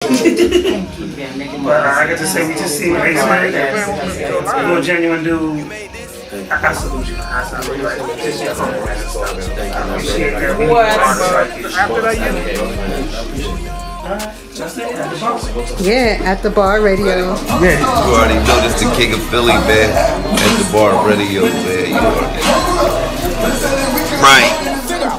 But I got to say, we just seen Ace Man, real genuine dude. I salute you. I salute you. Like, just your humble and stuff. I appreciate that. After that, yeah, at the bar radio. Yeah, you already know this the king of Philly, man. At the bar radio, man. You already right.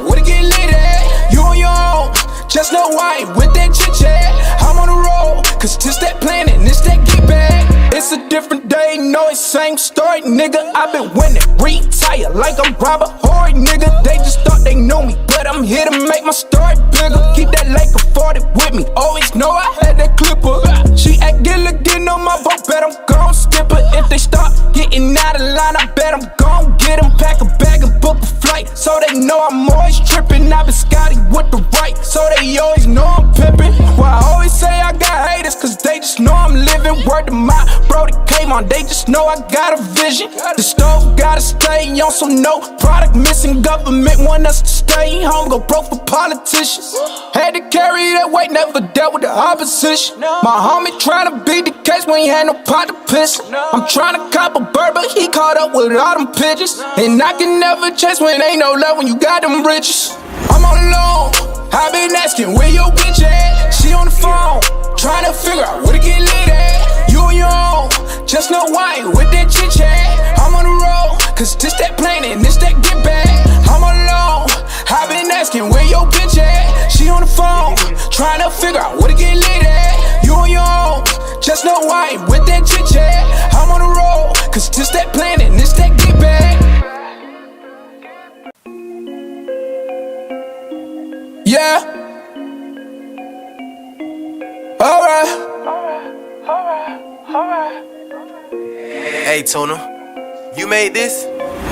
Where to get lit at? You on your own. Just no white with that chit chat. I'm on the road, cause this that planning, this that get back. It's a different day, no, it's same story, nigga. I've been winning, retire like I'm Robert Horry, nigga. They just thought they knew me, but I'm here to make my story bigger. Keep that Laker 40 with me, always know I had that clipper. She act getting on my boat, bet I'm gon' skip her. If they start getting out of line, I bet I'm gon' get them. Pack a bag and book a flight, so they know I'm always trippin'. I've been Scotty with the right, so they always know I'm pimpin'. Well, I always say I got haters, cause they just know I'm living. Word to my brody came on, they just know I got a vision. The stove gotta stay on some no product missing. Government want us to stay home, go broke for politicians. Had to carry that weight, never dealt with the opposition. My homie tryna beat the case when he had no pot to piss. I'm tryna cop a bird, but he caught up with all them pigeons. And I can never chase when ain't no love when you got them riches. I'm all alone, I been asking where your bitch at. She on the phone, tryna figure out where to get lit at. You on your own, just no white with that chit chat. I'm on the road, cause this that planning, this that get back. I'm all alone, I been asking where your bitch at. She on the phone, tryna figure out where to get lit at. You on your own, just no white with that chit chat. I'm on the road, cause this that planning, this that get back. Yeah. Alright. Hey, Tuna, you made this?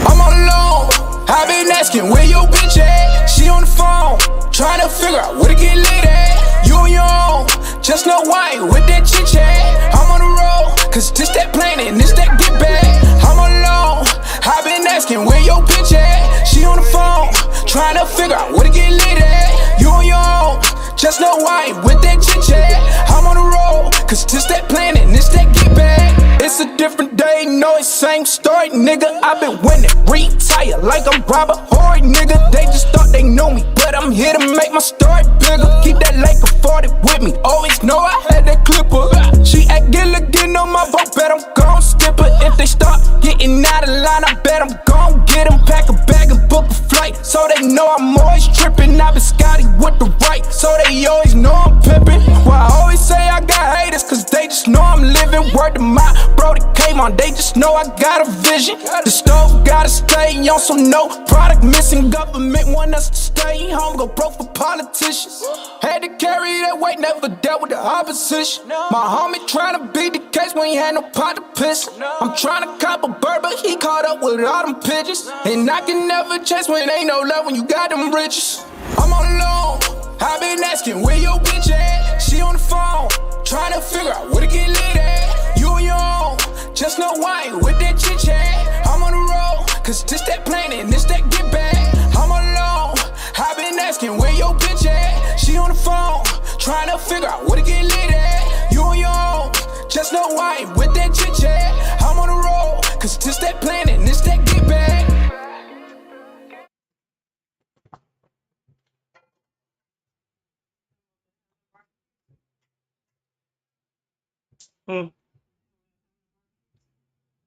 I'm all alone. I been asking where your bitch at. She on the phone, tryna figure out where to get lit at. You on your own, just no white with that chit chat. I'm on the road, cause this that planning, this that get back. I'm all alone. I been asking where your bitch at. She on the phone, tryna figure out where to get lit at. You on your own, just no white with that chit chat. I'm on the road, cause this that planning, this that get back. It's a different day, no, it's same story, nigga. I've been winning, retire like I'm Robert Horry, nigga. They just thought they knew me, but I'm here to make my story bigger. Keep that Laker 40 with me, always know I had that clipper. She act getting on my boat, bet I'm gon' skip her. If they start getting out of line, I bet I'm gon' get them. Pack a bag and book a flight, so they know I'm always trippin'. I've been Scotty with the right, so they always know I'm pimpin'. Well, I always say I got haters, cause they just know I'm living. Word to my brody came on, they just know I got a vision. The stove gotta stay on some no product missing. Government want us to stay home, go broke for politicians. Had to carry that weight, never dealt with the opposition. My homie tryna beat the case when he had no pot to piss. I'm tryna cop a bird, but he caught up with all them pigeons. And I can never chase when ain't no love when you got them riches. I'm all alone, I been asking where your bitch at. She on the phone, tryna figure out where to get lit at. You on your own, just no white with that chit chat. I'm on the road, cause this that planning, this that get back. I'm all alone, I been asking where your bitch at. She on the phone, tryna figure out where to get lit at. You on your own, just no white with that chit chat. I'm on the road, cause this that planning, this that get back.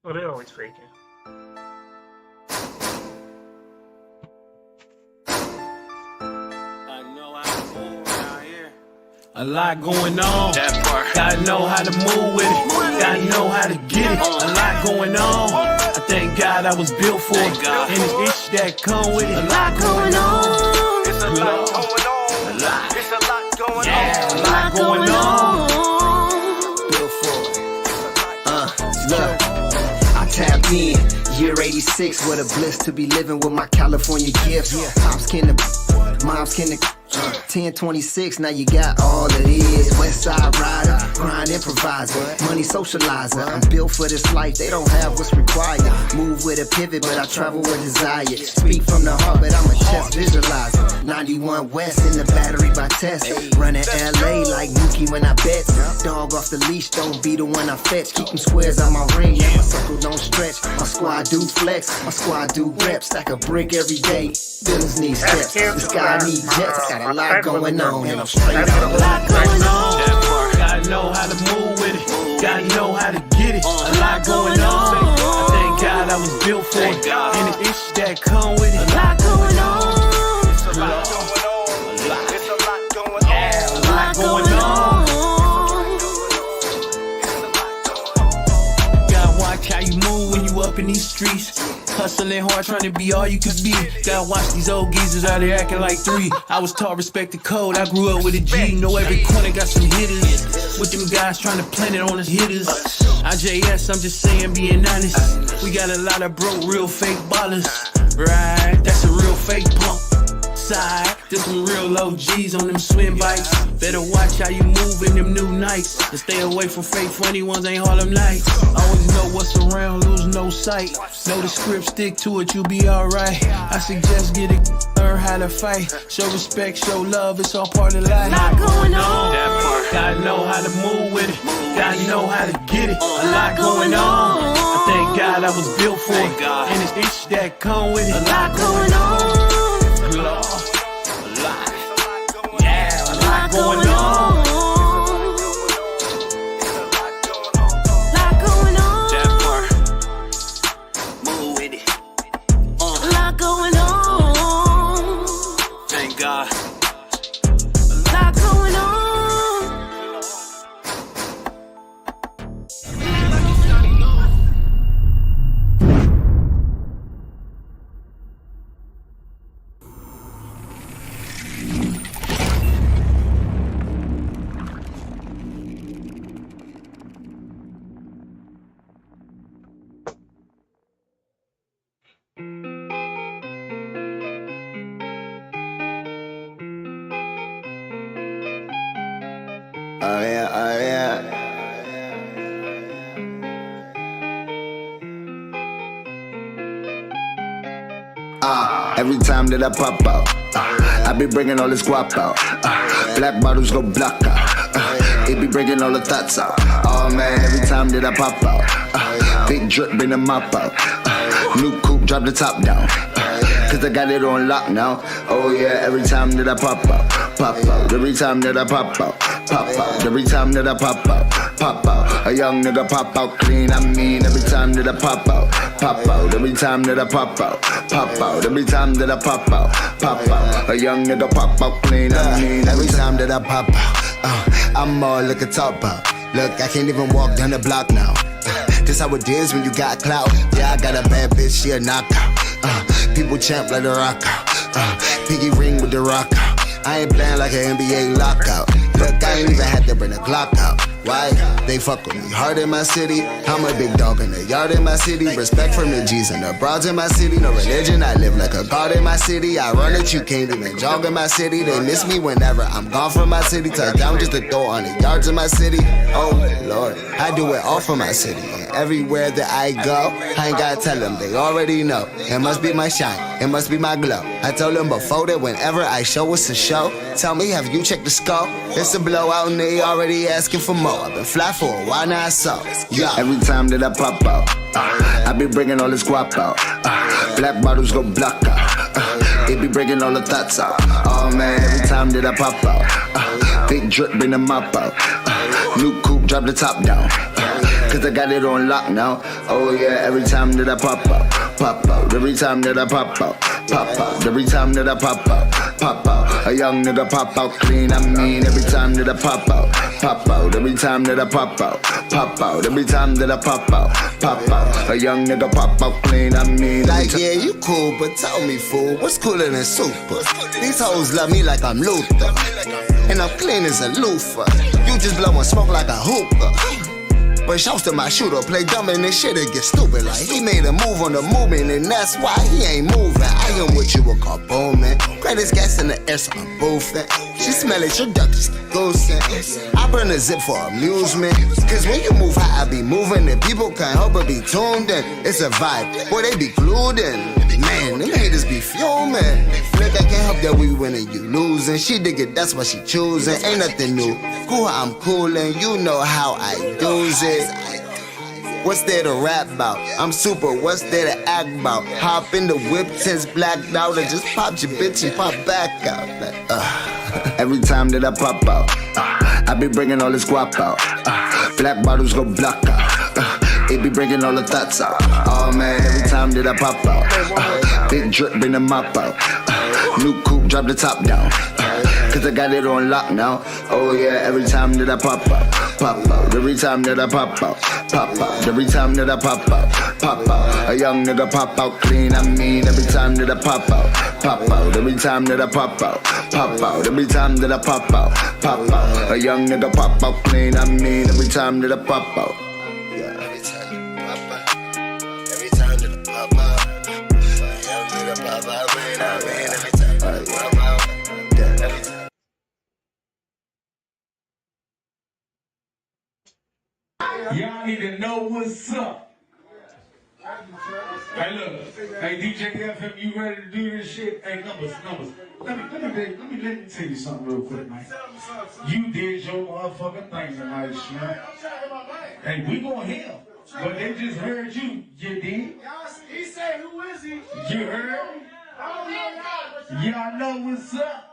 Oh, they always faking. A lot going on. Gotta know how to move with it. Gotta know how to get it. A lot going on. I thank God I was built for it. And the itch that come with it. A lot going on. It's a lot going on. It's a lot going on. Yeah, a lot going on. Built for it. Look, I tapped in, year 86, what a bliss to be living with my California gifts. Pops kin to, moms kin to, 1026, now you got all it is. West side rider, grinding improviser, money socializer. I'm built for this life, they don't have what's required. Move with a pivot, but I travel with desire. Speak from the heart, but I'm a chest visualizer. 91 West in the battery by test. Running LA like Mookie when I bet. Dog off the leash, don't be the one I fetch. Keep them squares on my ring, yeah, my circle don't stretch. My squad do flex, my squad do reps. Stack a brick every day. Feelings need steps, this guy need jets. Got a lot going on, and I'm straight out of lot going on. Gotta know how to move with it. Gotta know how to get it. A lot going on. I thank God I was built for it. And the issues that come with it. A lot going on. It's a lot going on. It's a lot going on. Yeah, a lot going on. Gotta watch how you move when you up in these streets. Hustling hard, trying to be all you could be. Gotta watch these old geezers out there acting like 3. I was taught respect the code, I grew up with a G. Know every corner got some hitters. With them guys trying to plant it on us hitters. IJS, I'm just saying, being honest. We got a lot of broke, real fake ballers. Right, that's a real fake pump. Side, there's some real OGs on them swim bikes. Better watch how you move in them new nights. And stay away from fake funny ones, ain't Harlem Nights. Always know what's around, lose no sight. Know the script, stick to it, you'll be alright. I suggest get it, learn how to fight. Show respect, show love, it's all part of life. Lot going on. Gotta know how to move with it. Gotta know how to get it. A lot going on. I thank God I was built for it. And it's issues that come with it. A lot going on. Yeah, a lot going on. Lot going on. That part. Move with it. Lot going on. Thank God. Lot going on. Oh yeah, oh yeah. Every time that I pop out, I be bringing all this guap out. Black bottles go black out. It be bringing all the thoughts out. Oh man, every time that I pop out, big drip bring the mop out. New coupe, drop the top down. Cause I got it on lock now. Oh yeah, every time that I pop out, pop out. Every time that I pop out, pop out. Every time that I pop out, pop out. A young nigga pop out clean. I mean, every time that I pop out, pop out. Every time that I pop out, pop out. Every time that I pop out, pop out. A young nigga pop out clean. I mean, every time that I pop out, I'm all like a top out. Look, I can't even walk down the block now. This how it is when you got clout. Yeah, I got a bad bitch, she a knockout. People champ like the Rockout. Piggy ring with the Rockout. I ain't playing like an NBA lockout. Look, I ain't even had to bring a Glock out. Why? They fuck with me hard in my city. I'm a big dog in the yard in my city. Respect from the G's and the broads in my city. No religion, I live like a god in my city. I run it, you can't even jog in my city. They miss me whenever I'm gone from my city. Touch down just to throw on the yards in my city. Oh Lord, I do it all for my city. And everywhere that I go, I ain't gotta tell them, they already know. It must be my shine, it must be my glow. I told them before that whenever I show, it's a show. Tell me, have you checked the scope? It's a blowout and they already asking for more. I've been fly for a while now, so yeah. Every time that I pop out, I be bringing all this guap out. Black bottles go black out. They be bringing all the thoughts out. Oh man, every time that I pop out, big drip bring the mop out. New coupe, drop the top down. Cause I got it on lock now. Oh yeah, every time that I pop out, pop out. Every time that I pop out, pop out. Every time that I pop out, pop out. A young nigga pop out clean. I mean, every time that I pop out, pop out. Every time that I pop out, pop out. Every time that I pop out, pop out. A young nigga pop out clean. I mean, like yeah, you cool, but tell me fool, what's cooler than super? These hoes love me like I'm Luther, and I'm clean as a loofah. You just blowing smoke like a hooper. But shouts to my shooter, play dumb and this shit it get stupid. Like he made a move on the movement and that's why he ain't moving. I am what you would call booming. Greatest gas in the air, so I'm boofing. She smell it, your duck just ghosting. I burn a zip for amusement. Cause when you move high, I be moving. And people can't help but be tuned in. It's a vibe, boy, they be glued in. Man, them haters be fuming. Look, I can't help that we winning, you losing. She dig it, that's what she choosing. Ain't nothing new. Cool, I'm coolin', you know how I use it. What's there to rap about? I'm super, what's there to act about? Hop in the whip, tense blacked out, and just pop your bitch and pop back out. Like, every time that I pop out, I be bringing all this guap out. Black bottles go block out. It be bringing all the thoughts out. Oh man, every time that I pop out, big drip bring the mop out. New coupe, drop the top down. Cause I got it on lock now. Oh yeah, every time that I pop out, pop out. Every time that I pop out, pop out. Every time that I pop out, pop out. A young nigga pop out clean, I mean. Every time that I pop out, pop out. Every time that I pop out, pop out. Every time that I pop out, pop out. A young nigga pop out clean, I mean. Every time that I pop out. Yeah, every time that I pop out. Every time that I pop out. A young nigga pop out clean, I mean. Every time that I pop out. Yeah, every time. Y'all need to know what's up. Hey, look. Hey, DJ FM, you ready to do this shit? Hey, numbers. Let me tell you something real quick, man. You did your motherfucking thing tonight, Slim. Hey, we gon' hear. But they just heard you. You did? He said, who is he? You heard? Y'all know what's up.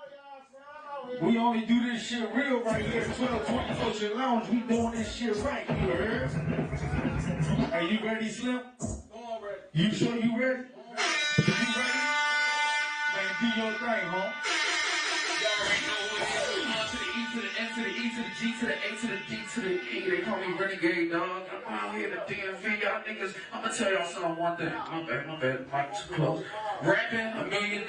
We only do this shit real right here at 1224 Shit Lounge. We doing this shit right, you heard? Are you ready, Slim? You sure you ready? You ready? Man, do your thing, huh? To the E to the N to the E to the G to the A to the D to the E. They call me Renegade, dog. I'm out here in the DMV. Y'all niggas, I'ma tell y'all something one thing. My bad. Mic too close. Rapping $1 million.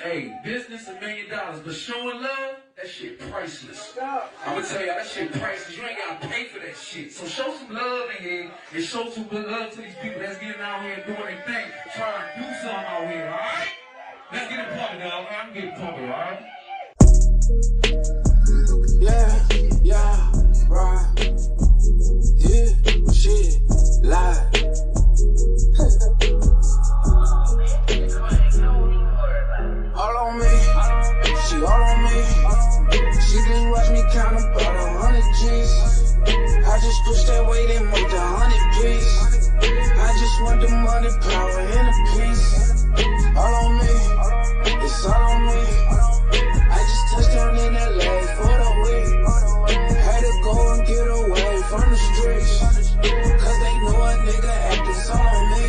Hey, business $1 million. But showing love, that shit priceless. I'ma tell y'all, that shit priceless. You ain't gotta pay for that shit. So show some love in here and show some good love to these people that's getting out here and doing their thing. Trying to do something out here, alright? Let's get it pumping, dog. I'm getting pumping, alright? Yeah, right. Yeah, shit, lie. All on me, she all on me. She just watch me count about 100 G's. I just push that weight and make the 100 piece. I just want the money, power, and a piece. All on me, it's all on me. I just touched down in LA for the week. Had to go and get away from the streets. Cause they know a nigga acting all on me.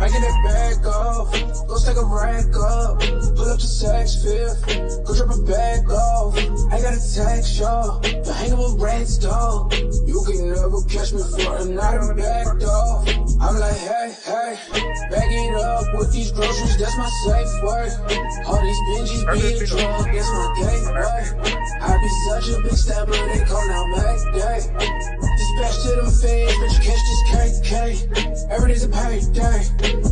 I get that bag off, go stack a rag up. Pull up the sex fifth, go drop a bag off. I got a tax, y'all, the hang of a rats, dog. You can never catch me for a night, I'm backed off. I'm like, hey, back it up with these groceries, that's my safe word. All these binges being drunk, that's my gateway. I be such a big stabber, they call now Mayday. Dispatch to them feds, but you catch this KK. Every day's a payday.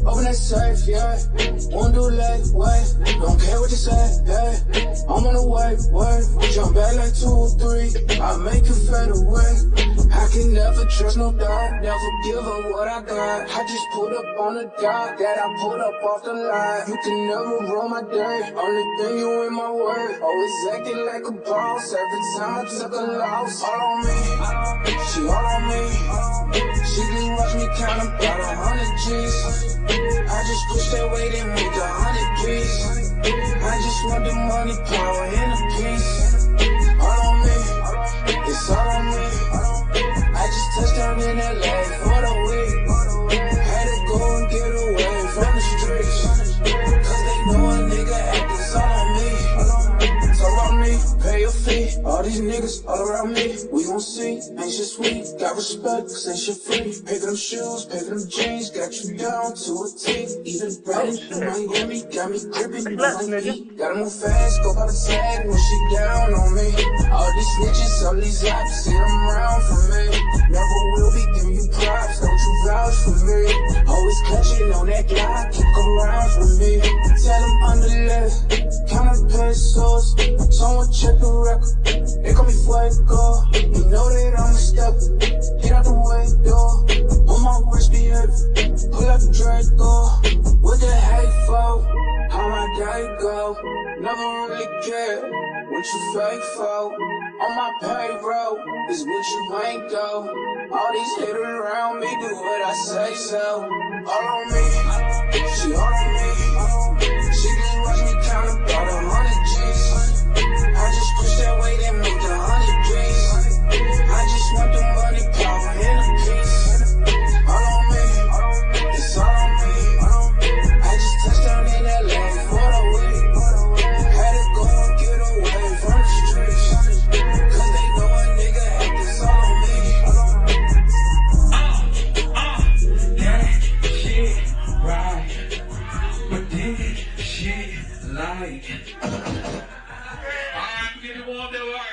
Open that safe, yeah. Won't do late, wait. Don't care what you say, hey. I'm on the way. Jump back like 2 or 3. I make you fade away. I can never trust no dog, never give up what I got. I just put up on the dot that I put up off the line. You can never run my day, only thing you in my way. Always acting like a boss, every time I took a loss. All on me, she all on me. She just watch me count about 100 G's. I just push that weight and make the 100 piece. I just want the money, power, and a piece. All on me, it's all on me. I just touched down in LA for the week. Had to go and get away from the streets. Cause they know a nigga acting all on me. So on me, pay your fee. All these niggas all around me, we gon' see. Ain't shit sweet, got respect, cause ain't shit free. Pay for them shoes, pay for them jeans, got you down to a T. Even Brandon in Miami got me gripping on my feet. Gotta move fast, go by the tag when she down on me. All these snitches, all these apps, see them round for me. Never will always clutching on that Glock, keep around with me. Tell them on the left, count up pesos. Someone check the record, they call me Fuego. You know that I'm a step, get out the way, door. On my worst behavior, pull up the Draco. What the heck for? How my day go? Never really care what you fake for. On my payroll is what you ain't go. All these haters around me do what I say so. All on me, she all on me. She just watch me count about 100 G's. I just push that weight and make the 100 G's. I just want the money, power, and a piece. All on me, it's all on me. I just touched down in LA for the week. Had to go and get away from the streets. Cause they know a nigga had this all on me. That shit right. But this shit like. I'm getting warmed up. Alright.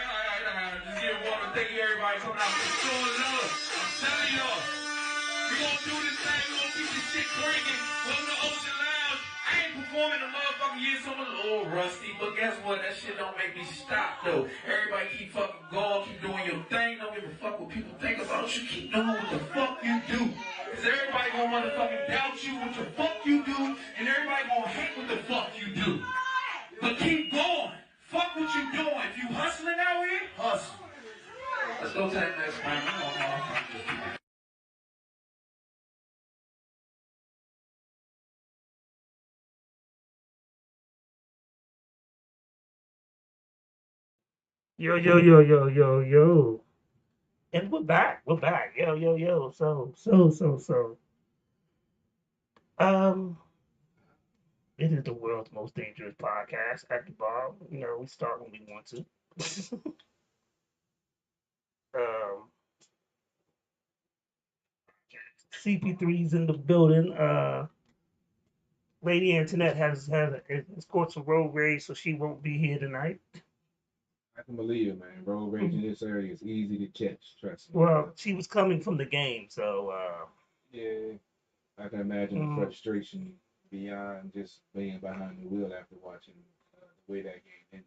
Just getting warmed up. Thank you, everybody, coming out. Showing love. I'm telling y'all. We gonna do this thing. We gonna keep this shit cranking. Welcome to Ocean Lounge. I ain't performing in a motherfucking year, so I'm a little rusty. But guess what? That shit don't make me stop, though. Everybody keep fucking going. Keep doing your thing. Don't give a fuck what people think about you. Keep doing what the fuck you do. Cause everybody gonna motherfucking doubt you what the fuck you do. And everybody gonna hate what the fuck you do. But keep going. Fuck what you doing. If you hustling out here, hustle. Let's go to that next one. Come on, motherfuckers. Yo. And we're back. Yo. So. It is the world's most dangerous podcast at the bar. You know, we start when we want to. CP3's in the building. Lady Antoinette has caught some road rage, so she won't be here tonight. I can believe it, man. Road rage in this area is easy to catch. Trust me. Well, she was coming from the game, so yeah, I can imagine the frustration beyond just being behind the wheel after watching the way that game ended.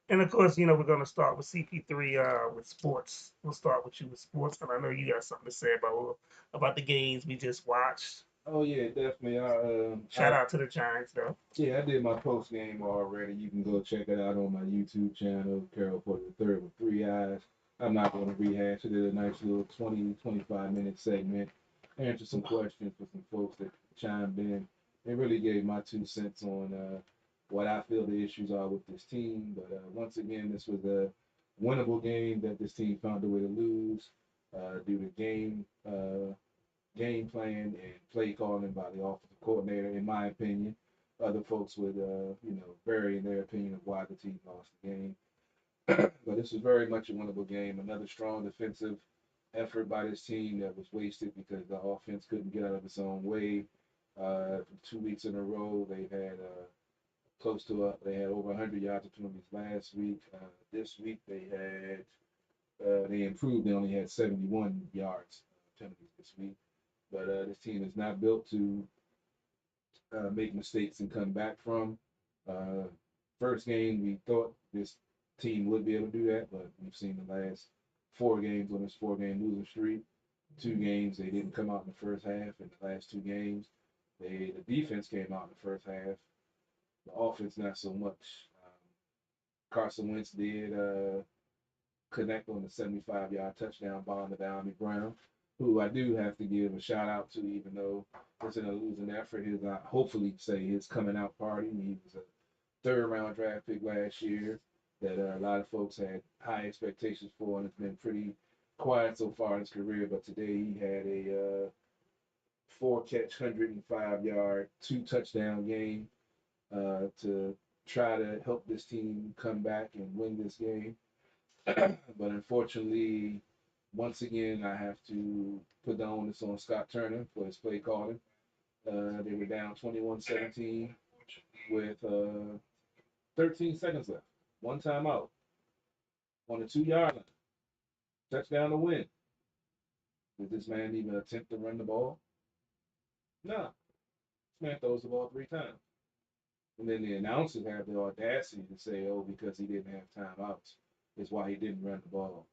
And of course, you know, we're gonna start with CP3 with sports. We'll start with you with sports, and I know you got something to say about the games we just watched. Oh yeah, definitely. Shout out to the Giants, though. Yeah, I did my post game already. You can go check it out on my YouTube channel, Carol Porter III with 3 eyes. I'm not going to rehash it. It's a nice little 20-25 minute segment. Answer some questions for some folks that chimed in. It really gave my 2 cents on what I feel the issues are with this team. But once again, this was a winnable game that this team found a way to lose due to game plan and play calling by the offensive coordinator, in my opinion. Other folks would, vary in their opinion of why the team lost the game. But this was very much a winnable game. Another strong defensive effort by this team that was wasted because the offense couldn't get out of its own way. 2 weeks in a row, they've had they had over 100 yards of penalties last week. This week they improved. They only had 71 yards penalties this week. But this team is not built to make mistakes and come back from. First game, we thought this team would be able to do that, but we've seen the last 4 games on this 4-game losing streak. 2 games, they didn't come out in the first half. In the last 2 games, the defense came out in the first half. The offense, not so much. Carson Wentz did connect on the 75-yard touchdown bomb to Diami Brown, who I do have to give a shout out to, even though it's in a losing effort. His, hopefully, say his coming out party. He was a 3rd-round draft pick last year that a lot of folks had high expectations for, and it's been pretty quiet so far in his career. But today he had a 4-catch, 105-yard, 2-touchdown game to try to help this team come back and win this game. But unfortunately, once again, I have to put the onus on Scott Turner for his play calling. They were down 21-17 with 13 seconds left. 1 timeout on the 2-yard line. Touchdown to win. Did this man even attempt to run the ball? No, this man throws the ball 3 times. And then the announcers have the audacity to say, oh, because he didn't have timeouts is why he didn't run the ball.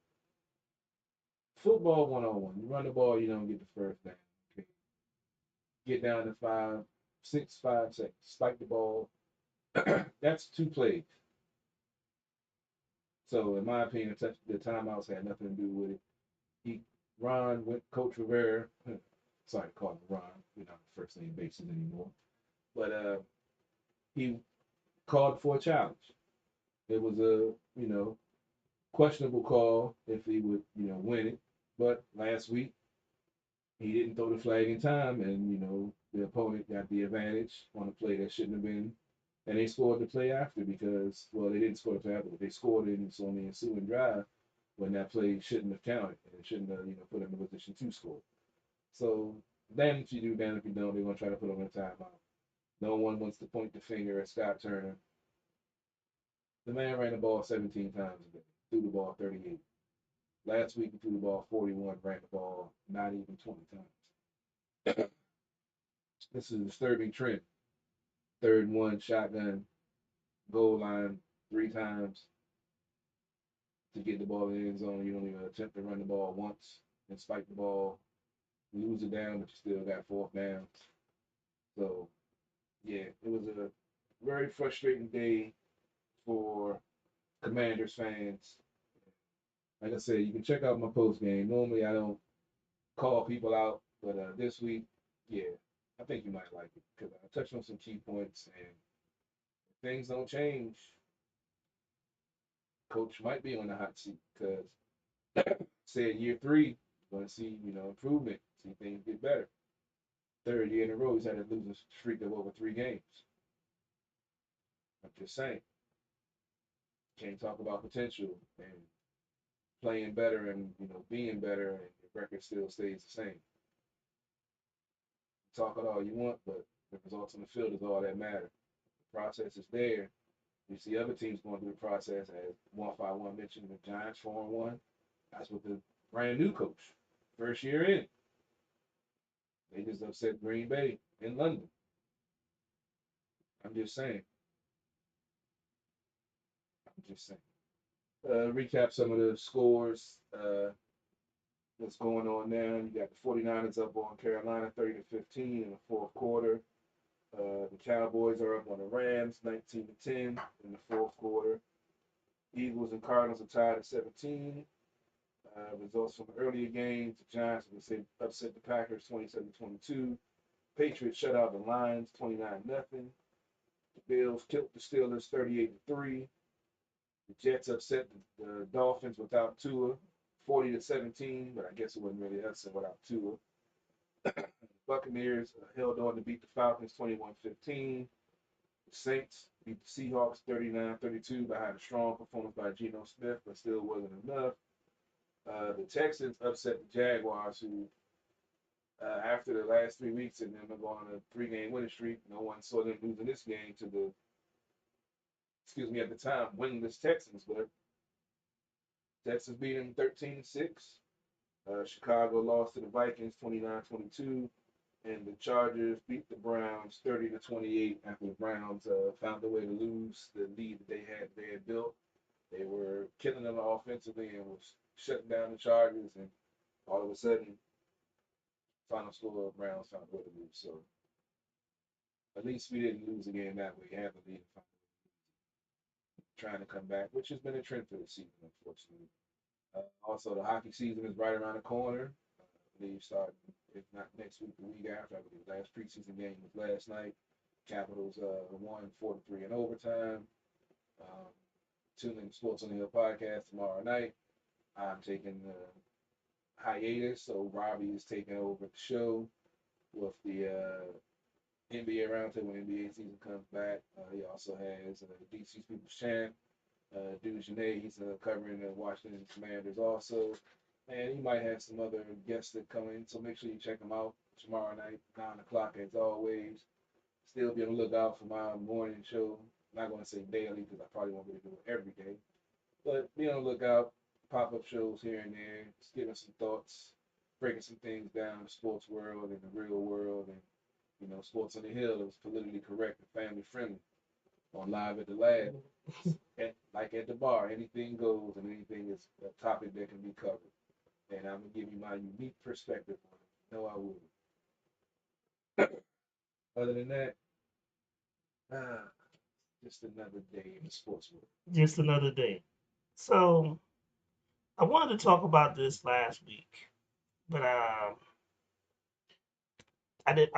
Football 101. You run the ball, you don't get the first down. Okay. Get down to 5 seconds. Spike the ball. That's 2 plays. So in my opinion, the timeouts had nothing to do with it. Coach Rivera, sorry to call him Ron, we're not the first name basis anymore, but he called for a challenge. It was a, questionable call if he would, win it. But last week, he didn't throw the flag in time, and, the opponent got the advantage on a play that shouldn't have been. And they scored the play after because, well, they didn't score the play after, but they scored it on the ensuing drive when that play shouldn't have counted and it shouldn't have, put them in a position to score. So, damn if you do, damn if you don't, they're going to try to put on a timeout. No one wants to point the finger at Scott Turner. The man ran the ball 17 times a day, threw the ball 38. Last week he threw the ball 41, ran the ball not even 20 times. This is a disturbing trend. 3rd and 1, shotgun, goal line 3 times to get the ball in the end zone. You don't even attempt to run the ball once and spike the ball, lose it down, but you still got 4th down. So, yeah, it was a very frustrating day for Commanders fans. Like I said, you can check out my post game. Normally I don't call people out, but this week, yeah, I think you might like it because I touched on some key points, and if things don't change, coach might be on the hot seat because said year 3, you're going to see, improvement, see things get better. 3rd year in a row, he's had a losing streak of over 3 games. I'm just saying. Can't talk about potential and playing better and, being better, and your record still stays the same. Talk it all you want, but the results on the field is all that matter. The process is there. You see other teams going through the process, as 151 mentioned, the Giants 4-1. That's with the brand new coach, first year in. They just upset Green Bay in London. I'm just saying. Recap some of the scores. What's going on now? You got the 49ers up on Carolina 30-15 in the 4th quarter. The Cowboys are up on the Rams 19-10 in the 4th quarter. Eagles and Cardinals are tied at 17. Results from earlier games: the Giants upset the Packers 27-22. Patriots shut out the Lions 29-0. The Bills killed the Steelers 38-3. The Jets upset the Dolphins without Tua 40-17, but I guess it wasn't really upset without Tua. The Buccaneers held on to beat the Falcons 21-15. The Saints beat the Seahawks 39-32 behind a strong performance by Geno Smith, but still wasn't enough. The Texans upset the Jaguars, who, after the last 3 weeks and them going on a 3-game winning streak, no one saw them losing this game to the, at the time, winless Texans, but Texas beat them 13-6. Chicago lost to the Vikings 29-22, and the Chargers beat the Browns 30-28 after the Browns found a way to lose the lead that they had built. They were killing them offensively and was shutting down the Chargers, and all of a sudden, final score of Browns found a way to lose. So at least we didn't lose again that way. Have the lead, trying to come back, which has been a trend for the season, unfortunately. Also, the hockey season is right around the corner. I believe starting, if not next week, the week after. I believe the last preseason game was last night. Capitals won 4-3 in overtime. Tune in to Sports on the Hill podcast tomorrow night. I'm taking the hiatus, so Robbie is taking over the show with the NBA Roundtable when NBA season comes back. He also has DC's People's Champ. Dujanay, he's covering the Washington Commanders also. And he might have some other guests that come in, so make sure you check them out tomorrow night, 9 o'clock as always. Still be on the lookout for my morning show. I'm not going to say daily because I probably won't be able to do it every day. But be on the lookout, pop-up shows here and there, just giving some thoughts, breaking some things down in the sports world and the real world, and You know, Sports on the Hill, it was politically correct and family friendly. On Live at the Lab, like at the bar, anything goes and anything is a topic that can be covered. And I'm gonna give you my unique perspective on it. No, I wouldn't. Other than that, just another day in the sports world. Just another day. So I wanted to talk about this last week, but I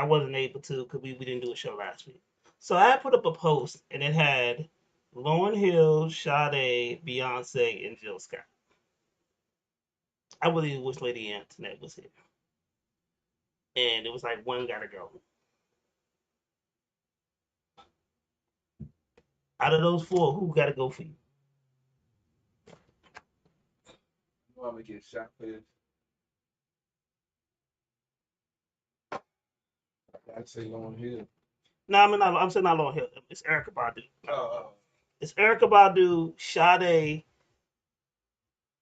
wasn't able to because we didn't do a show last week. So I put up a post and it had Lauryn Hill, Sade, Beyonce, and Jill Scott. I really wish Lady Antoinette was here. And it was like one gotta go. Out of those four, who gotta go for you? I'm gonna get shot for this. I'd say Lauryn Hill. No, I'm saying not Lauryn Hill. It's Erykah Badu. Oh, It's Erykah Badu, Sade,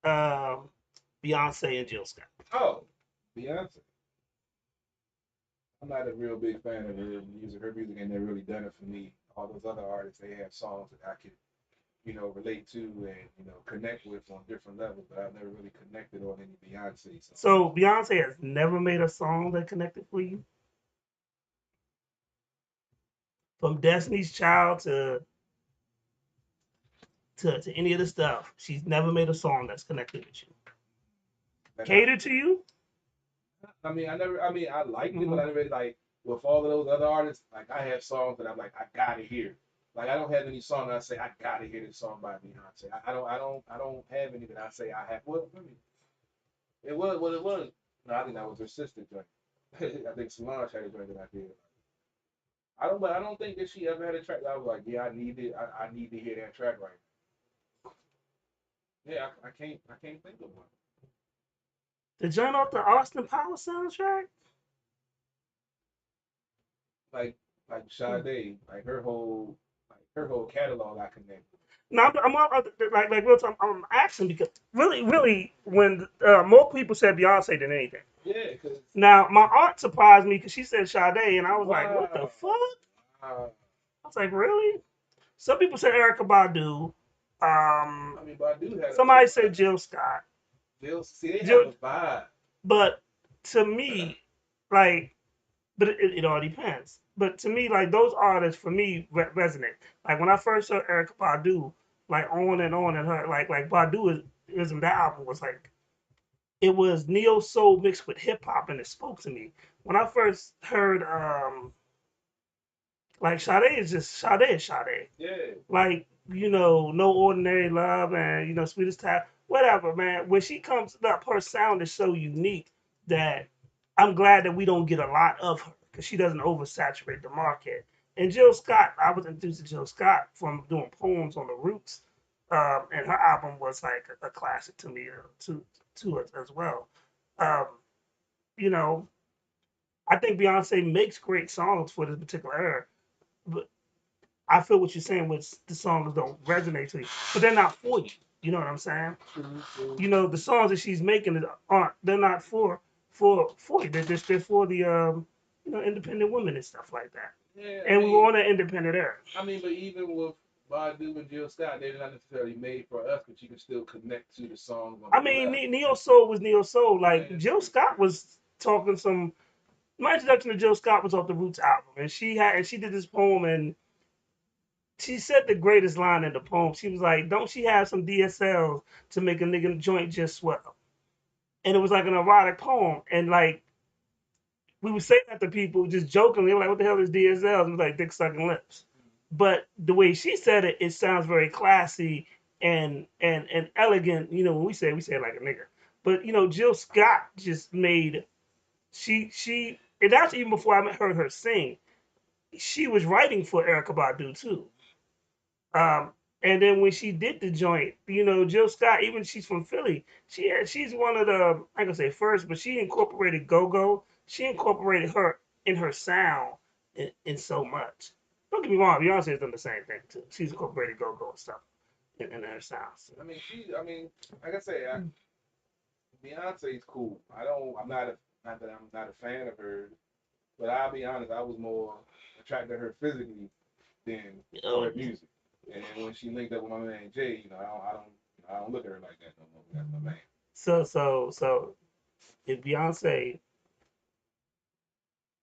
Beyonce, and Jill Scott. oh, Beyonce. I'm not a real big fan of her music. Her music ain't never really done it for me. All those other artists, they have songs that I could, relate to and, connect with on different levels, but I've never really connected on any Beyonce songs. So Beyonce has never made a song that connected for you? From Destiny's Child to any of the stuff, she's never made a song that's connected with you. Catered to you? I liked it, but I never really, with all of those other artists, I have songs that I'm like, I gotta hear. I don't have any song that I say I gotta hear this song by Beyonce. I don't have any that I say I have. Well, it was what it was. No, I think that was her sister joint. I think Solange had a joint that I did. I don't think that she ever had a track that I was like, yeah, I need to hear that track right now. Yeah, I can't think of one. The joint off the Austin Power soundtrack? Like Sade, her whole catalog I connect. No, I'm real time. I'm asking because really, when more people said Beyonce than anything. Yeah, because now my aunt surprised me because she said Sade, and I was like, what the fuck? I was like, really? Some people said Erykah Badu. Badu had Somebody said Jill Scott. They have a vibe. But to me, but it all depends. But to me, those artists for me resonate. When I first heard Erykah Badu, on and her, Badu that album was it was neo soul mixed with hip hop, and it spoke to me. When I first heard Sade is just Sade. Yeah. No Ordinary Love and Sweetest Time, whatever, man. When she comes up, her sound is so unique that I'm glad that we don't get a lot of her because she doesn't oversaturate the market. And Jill Scott, I was introduced to Jill Scott from doing Poems on the Roots, and her album was a classic to me to it as well. I think Beyonce makes great songs for this particular era, but I feel what you're saying with the songs don't resonate to you, but they're not for you. You know what I'm saying? Mm-hmm. The songs that she's making they're not for you. They're for the independent women and stuff like that. Yeah, and we were on an independent era. But even with Badu and Jill Scott, they're not necessarily made for us, but you can still connect to the song. Neo Soul was Neo Soul. Jill Scott was talking some. My introduction to Jill Scott was off the Roots album, and she did this poem, and she said the greatest line in the poem. She was like, "Don't she have some DSLs to make a nigga joint just swell?" And it was an erotic poem, and we would say that to people just jokingly, like, "What the hell is DSLs?" It was like dick sucking lips. But the way she said it, it sounds very classy and elegant. When we say it like a nigga. But Jill Scott just made and that's even before I heard her sing. She was writing for Erykah Badu too. And then when she did the joint, Jill Scott, even she's from Philly. She's one of the, I ain't gonna say first, but she incorporated go-go. She incorporated her in her sound in so much. Don't get me wrong, Beyonce has done the same thing too. She's incorporated go-go and stuff in her sounds. Like I said, Beyonce's cool. Not that I'm not a fan of her. But I'll be honest, I was more attracted to her physically than Oh, her music. And then when she linked up with my man Jay, I don't look at her like that no more. That's my man. so if Beyonce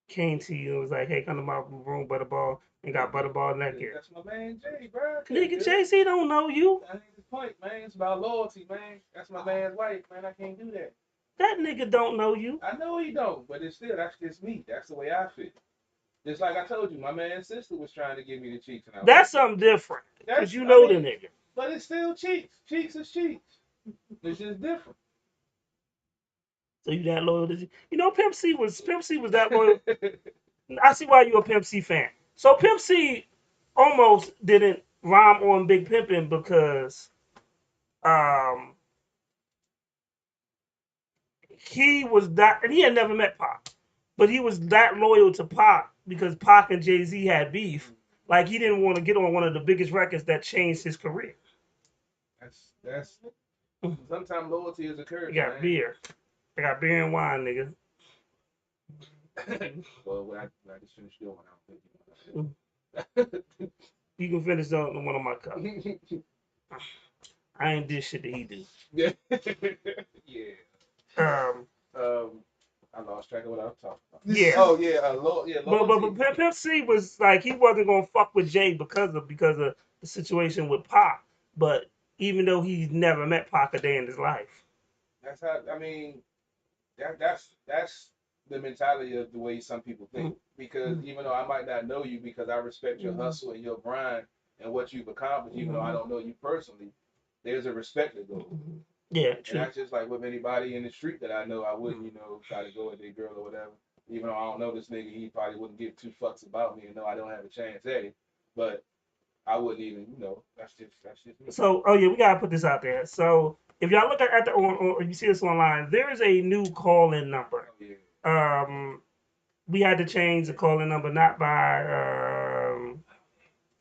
came to you and was like, "Hey, come to my room, Butterball," and got Butterball naked, That's my man Jay, bro. nigga, Jay-Z don't know you. That ain't the point, man. It's about loyalty, man. That's my man's wife, man. I can't do that. That nigga don't know you. I know he don't, but it's still, that's just me. That's the way I feel. Just like I told you, my man's sister was trying to give me the cheeks. And That's something different. Cause you know the nigga. But it's still cheeks. Cheeks is cheeks. It's just different. So you that loyal to you know Pimp C was that loyal. I see why you a Pimp C fan. So Pimp C almost didn't rhyme on Big Pimpin' because he was that, and he had never met Pac, but he was that loyal to Pac because Pac and Jay-Z had beef. Like he didn't want to get on one of the biggest records that changed his career. That's sometimes loyalty is a curse. I got beer. I got beer and wine, nigga. Well, when I just finished doing, I don't think You can finish on one of my cups. I ain't did shit that he do. Yeah. Yeah. I lost track of what I was talking about. Yeah. Oh yeah. Loyalty. But Pimp C was like he wasn't gonna fuck with Jay because of the situation with Pac. But even though he's never met Pac a day in his life. That's how I mean. That's the mentality of the way some people think. Because even though I might not know you, because I respect your hustle and your grind and what you've accomplished, even though I don't know you personally, there's a respect that goes. Yeah, true. And that's just like with anybody in the street that I know, I wouldn't, try to go with their girl or whatever. Even though I don't know this nigga, he probably wouldn't give two fucks about me and know I don't have a chance at it. But I wouldn't even, that's just me. So, oh yeah, we gotta put this out there. So, if y'all look at the or you see this online, there is a new call-in number. Oh, yeah. We had to change the call-in number, not by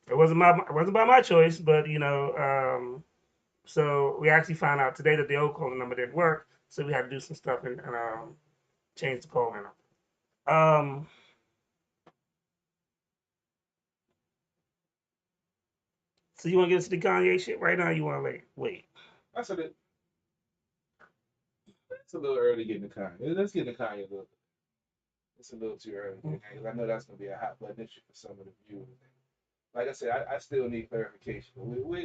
it wasn't by my choice, but so we actually found out today that the old call-in number didn't work, so we had to do some stuff and change the call-in number. So you want to get into the Kanye shit right now? Or you want to wait? It's a little early getting to Kanye. Let's get into Kanye a little bit. It's a little too early. I know that's gonna be a hot button issue for some of the viewers. Like I said, I still need clarification. We'll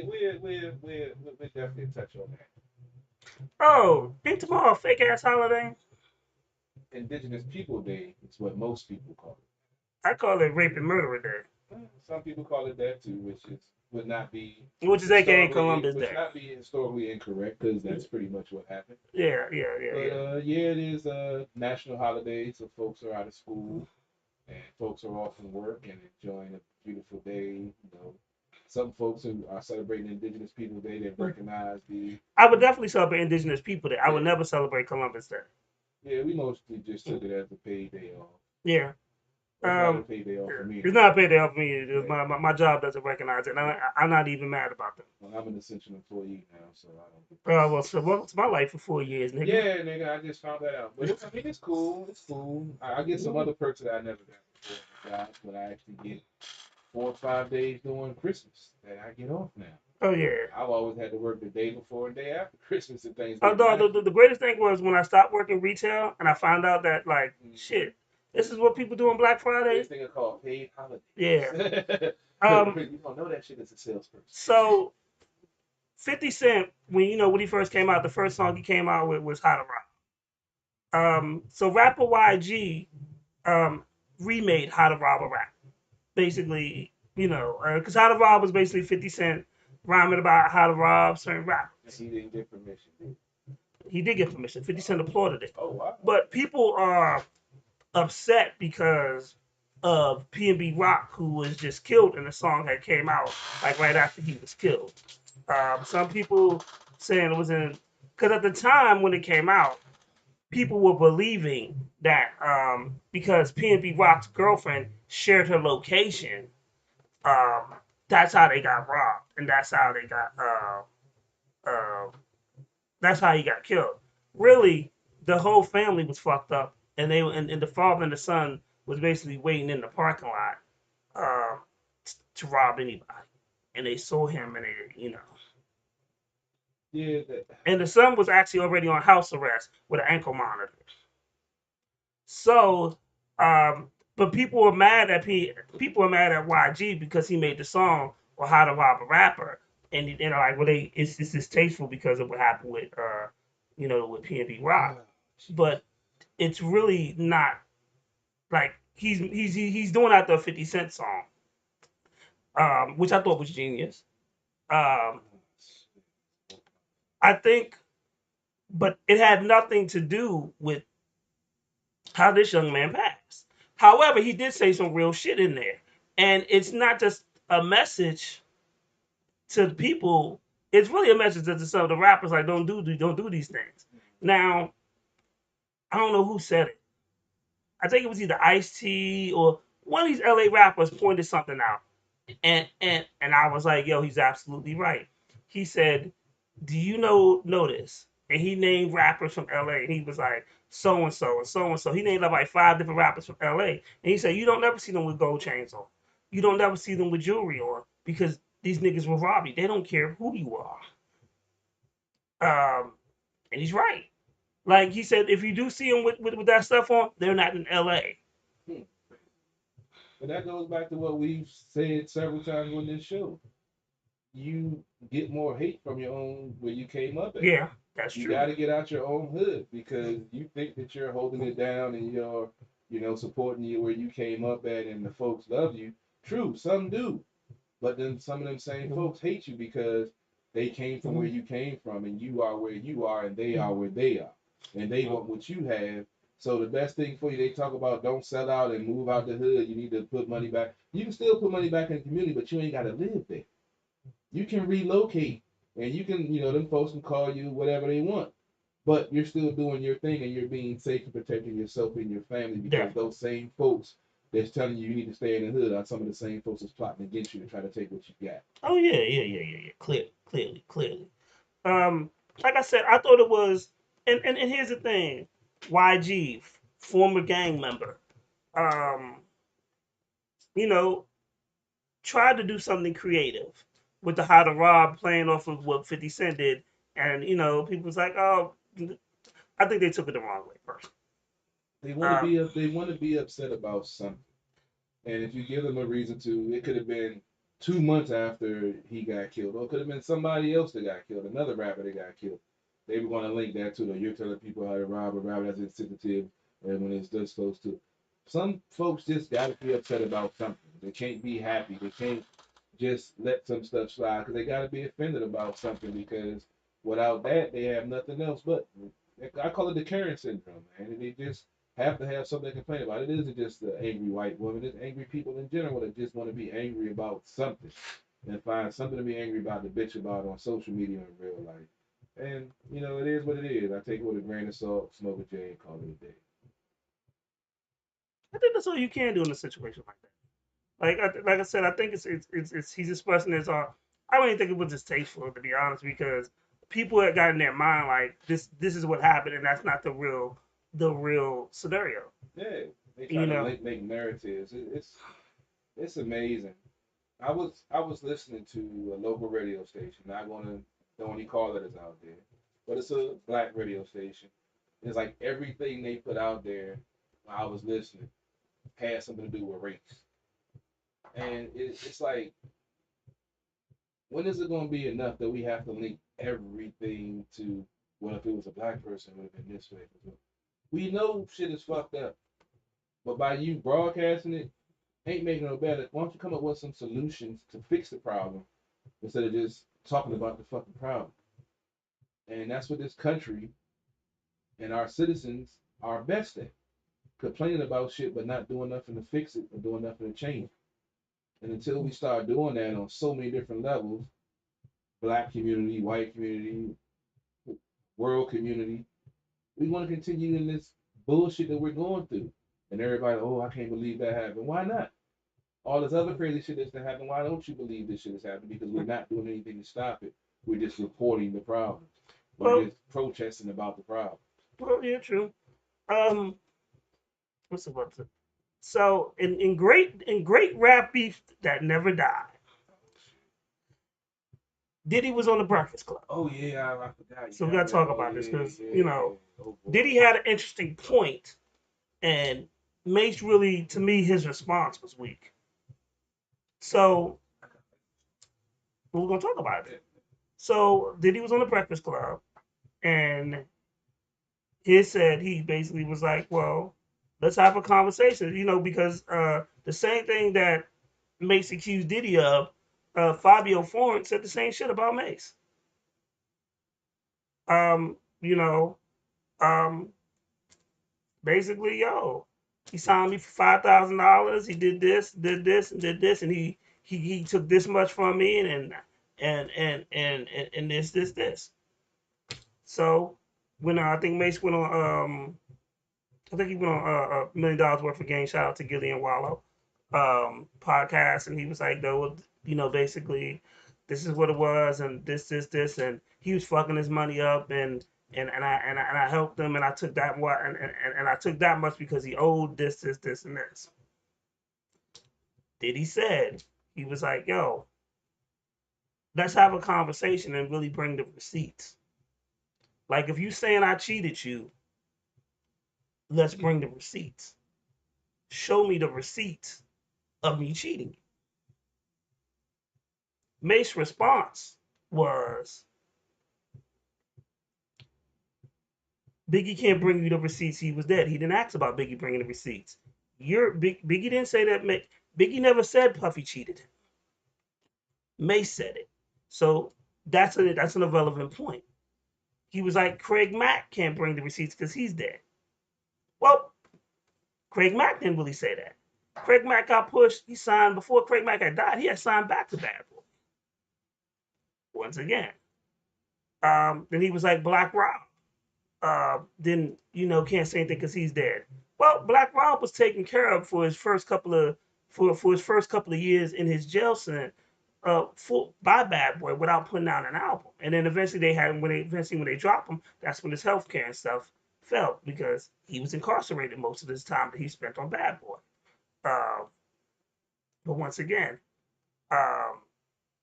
definitely touch on that. Oh, ain't tomorrow a fake ass holiday? Indigenous People Day is what most people call it. I call it Rape and Murderer Day. Some people call it that too, which is aka Columbus Day. Which not be historically incorrect because that's pretty much what happened. Yeah. But it is a national holiday, so folks are out of school and folks are off from work and enjoying a beautiful day. Some folks who are celebrating Indigenous People Day, they recognize I would definitely celebrate Indigenous People Day. I would never celebrate Columbus Day. Yeah, we mostly just took it as a paid day off. Yeah. It's not a paid day off for me. It's not a paid day off for me. My job doesn't recognize it, and I'm not even mad about that. Well, I'm an essential employee now, so I don't. Well, it's my life for 4 years, nigga. Yeah, nigga, I just found that out. But it's cool. It's cool. I get some other perks that I never got before. But I actually get 4 or 5 days during Christmas that I get off now. Oh yeah. I've always had to work the day before and day after Christmas and things. The greatest thing was when I stopped working retail and I found out that shit. This is what people do on Black Friday. This thing is called paid holiday. Yeah. You don't know that shit as a salesperson. So, 50 Cent, when he first came out, the first song he came out with was How to Rob. So rapper YG remade How to Rob a Rap. Basically, because How to Rob was basically 50 Cent rhyming about how to rob certain rappers. He didn't get permission. He did get permission. 50 Cent applauded it. Oh wow. But people are upset because of P&B Rock, who was just killed, and the song that came out right after he was killed. Some people saying it was because at the time when it came out, people were believing that because P&B Rock's girlfriend shared her location, that's how they got robbed, and that's how they got that's how he got killed. Really, the whole family was fucked up. And the father and the son was basically waiting in the parking lot uh, to rob anybody, and they saw him, and Yeah, and the son was actually already on house arrest with an ankle monitor. So, but people were mad at YG because he made the song or how to rob a rapper, and they're like, well, it's distasteful because of what happened with with PNB Rock, but it's really not like he's doing out the 50 Cent song, which I thought was genius. Um, I think, but it had nothing to do with how this young man passed. However, he did say some real shit in there. And it's not just a message to the people, it's really a message to some of the rappers like don't do these things. Now, I don't know who said it. I think it was either Ice-T or one of these LA rappers pointed something out. And I was like, yo, he's absolutely right. He said, do you know this? And he named rappers from LA. And he was like, so and so and so and so. He named like 5 different rappers from LA. And he said, you don't never see them with gold chains on. You don't never see them with jewelry on because these niggas will rob you. They don't care who you are. And he's right. Like he said, if you do see them with that stuff on, they're not in LA. But that goes back to what we've said several times on this show. You get more hate from your own where you came up at. Yeah, that's true. You got to get out your own hood because you think that you're holding it down and you're, supporting you where you came up at and the folks love you. True, some do. But then some of them same folks hate you because they came from where you came from and you are where you are and they are where they are. And they want what you have. So the best thing for you, they talk about don't sell out and move out the hood. You need to put money back. You can still put money back in the community, but you ain't got to live there. You can relocate and you can, them folks can call you whatever they want. But you're still doing your thing and you're being safe and protecting yourself and your family because those same folks that's telling you need to stay in the hood are some of the same folks that's plotting against you to try to take what you got. Oh, yeah. Clearly. Like I said, I thought it was, and here's the thing, YG, former gang member, tried to do something creative with the How to Rob playing off of what 50 Cent did, and people was like, oh, I think they took it the wrong way first. They want to be upset about something, and if you give them a reason to, it could have been 2 months after he got killed, or it could have been somebody else that got killed, another rapper that got killed. They were going to link that to you're telling people how to rob a rapper that's insensitive, and when it's this close to. Some folks just got to be upset about something. They can't be happy. They can't just let some stuff slide because they got to be offended about something because without that, they have nothing else. But I call it the Karen syndrome, man. And they just have to have something to complain about. It isn't just the angry white woman. It's angry people in general that just want to be angry about something and find something to be angry about, to bitch about on social media in real life. And, it is what it is. I take it with a grain of salt, smoke a J, and call it a day. I think that's all you can do in a situation like that. Like I said, I think it's he's expressing his I don't even think it was distasteful, to be honest, because people had got in their mind like this is what happened and that's not the real scenario. Yeah, they try to make narratives. It's amazing. I was listening to a local radio station. Not gonna throw any callers out there, but it's a black radio station. It's like everything they put out there while I was listening had something to do with race. And it's like, when is it going to be enough that we have to link everything to, well, if it was a black person, it would have been this way. We know shit is fucked up. But by you broadcasting it, ain't making no better. Why don't you come up with some solutions to fix the problem instead of just talking about the fucking problem? And that's what this country and our citizens are best at. Complaining about shit but not doing nothing to fix it or doing nothing to change it. And until we start doing that on so many different levels, black community, white community, world community, we want to continue in this bullshit that we're going through. And everybody, oh, I can't believe that happened. Why not? All this other crazy shit that's happening, why don't you believe this shit has happened? Because we're not doing anything to stop it. We're just reporting the problem. We're just protesting about the problem. Well, yeah, true. What's about to? So in great rap beef that never died, Diddy was on the Breakfast Club. Oh yeah, I forgot. So we gotta talk about this because Diddy had an interesting point, and Mace really, to me, his response was weak. So we're gonna talk about it. So Diddy was on the Breakfast Club, and he basically was like, well, let's have a conversation, because the same thing that Mace accused Diddy of, Fabio Foreign said the same shit about Mace. Um, you know, um, basically, he signed me for $5,000. He did this, and he took this much from me, and this. So when I think Mace went on, I think he went on $1 million worth of game. Shout out to Gillian Wallow podcast, and he was like, though, basically, this is what it was, and this, and he was fucking his money up, and I helped him, and I took that much, and I took that much because he owed this, and this. Diddy said, he was like, yo, let's have a conversation and really bring the receipts. Like, if you saying I cheated you, let's bring the receipts. Show me the receipts of me cheating you. Mace's response was, Biggie can't bring you the receipts. He was dead. He didn't ask about Biggie bringing the receipts. Biggie didn't say that. Biggie never said Puffy cheated. Mace said it. So that's an irrelevant point. He was like, Craig Mack can't bring the receipts because he's dead. Well, Craig Mack didn't really say that. Craig Mack got pushed. He signed before Craig Mack had died. He had signed back to Bad Boy. Once again. Then he was like, Black Rob. Then can't say anything because he's dead. Well, Black Rob was taken care of for his first couple of years in his jail cell by Bad Boy without putting out an album. And then eventually when they dropped him, that's when his healthcare and stuff fell because he was incarcerated most of his time that he spent on Bad Boy. But once again,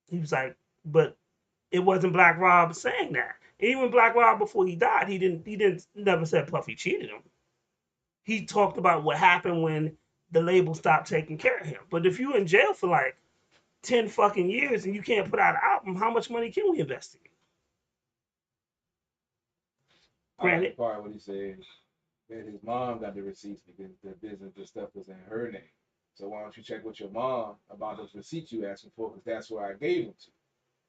he was like, but it wasn't Black Rob saying that. Even Black Rob before he died, he never said Puffy cheated him. He talked about what happened when the label stopped taking care of him. But if you're in jail for like 10 fucking years and you can't put out an album, how much money can we investigate? Granted, the part when he said that his mom got the receipts because the business and stuff was in her name. So why don't you check with your mom about those receipts you asking for? Because that's where I gave them to.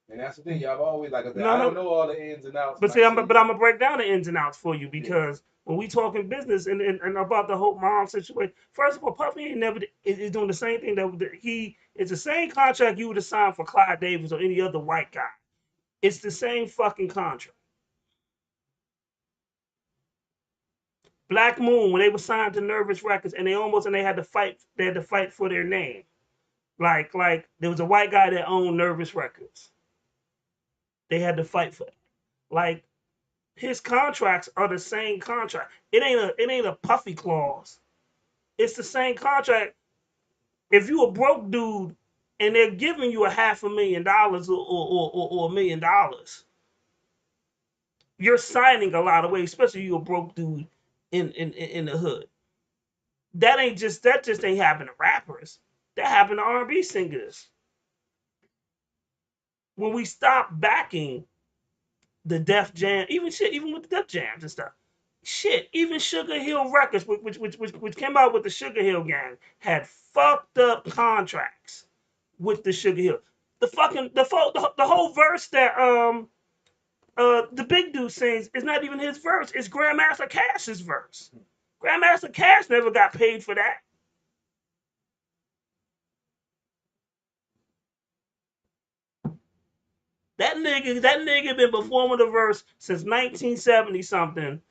And that's the thing, y'all always like, I don't know all the ins and outs. But see, I'm gonna break down the ins and outs for you because when we talking business and about the whole mom situation, first of all, Puffy ain't never is doing the same thing it's the same contract you would have signed for Clyde Davis or any other white guy. It's the same fucking contract. Black Moon, when they were signed to Nervous Records, and they had to fight for their name. Like there was a white guy that owned Nervous Records. They had to fight for it. Like his contracts are the same contract. It ain't a Puffy clause. It's the same contract. If you a broke dude and they're giving you $500,000 or $1 million, you're signing a lot of ways, especially you a broke dude in the hood. That just ain't happen to rappers. That happened to R&B singers. When we stop backing the Def Jam, even with the Def Jams and stuff, even Sugar Hill Records, which came out with the Sugar Hill Gang, had fucked up contracts with the Sugar Hill. The whole verse that the big dude sings is not even his verse. It's Grandmaster Cash's verse. Grandmaster Cash never got paid for that. That nigga been performing the verse since 1970 something,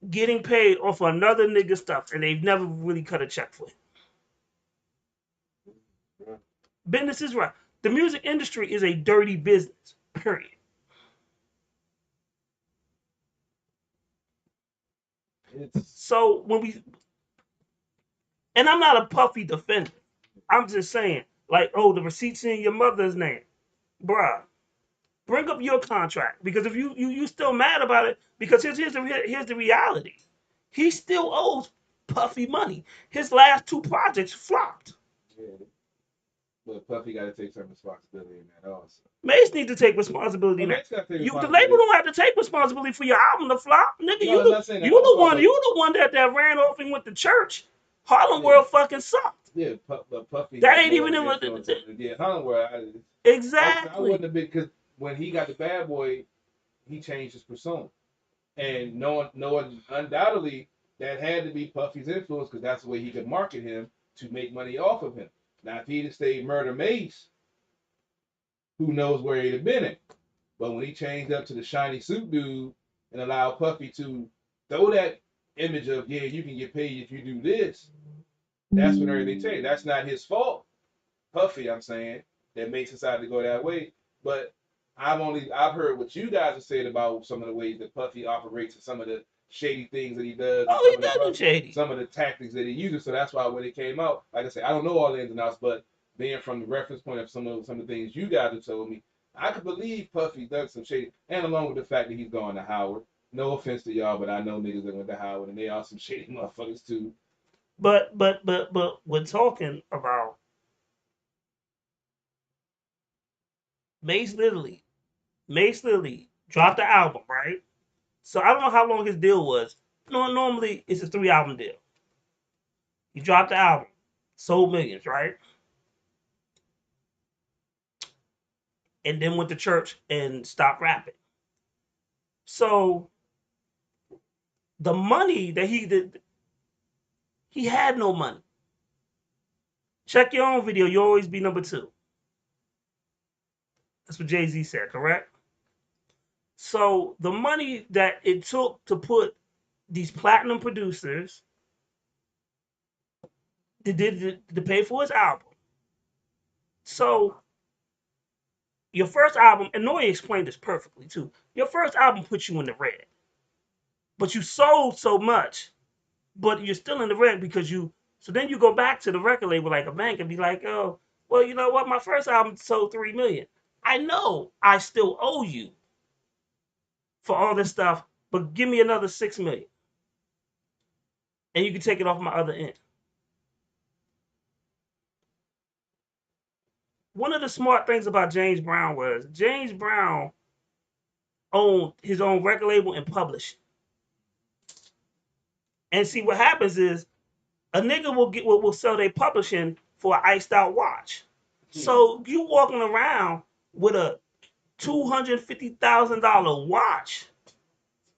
getting paid off another nigga stuff, and they've never really cut a check for it. Business is right. The music industry is a dirty business. Period. So And I'm not a Puffy defender. I'm just saying, like, oh, the receipts in your mother's name, bruh. Bring up your contract because if you still mad about it, because here's the reality, he still owes Puffy money. His last 2 projects flopped. Yeah. But Puffy got to take some responsibility in that also. Mace need to take responsibility. Well, Mace gotta take The responsibility. label don't have to take responsibility for your album to flop, nigga. No, I'm not saying that. You the one that ran off and went to church. Harlem World fucking sucked. Yeah, but Puffy. That ain't even Yeah, Harlem World. Exactly. I wouldn't have been, because when he got the Bad Boy, he changed his persona, and knowing undoubtedly that had to be Puffy's influence, because that's the way he could market him to make money off of him. Now, if he'd have stayed Murder Mace, who knows where he'd have been at? But when he changed up to the shiny suit dude and allowed Puffy to throw that image of, yeah, you can get paid if you do this, that's when everything changed. That's not his fault, Puffy, I'm saying, that Mace decided to go that way. But I've heard what you guys have said about some of the ways that Puffy operates and some of the shady things that he does. Oh, he does shady. Some of the tactics that he uses. So that's why when it came out, like I said, I don't know all the ins and outs, but being from the reference point of some of the things you guys have told me, I could believe Puffy does some shady. And along with the fact that he's gone to Howard. No offense to y'all, but I know niggas that went to Howard and they are some shady motherfuckers too. But we're talking about Mace literally dropped the album, right? So I don't know how long his deal was. Normally it's a 3-album deal. He dropped the album, sold millions, right? And then went to church and stopped rapping. So the money that he did, he had no money. Check your own video. You always be number 2. That's what Jay-Z said, correct? So the money that it took to put these platinum producers to pay for his album. So your first album, and Nori explained this perfectly too. Your first album put you in the red, but you sold so much, but you're still in the red because you. So then you go back to the record label like a bank and be like, oh, well, you know what? My first album sold 3 million. I know I still owe you for all this stuff, but give me another 6 million. And you can take it off my other end. One of the smart things about James Brown was James Brown owned his own record label and publishing. And see what happens is a nigga will sell their publishing for an iced out watch. So you walking around with a $250,000 watch.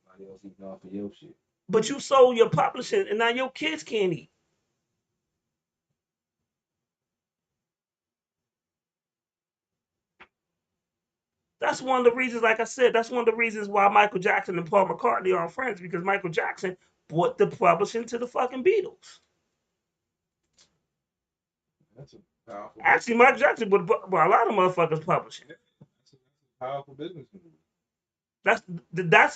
Somebody else eating off of your shit. But you sold your publishing and now your kids can't eat. That's one of the reasons, like I said, that's one of the reasons why Michael Jackson and Paul McCartney are friends, because Michael Jackson bought the publishing to the fucking Beatles. That's a powerful. Actually, Michael Jackson bought a lot of motherfuckers publishing. That's a powerful business move. That's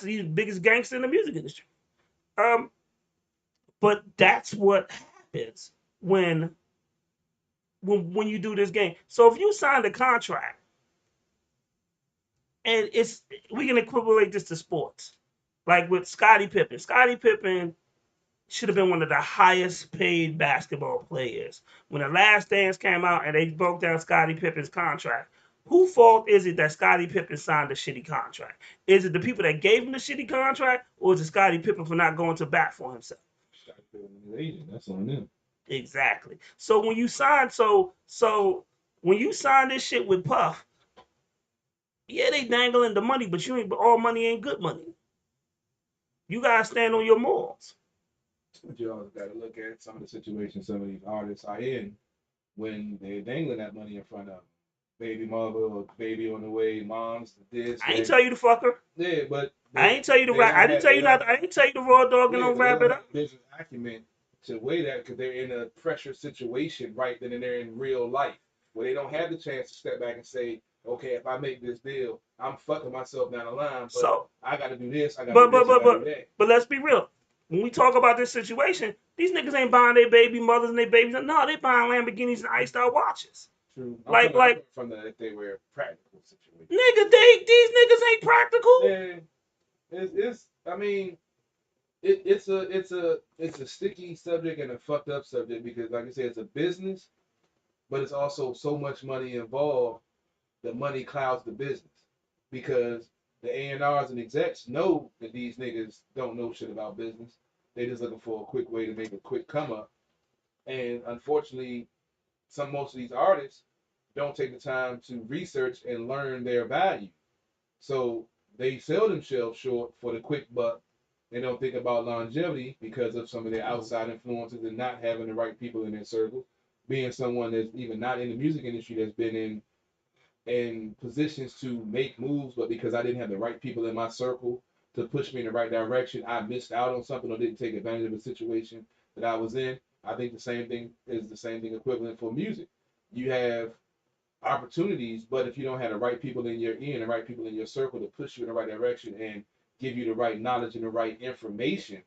the biggest gangster in the music industry. But that's what happens when you do this game. So if you signed a contract, and we can equivalent this to sports, like with Scottie Pippen. Scottie Pippen should have been one of the highest paid basketball players. When The Last Dance came out and they broke down Scottie Pippen's contract, whose fault is it that Scottie Pippen signed a shitty contract? Is it the people that gave him the shitty contract, or is it Scottie Pippen for not going to bat for himself? Scottie Pippen is an agent. That's on them. Exactly. So when you sign, when you sign this shit with Puff, yeah, they dangling the money, but all money ain't good money. You gotta stand on your morals. But you always gotta look at some of the situations some of these artists are in when they're dangling that money in front of them. Baby mother or baby on the way, mom's this. I ain't tell you to fuck her. Yeah, but I ain't tell you to rap. I didn't tell you not. I didn't tell you to raw dog and don't wrap it up. Business acumen to weigh that because they're in a pressure situation right then and they're in real life where they don't have the chance to step back and say, okay, if I make this deal, I'm fucking myself down the line. But so I got to do this. I got to do this. I gotta do that. But let's be real. when we talk about this situation, these niggas ain't buying their baby mothers and their babies. No, they buying Lamborghinis and iced out watches. True. Like from the if they were practical situation. Nigga, these niggas ain't practical. Yeah, it's I mean, it's a sticky subject and a fucked up subject because, like I said, it's a business, but it's also so much money involved. The money clouds the business because the A&Rs and execs know that these niggas don't know shit about business. They just looking for a quick way to make a quick come up, and unfortunately, most of these artists don't take the time to research and learn their value. So they sell themselves short for the quick buck. They don't think about longevity because of some of their outside influences and not having the right people in their circle. Being someone that's even not in the music industry that's been in positions to make moves, but because I didn't have the right people in my circle to push me in the right direction, I missed out on something or didn't take advantage of a situation that I was in. I think the same thing equivalent for music. You have opportunities, but if you don't have the right people in your ear and the right people in your circle to push you in the right direction and give you the right knowledge and the right information,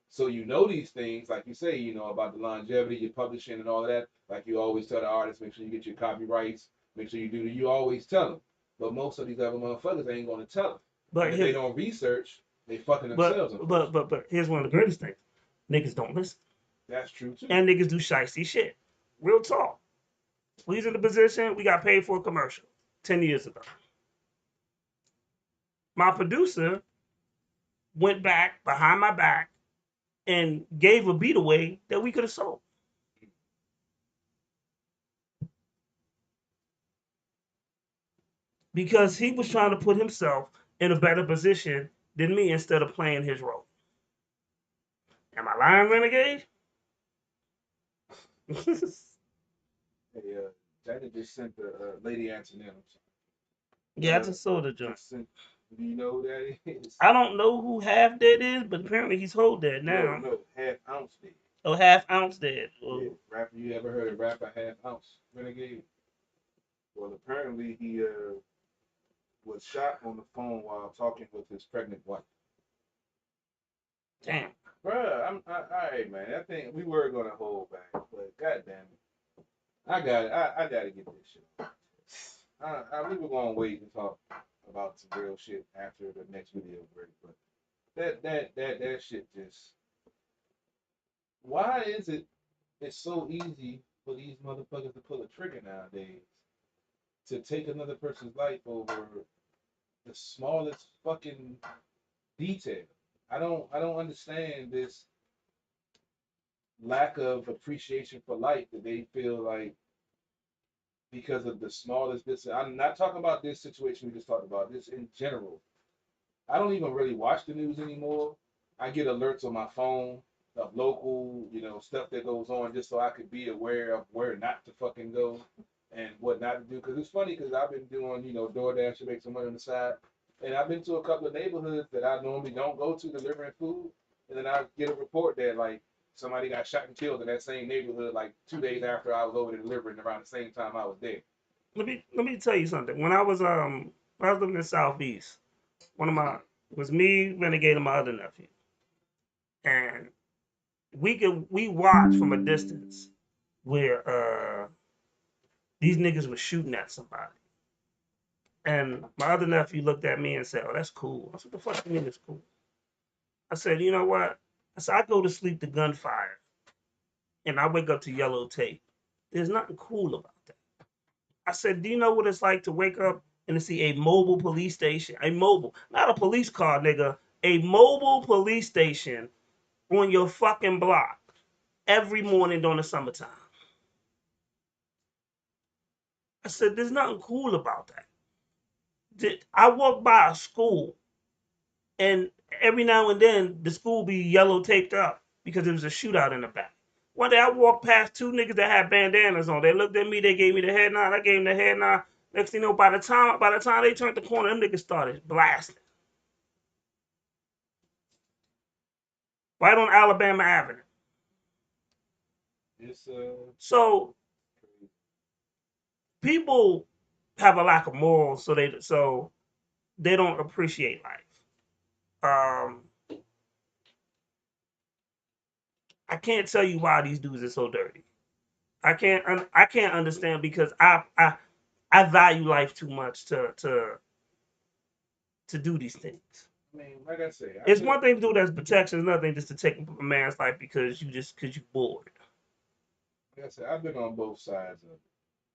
so you know these things, like you say, you know about the longevity, your publishing and all of that. Like you always tell the artists, make sure you get your copyrights, make sure you do. You always tell them, but most of these other motherfuckers ain't gonna tell them. But if they don't research, they fucking themselves. But here's one of the greatest things: niggas don't listen. That's true too. And niggas do shiesty shit. Real talk. We was in the position, we got paid for a commercial 10 years ago. My producer went back behind my back and gave a beat away that we could have sold. Because he was trying to put himself in a better position than me instead of playing his role. Am I lying, Renegade? Hey, Janet just sent the Lady Antoinette. Yeah, I just saw the joint. Do you know who that is? I don't know who Half Dead is, but apparently he's whole dead now. No, Half Ounce Dead. Oh, Half Ounce Dead. Oh. Yeah, rapper. You ever heard of rapper Half Ounce Renegade? Well, apparently he was shot on the phone while talking with his pregnant wife. Damn. Bruh, all right, man. I think we were gonna hold back, but goddamn it, I got it. I gotta get this shit. We were gonna wait and talk about some real shit after the next video break, but that shit just. Why is it's so easy for these motherfuckers to pull a trigger nowadays to take another person's life over the smallest fucking detail? I don't understand this lack of appreciation for life that they feel like because of the smallest I'm not talking about this situation we just talked about, this in general. I don't even really watch the news anymore. I get alerts on my phone of local, stuff that goes on just so I could be aware of where not to fucking go and what not to do. Because it's funny because I've been doing, DoorDash to make some money on the side. And I've been to a couple of neighborhoods that I normally don't go to delivering food. And then I get a report that, like, somebody got shot and killed in that same neighborhood, like 2 days after I was over there delivering around the same time I was there. Let me tell you something. When I was living in Southeast, was me, Renegade, and my other nephew. And we watched from a distance where these niggas were shooting at somebody. And my other nephew looked at me and said, "Oh, that's cool." I said, "The fuck you mean it's cool?" I said, "You know what?" I said, "I go to sleep to gunfire and I wake up to yellow tape. There's nothing cool about that." I said, "Do you know what it's like to wake up and to see a mobile police station, not a police car, nigga, a mobile police station on your fucking block every morning during the summertime?" I said, "There's nothing cool about that." I walk by a school and every now and then the school be yellow taped up because there was a shootout in the back. One day I walked past two niggas that had bandanas on. They looked at me, they gave me the head nod, I gave them the head nod. Next thing you know, by the time they turned the corner, them niggas started blasting. Right on Alabama Avenue. So people have a lack of morals, so they don't appreciate life. I can't tell you why these dudes are so dirty. I can't understand because I value life too much to do these things. I mean, like I say, It's one thing to do that's protection, it's another thing just to take a man's life because you bored. like I said, I've been on both sides of it.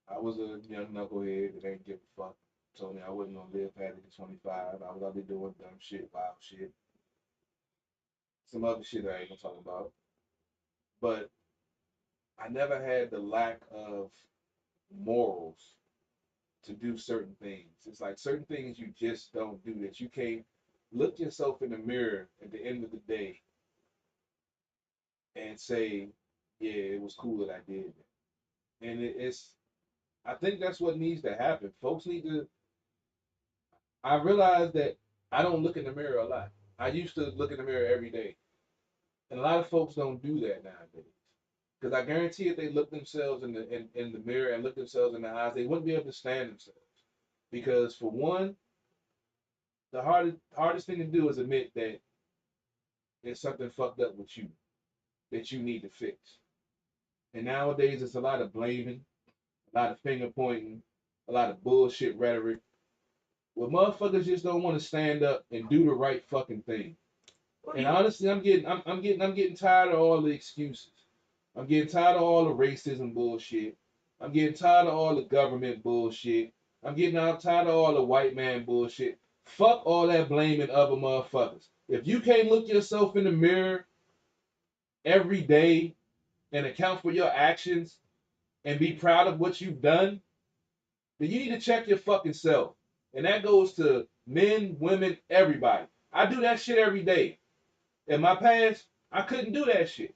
I was a young knucklehead that ain't give a fuck. Told me I wasn't gonna live past 25. I was out there doing dumb shit, wild shit, some other shit I ain't gonna talk about. But I never had the lack of morals to do certain things. It's like certain things you just don't do that you can't look yourself in the mirror at the end of the day and say, yeah, it was cool that I did it. And I think that's what needs to happen. Folks need to, I realize that I don't look in the mirror a lot. I used to look in the mirror every day. And a lot of folks don't do that nowadays. Because I guarantee if they look themselves in the mirror and look themselves in the eyes, they wouldn't be able to stand themselves. Because for one, the hardest thing to do is admit that there's something fucked up with you that you need to fix. And nowadays it's a lot of blaming, a lot of finger pointing, a lot of bullshit rhetoric. Well, motherfuckers just don't want to stand up and do the right fucking thing. And honestly, I'm getting tired of all the excuses. I'm getting tired of all the racism bullshit. I'm getting tired of all the government bullshit. I'm getting tired of all the white man bullshit. Fuck all that blaming other motherfuckers. If you can't look yourself in the mirror every day and account for your actions and be proud of what you've done, then you need to check your fucking self. And that goes to men, women, everybody. I do that shit every day. In my past, I couldn't do that shit.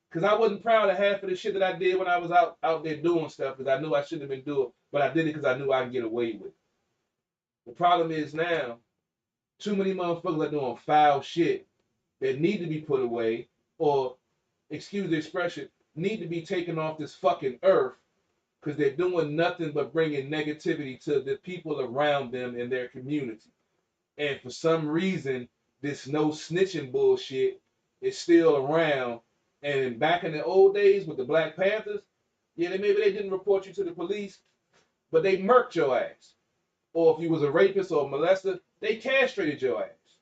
Because I wasn't proud of half of the shit that I did when I was out there doing stuff because I knew I shouldn't have been doing, but I did it because I knew I could get away with it. The problem is now, too many motherfuckers are doing foul shit that need to be put away or, excuse the expression, need to be taken off this fucking earth because they're doing nothing but bringing negativity to the people around them in their community. And for some reason, this no snitching bullshit is still around. And back in the old days with the Black Panthers, yeah, maybe they didn't report you to the police, but they murked your ass. Or if you was a rapist or a molester, they castrated your ass.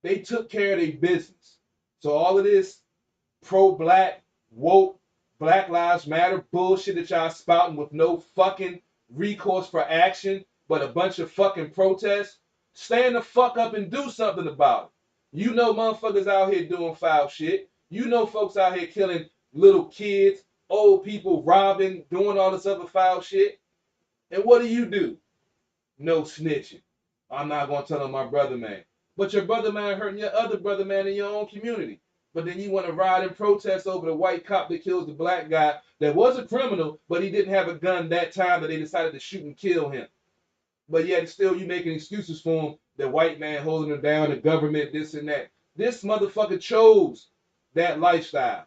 They took care of their business. So all of this pro-black, woke, Black Lives Matter bullshit that y'all spouting with no fucking recourse for action, but a bunch of fucking protests, stand the fuck up and do something about it. You know motherfuckers out here doing foul shit. You know folks out here killing little kids, old people, robbing, doing all this other foul shit. And what do? No snitching. I'm not going to tell on my brother man. But your brother man hurting your other brother man in your own community. But then you want to ride and protest over the white cop that kills the black guy that was a criminal, but he didn't have a gun that time that they decided to shoot and kill him. But yet still you making excuses for him, the white man holding him down, the government, this and that. This motherfucker chose that lifestyle.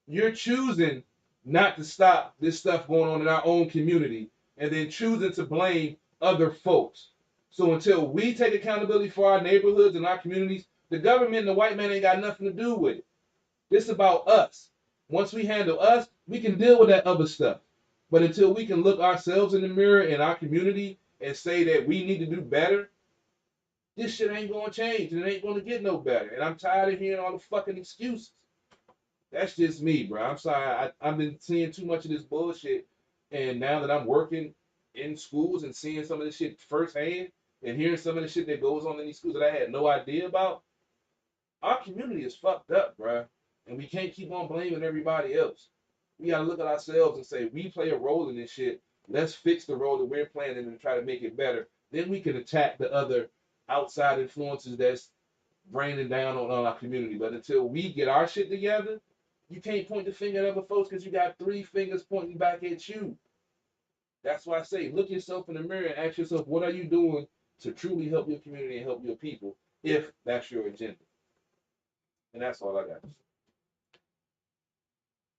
You're choosing not to stop this stuff going on in our own community and then choosing to blame other folks. So until we take accountability for our neighborhoods and our communities, the government and the white man ain't got nothing to do with it. This is about us. Once we handle us, we can deal with that other stuff. But until we can look ourselves in the mirror in our community and say that we need to do better, this shit ain't going to change and it ain't going to get no better. And I'm tired of hearing all the fucking excuses. That's just me, bro. I'm sorry. I've been seeing too much of this bullshit. And now that I'm working in schools and seeing some of this shit firsthand and hearing some of the shit that goes on in these schools that I had no idea about, our community is fucked up, bro. And we can't keep on blaming everybody else. We got to look at ourselves and say, we play a role in this shit. Let's fix the role that we're playing and try to make it better. Then we can attack the other outside influences that's raining down on our community. But until we get our shit together, you can't point the finger at other folks because you got three fingers pointing back at you. That's why I say, look yourself in the mirror and ask yourself, what are you doing to truly help your community and help your people, if that's your agenda? And that's all I got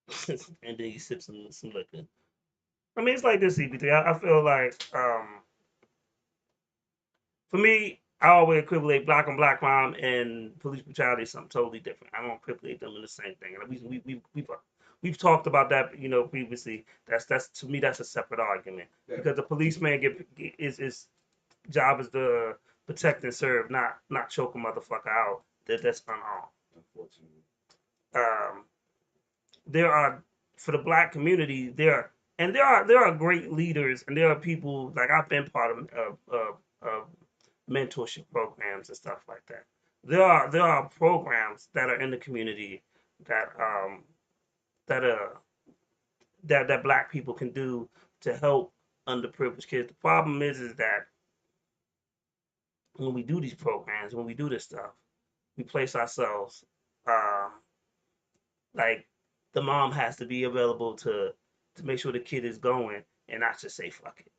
to say. And then you sip some liquor. I mean, it's like this, CP3. I feel like, for me, I always equivalate black on black crime and police brutality is something totally different. I don't equivalate them in the same thing. And we've talked about that, previously. That's to me that's a separate argument Yeah. because the policeman is job is to protect and serve, not choke a motherfucker out. That's unarmed. Unfortunately. There are for the black community there are great leaders and there are people like I've been part of mentorship programs and stuff like that. There are programs that are in the community that that uh that black people can do to help underprivileged kids. The problem is that when we do these programs, when we do this stuff, we place ourselves um like the mom has to be available to make sure the kid is going and not just say fuck it.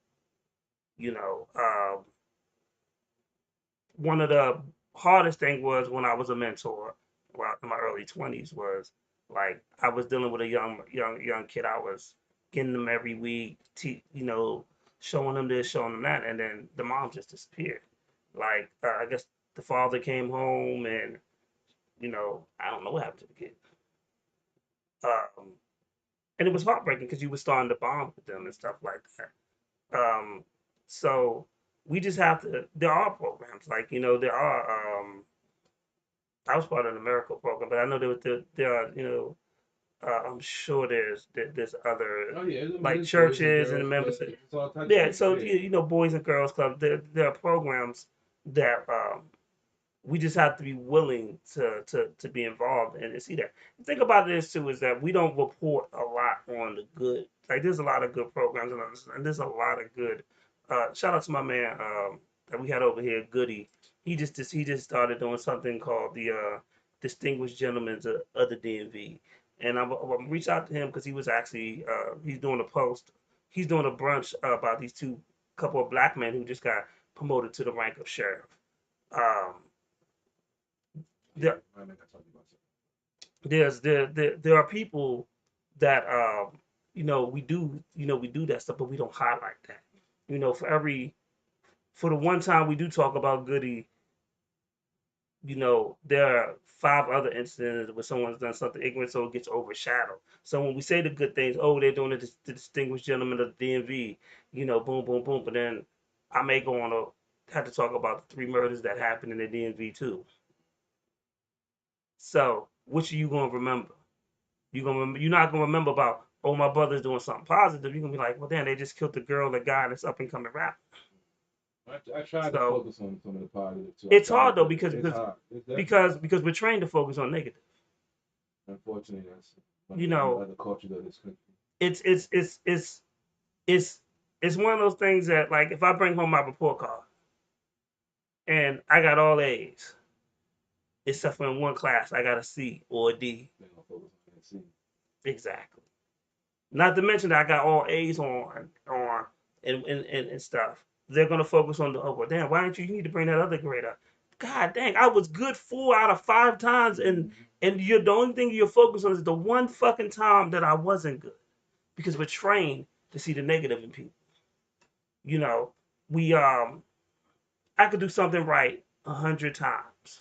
You know, one of the hardest thing was when I was a mentor, well, in my early 20s was like I was dealing with a young kid. I was getting them every week, showing them this, showing them that, and then the mom just disappeared. Like I guess the father came home and I don't know what happened to the kid. Um, and it was heartbreaking because you were starting to bond with them and stuff like that. So we just have to. There are programs like there are. I was part of the Miracle program, but I know there are I'm sure there's other Oh yeah, like there's boys and churches and girls members. clubs. It's all types Yeah, of so yeah. Boys and Girls Club. There are programs that we just have to be willing to be involved and see that. The thing about this too is that we don't report a lot on the good. Like there's a lot of good programs and there's a lot of good. Shout out to my man that we had over here, Goody. He just started doing something called the Distinguished Gentlemen of the DMV, and I'm reach out to him because he was actually he's doing a post. He's doing a brunch about these two couple of black men who just got promoted to the rank of sheriff. Um, there, I mean, I talked about it. there are people that we do that stuff, but we don't highlight that. For the one time we do talk about Goody, there are five other incidents where someone's done something ignorant, so it gets overshadowed. So when we say the good things, oh, they're doing the distinguished gentleman of the DMV, boom, boom, boom, but then I may go on to have to talk about the three murders that happened in the DMV too. So which are you gonna remember? You're not gonna remember about my brother's doing something positive. You're gonna be like, well, damn, they just killed the girl, the guy that's up and coming rap. I tried to So focus on some of the positive too. it's hard though because it's hard. It's definitely because we're trained to focus on negative. unfortunately that's one You of the know, other cultures of this country. it's it's it's it's it's it's one of those things that like if I bring home my report card and I got all A's, except for in one class I got a C or a D. They're gonna focus on that scene. Exactly. Not to mention that I got all A's on and stuff. They're gonna focus on the well, damn, why don't you need to bring that other grade up? God dang, I was good 4 out of 5 times and you're the only thing you're focused on is the one fucking time that I wasn't good. Because we're trained to see the negative in people. You know, we I could do something right 100 times.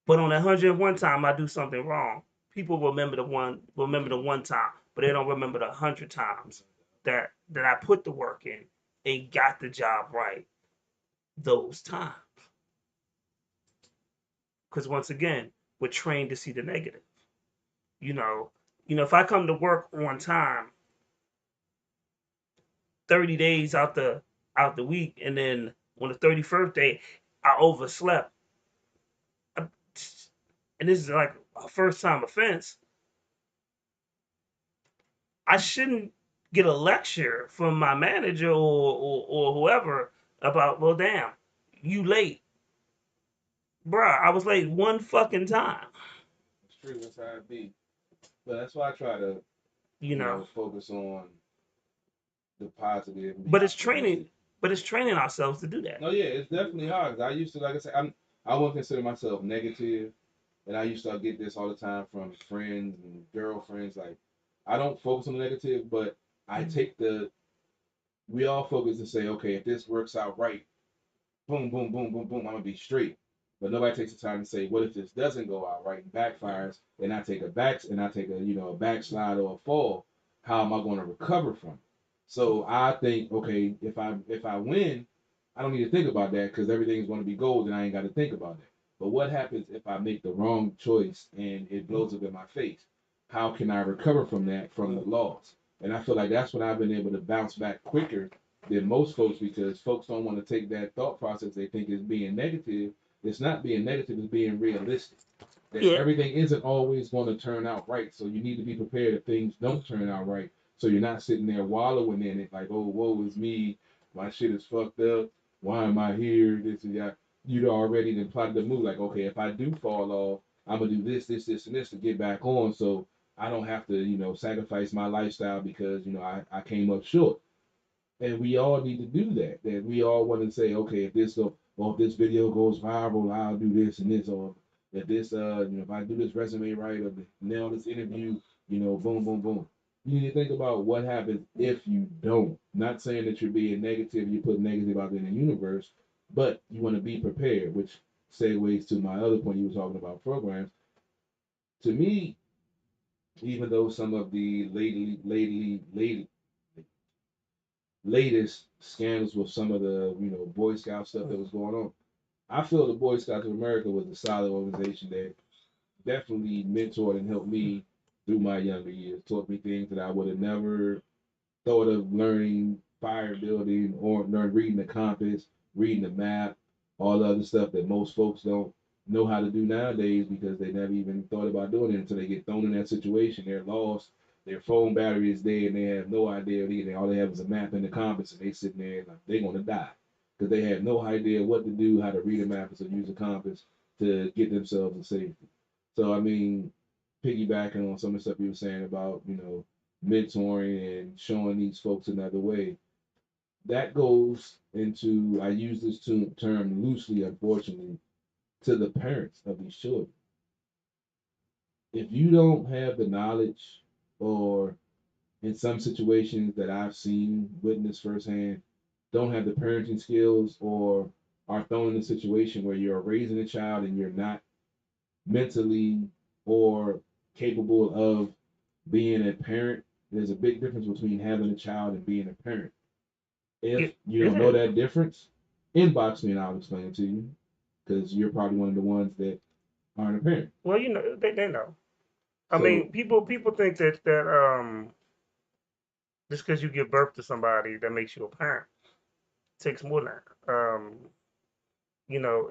But on that 101 time I do something wrong, people remember the one time, but they don't remember the 100 times that I put the work in and got the job right those times. Because once again, we're trained to see the negative. You know, if I come to work on time, 30 days out the week, and then on the 31st day I overslept, and this is like a first time offense, I shouldn't get a lecture from my manager or whoever about, well, damn, you late. Bruh, I was late one fucking time. It's true, that's how it be. But that's why I try to, You know, focus on the positive and be but it's optimistic. training ourselves to do that. No, yeah, it's definitely hard. 'Cause I used to, like I said, I wouldn't consider myself negative, and I used to get this all the time from friends and girlfriends. Like, I don't focus on the negative, but I take we all focus and say, okay, if this works out right, boom, boom, boom, boom, boom, I'm gonna be straight. But nobody takes the time to say, what if this doesn't go out right and backfires, and I take a a backslide or a fall? How am I going to recover from it? So I think, okay, if I win, I don't need to think about that because everything's going to be gold, and I ain't got to think about that. But what happens if I make the wrong choice and it blows up in my face? How can I recover from that from the loss? And I feel like that's when I've been able to bounce back quicker than most folks because folks don't want to take that thought process they think is being negative. It's not being negative, it's being realistic. That Yeah. everything isn't always going to turn out right. So you need to be prepared if things don't turn out right. So you're not sitting there wallowing in it like, oh, woe is me. My shit is fucked up. Why am I here? This and that. You'd already then plotted the move like, okay, if I do fall off, I'm gonna do this, this, this, and this to get back on. So I don't have to, sacrifice my lifestyle because, I came up short. And we all need to do that. That we all want to say, okay, if this video goes viral, I'll do this and this, or if this, if I do this resume right, or nail this interview, boom, boom, boom. You need to think about what happens if you don't. Not saying that you're being negative, you put negative out there in the universe, but you want to be prepared, which segues to my other point you were talking about programs. To me, even though some of the latest scandals with some of the Boy Scout stuff that was going on. I feel the Boy Scouts of America was a solid organization that definitely mentored and helped me through my younger years. Taught me things that I would have never thought of learning, fire building, or learn reading the compass, reading the map, all the other stuff that most folks don't know how to do nowadays because they never even thought about doing it until they get thrown in that situation. They're lost. Their phone battery is dead and they have no idea either. All they have is a map and the compass and they sitting there like they're gonna die because they have no idea what to do, how to read a map or use a compass to get themselves to safety. So I mean, piggybacking on some of the stuff you were saying about mentoring and showing these folks another way, that goes into, I use this term loosely, unfortunately, to the parents of these children. If you don't have the knowledge, or in some situations that I've seen, witnessed firsthand, don't have the parenting skills, or are thrown in a situation where you're raising a child and you're not mentally or capable of being a parent, there's a big difference between having a child and being a parent. If you don't know that difference, inbox me and I'll explain it to you because you're probably one of the ones that aren't a parent. Well, they know. I mean, people think that just because you give birth to somebody that makes you a parent. It takes more than that.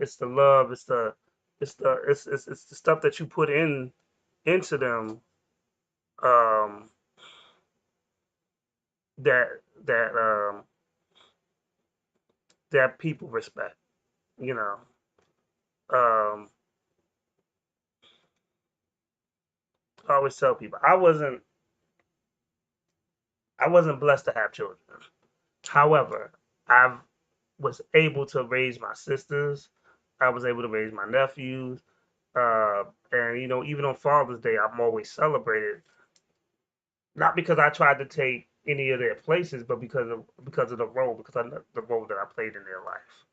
It's the love, it's the stuff that you put into them, that that um that people respect. You know, um, I always tell people I wasn't blessed to have children. However, I was able to raise my sisters. I was able to raise my nephews. And even on Father's Day, I'm always celebrated. Not because I tried to take any of their places, but because of the role, because of the role that I played in their life.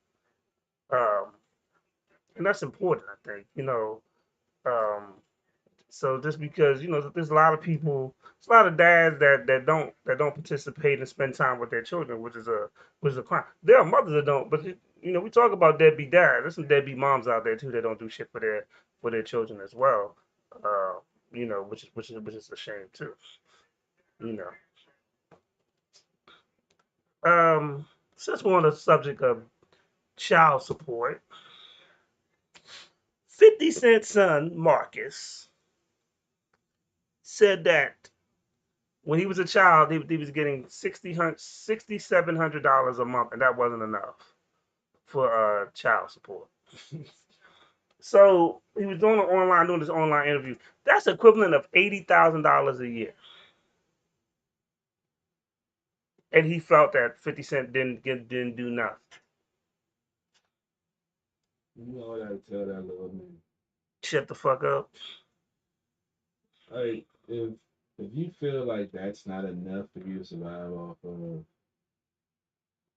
And that's important, I think. Um, so just because there's a lot of people, there's a lot of dads that don't participate and spend time with their children, which is a crime. There are mothers that don't, but we talk about deadbeat dads. There's some deadbeat moms out there too that don't do shit for their children as well. Uh, which is a shame too. You know. Since we're on the subject of child support, 50 Cent's son Marcus said that when he was a child, he was getting $6,700 a month, and that wasn't enough for child support. So he was doing this online interview. That's equivalent of $80,000 a year, and he felt that 50 Cent didn't do nothing. You know what I tell that little man? Shut the fuck up. Like if you feel like that's not enough for you to survive off of,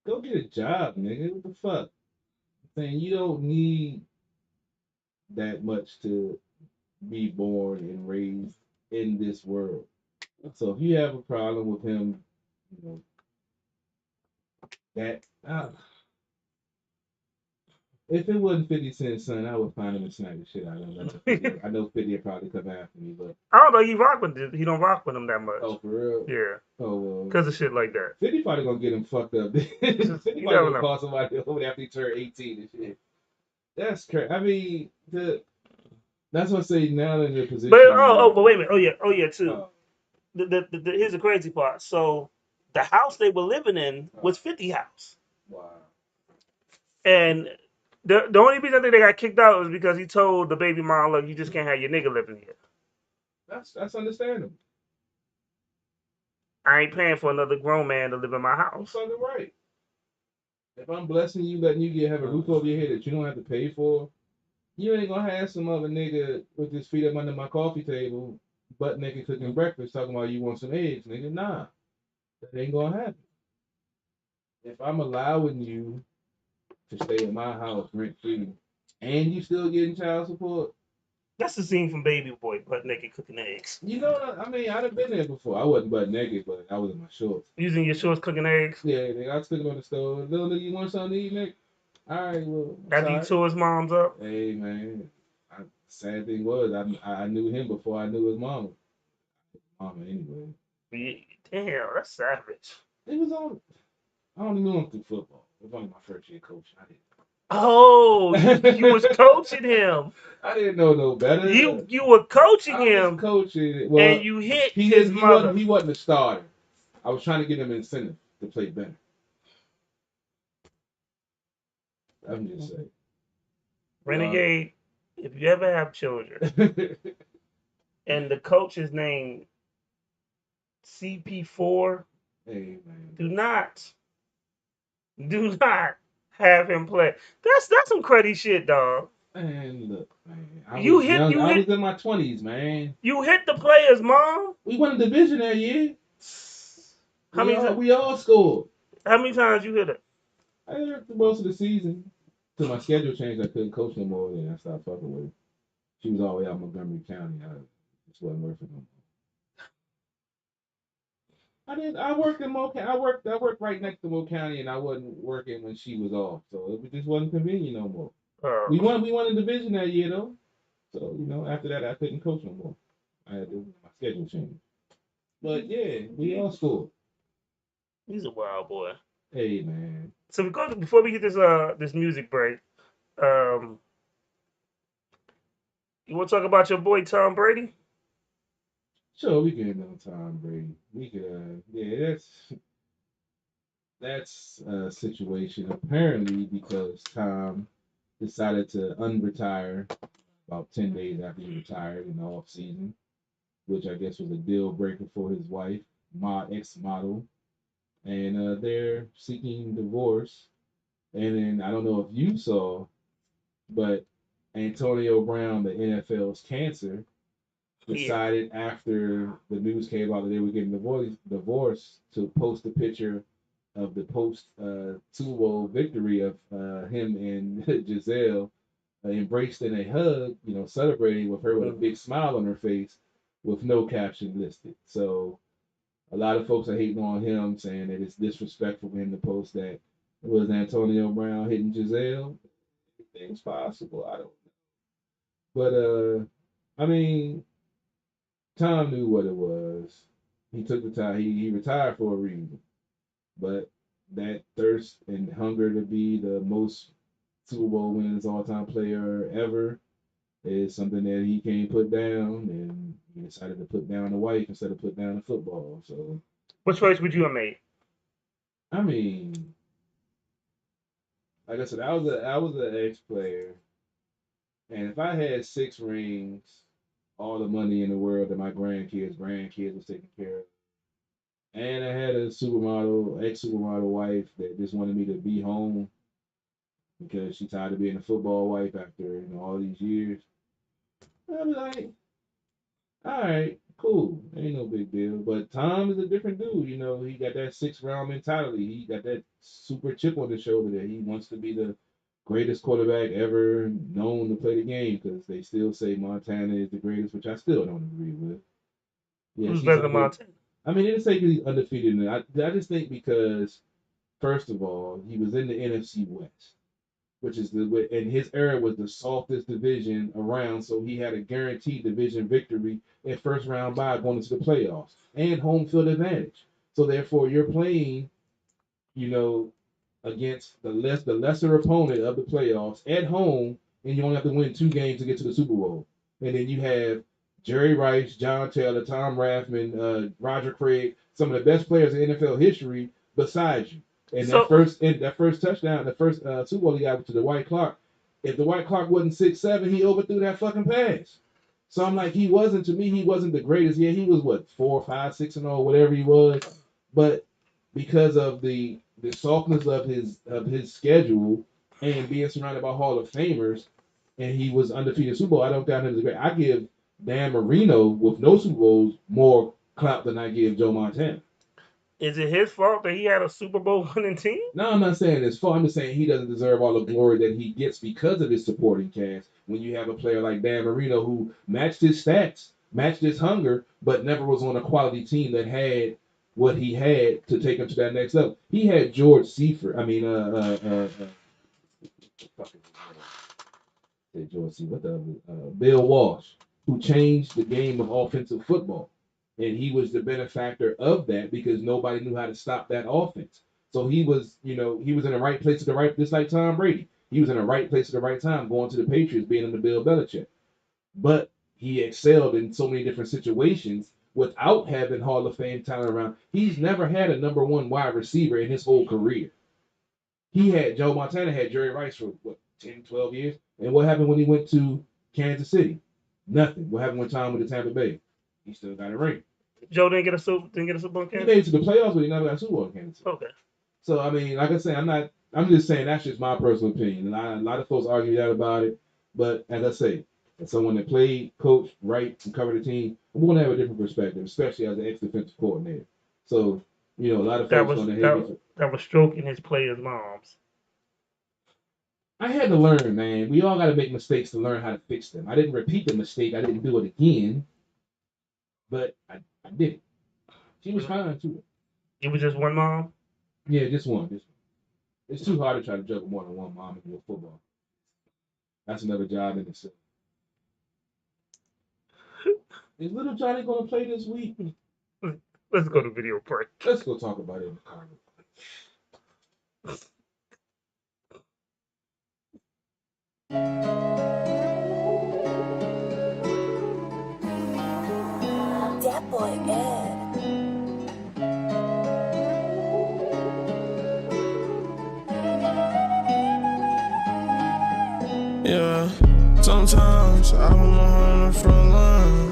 go get a job, nigga. What the fuck? saying you don't need that much to be born and raised in this world. So if you have a problem with him, you know, that if it wasn't 50 Cent's son, I would find him and smack the shit out of him. I know 50 would probably come after me, but I don't know. He don't rock with him that much. oh, for real? Yeah. Oh, well. Because of shit like that. 50 probably gonna get him fucked up. 50 probably never gonna know. call somebody over after he turned 18 and shit. That's crazy. I mean, that's what I say now in the position. But wait a minute. Oh yeah, too. Here's the crazy part. So the house they were living in was 50 house. Wow. And the only reason I think they got kicked out was because he told the baby mom, look, you just can't have your nigga living here. That's understandable. I ain't paying for another grown man to live in my house. That's right. If I'm blessing you, letting you have a roof over your head that you don't have to pay for, you ain't gonna have some other nigga with his feet up under my coffee table, butt naked cooking breakfast, talking about you want some eggs, nigga. Nah, that ain't gonna happen. If I'm allowing you to stay in my house rent free, and you still getting child support. That's the scene from Baby Boy, butt naked cooking eggs. You know, I mean, I'd have been there before. I wasn't butt naked, but I was in my shorts. Using your shorts cooking eggs? Yeah, nigga, I was cooking on the stove. Little nigga, you want something to eat, nigga? All right, well. After you tore his mom's up? Hey, man. Sad thing was, I knew him before I knew his mama. Mama, anyway. Damn, that's savage. It was on. I only knew him through football. It was only my first year coaching. I didn't. Oh, you was coaching him. I didn't know no better. You were coaching him. Coaching. Well, and you hit his mother. He wasn't a starter. I was trying to get him incentive to play better. I'm just saying. Renegade, if you ever have children, and the coach is named CP4, hey, man. do not have him play. That's some cruddy shit, dog. Man, look, man. I was in my 20s, man. You hit the player's mom? We won a division that year. We all scored. How many times you hit it? I hit it most of the season. Till my schedule changed, I couldn't coach no more, and I stopped fucking with her. She was all the way out in Montgomery County. I just wasn't worth it no more. I worked in Mo County. I worked right next to Mo County, and I wasn't working when she was off, so it just wasn't convenient no more. We won a division that year though, so after that I couldn't coach no more. I had to my schedule changed. But yeah, we all scored. He's a wild boy. Hey man. So before we get this music break, you want to talk about your boy Tom Brady? Sure, we can end on Tom Brady. We could, that's a situation apparently because Tom decided to unretire about 10 days after he retired in the off season, which I guess was a deal breaker for his wife, ex-model, and they're seeking divorce. And then I don't know if you saw, but Antonio Brown, the NFL's cancer, decided after the news came out that they were getting divorced to post a picture of the post Super Bowl victory of him and Giselle embraced in a hug, celebrating with her with a big smile on her face with no caption listed. So a lot of folks are hating on him, saying that it's disrespectful for him to post that it was Antonio Brown hitting Giselle. Anything's possible. I don't know. But I mean, Tom knew what it was. He took the time. He retired for a reason. But that thirst and hunger to be the most Super Bowl winners all-time player ever is something that he can't put down, and he decided to put down the wife instead of put down the football. So, what choice would you have made? I mean, like I said, I was an ex-player, and if I had 6 rings, all the money in the world that my grandkids was taken care of, and I had a ex-supermodel wife that just wanted me to be home because she tired of being a football wife after all these years, I'd be like, all right, cool, ain't no big deal. But Tom is a different dude, he got that 6-round mentality. He got that super chip on his shoulder that he wants to be the greatest quarterback ever known to play the game because they still say Montana is the greatest, which I still don't agree with. Yes, Who's he's better than Montana? I mean, they didn't say he's undefeated. I just think because, first of all, he was in the NFC West, which is and his era was the softest division around, so he had a guaranteed division victory and first round bye going into the playoffs and home field advantage. So therefore, you're playing, against the lesser opponent of the playoffs at home, and you only have to win 2 games to get to the Super Bowl. And then you have Jerry Rice, John Taylor, Tom Rathman, Roger Craig, some of the best players in NFL history besides you. And that first touchdown, the first Super Bowl he got to the White Clock, if the White Clock wasn't 6'7", he overthrew that fucking pass. So I'm like, he wasn't the greatest. Yeah, he was 4, 5, 6-0, whatever he was. But because of the softness of his schedule and being surrounded by Hall of Famers, and he was undefeated Super Bowl, I don't count him as great. I give Dan Marino with no Super Bowls more clout than I give Joe Montana. Is it his fault that he had a Super Bowl winning team? No, I'm not saying it's fault. I'm just saying he doesn't deserve all the glory that he gets because of his supporting cast. When you have a player like Dan Marino who matched his stats, matched his hunger, but never was on a quality team that had what he had to take him to that next level. He had George Seifert. Bill Walsh, who changed the game of offensive football. And he was the benefactor of that because nobody knew how to stop that offense. So he was in the right place at the right, just like Tom Brady. He was in the right place at the right time, going to the Patriots, being under Bill Belichick. But he excelled in so many different situations without having Hall of Fame talent around. He's never had a number 1 wide receiver in his whole career. Joe Montana had Jerry Rice for 10, 12 years. And what happened when he went to Kansas City? Nothing. What happened when Tom went to Tampa Bay? He still got a ring. Joe didn't get a Super Bowl in Kansas City? He made it to the playoffs, but he never got a Super Bowl in Kansas City. Okay. So, I mean, like I say, I'm just saying that's just my personal opinion. And a lot of folks argue that about it. But as I say, as someone that played, coached, write, and covered the team, I'm going to have a different perspective, especially as an ex-defensive coordinator. So, a lot of folks on the head. That was stroking his players' moms. I had to learn, man. We all got to make mistakes to learn how to fix them. I didn't repeat the mistake. I didn't do it again. But I did it. She was fine, too. It was just one mom? Yeah, just one. It's too hard to try to juggle more than one mom in your football. That's another job in itself. Is little Johnny going to play this week? Let's go to video break. Let's go talk about it in the car. That boy Ed. Yeah, sometimes I put my heart on the front line.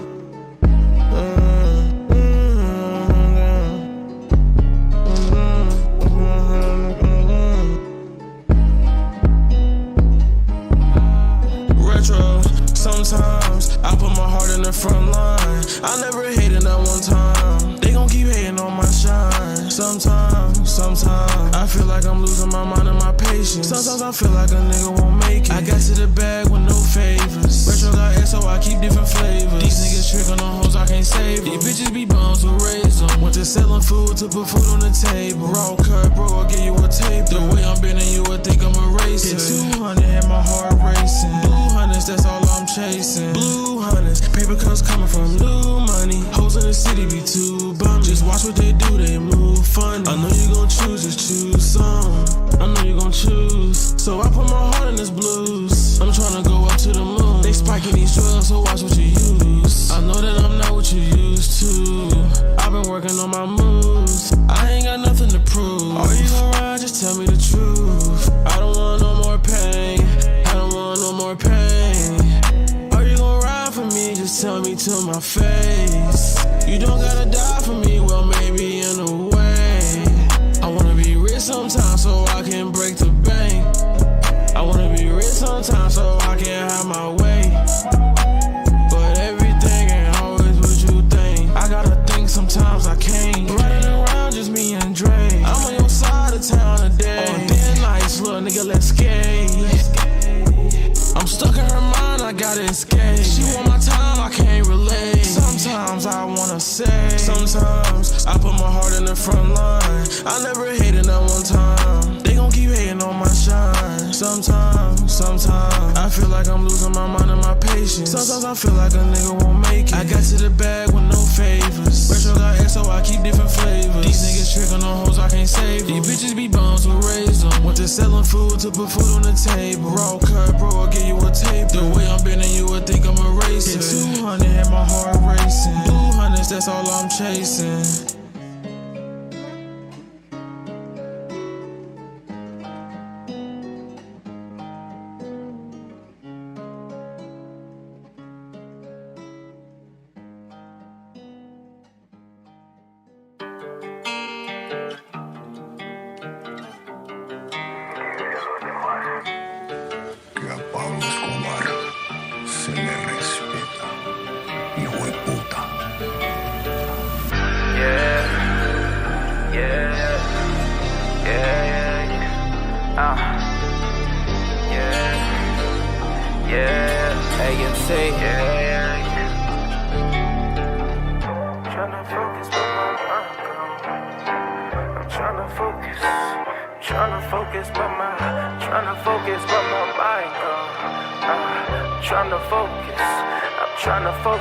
Retro, sometimes I put my heart in the front line. I never hated that one time. They gon' keep hating on my shine. Sometimes I feel like I'm losing my mind and my patience. Sometimes I feel like a nigga won't make it. I got to the bag with no favors. Retro got ass, so I keep different flavors. These niggas trick on the hoes, I can't save them. These bitches be bums who raise them. Went to selling food to put food on the table. Raw cut, bro, I'll give you a tape. The way I'm bending, you would think I'm a racer. Hit 200 and my heart racing. Blue hundreds, that's all I'm chasing. Blue hundreds, paper cuts coming from new money. Hoes in the city be too bummy. Just watch what they do, they move funny. I know you gon' choose, just choose some. I know you gon' choose. So I put my heart in this blues. I'm tryna go up to the moon. They spiking these drugs, so watch what you use. I know that I'm not what you used to. I've been working on my moves. I ain't got nothing to prove. Are you gon' ride? Just tell me the truth. I don't want no more pain. I don't want no more pain. Are you gon' ride for me? Just tell me to my face. You don't gotta die for me, well maybe in a way. I wanna be rich sometimes so I can break the bank. I wanna be rich sometimes so I can have my way. But everything ain't always what you think. I gotta think sometimes I can't. Running around just me and Dre. I'm on your side of town today. On thin nights, little nigga, let's skate. Sometimes I put my heart in the front line. I never hated not one time. They gon' keep hating on my shine. Sometimes I feel like I'm losing my mind and my patience. Sometimes I feel like a nigga won't make it. I got to the bag with no favors. Retro got X, so I keep different flavors. These niggas trickin' on hoes, I can't save them. These bitches be bums who raise them. Went to selling food to put food on the table. Raw cut, bro, I'll give you a tape. The way I'm bending, you would think I'm a racer. Hit 200, had my heart racing. 200s, that's all I'm chasing.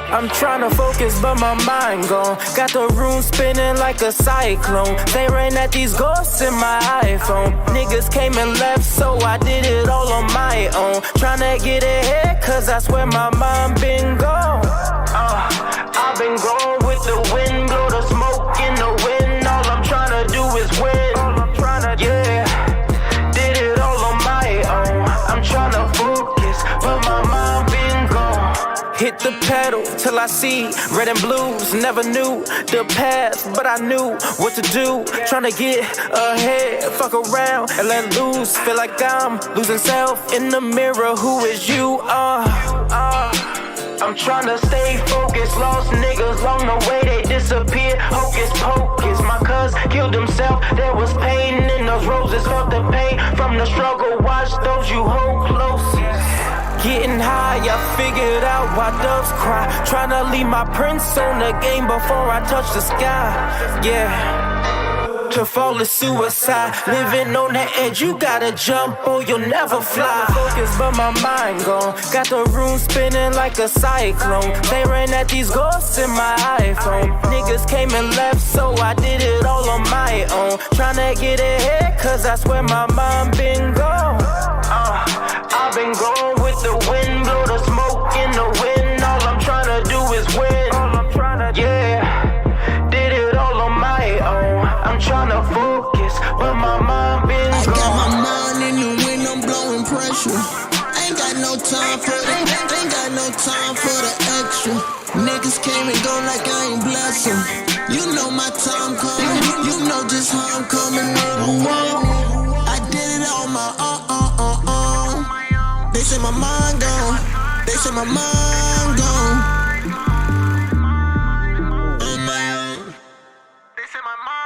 I'm tryna focus, but my mind gone. Got the room spinning like a cyclone. They ran at these ghosts in my iPhone. Niggas came and left, so I did it all on my own. Tryna get ahead, cause I swear my mind been gone. I've been gone with the wind, blow the smoke in the wind. All I'm tryna do is win. Yeah, did it all on my own. I'm tryna focus, but my mind been gone. Hit the pedal till I see red and blues. Never knew the path, but I knew what to do. Tryna get ahead, fuck around and let loose. Feel like I'm losing self in the mirror. Who is you? I'm tryna stay focused. Lost niggas along the way, they disappeared. Hocus pocus, my cuz killed himself. There was pain in those roses. Felt the pain from the struggle. Watch those you hold closest. Getting high, I figured out why doves cry. Tryna leave my prints on the game before I touch the sky. Yeah, to fall is suicide. Living on the edge, you gotta jump or you'll never fly. Focus, but my mind gone. Got the room spinning like a cyclone. They ran at these ghosts in my iPhone. Niggas came and left, so I did it all on my own. Tryna get ahead, cause I swear my mind been gone. I've been gone with the wind, blow the smoke in the wind. All I'm tryna do is win. Yeah, did it all on my own. I'm tryna focus, but my mind been gone. I got my mind in the wind, I'm blowing pressure. Ain't got no time for the, ain't got no time for the extra. Niggas came and go like I ain't bless them. You know my time coming, you know just how I'm coming on. I did it on my own. They say my mind gone. They say my mind gone. They say my mind.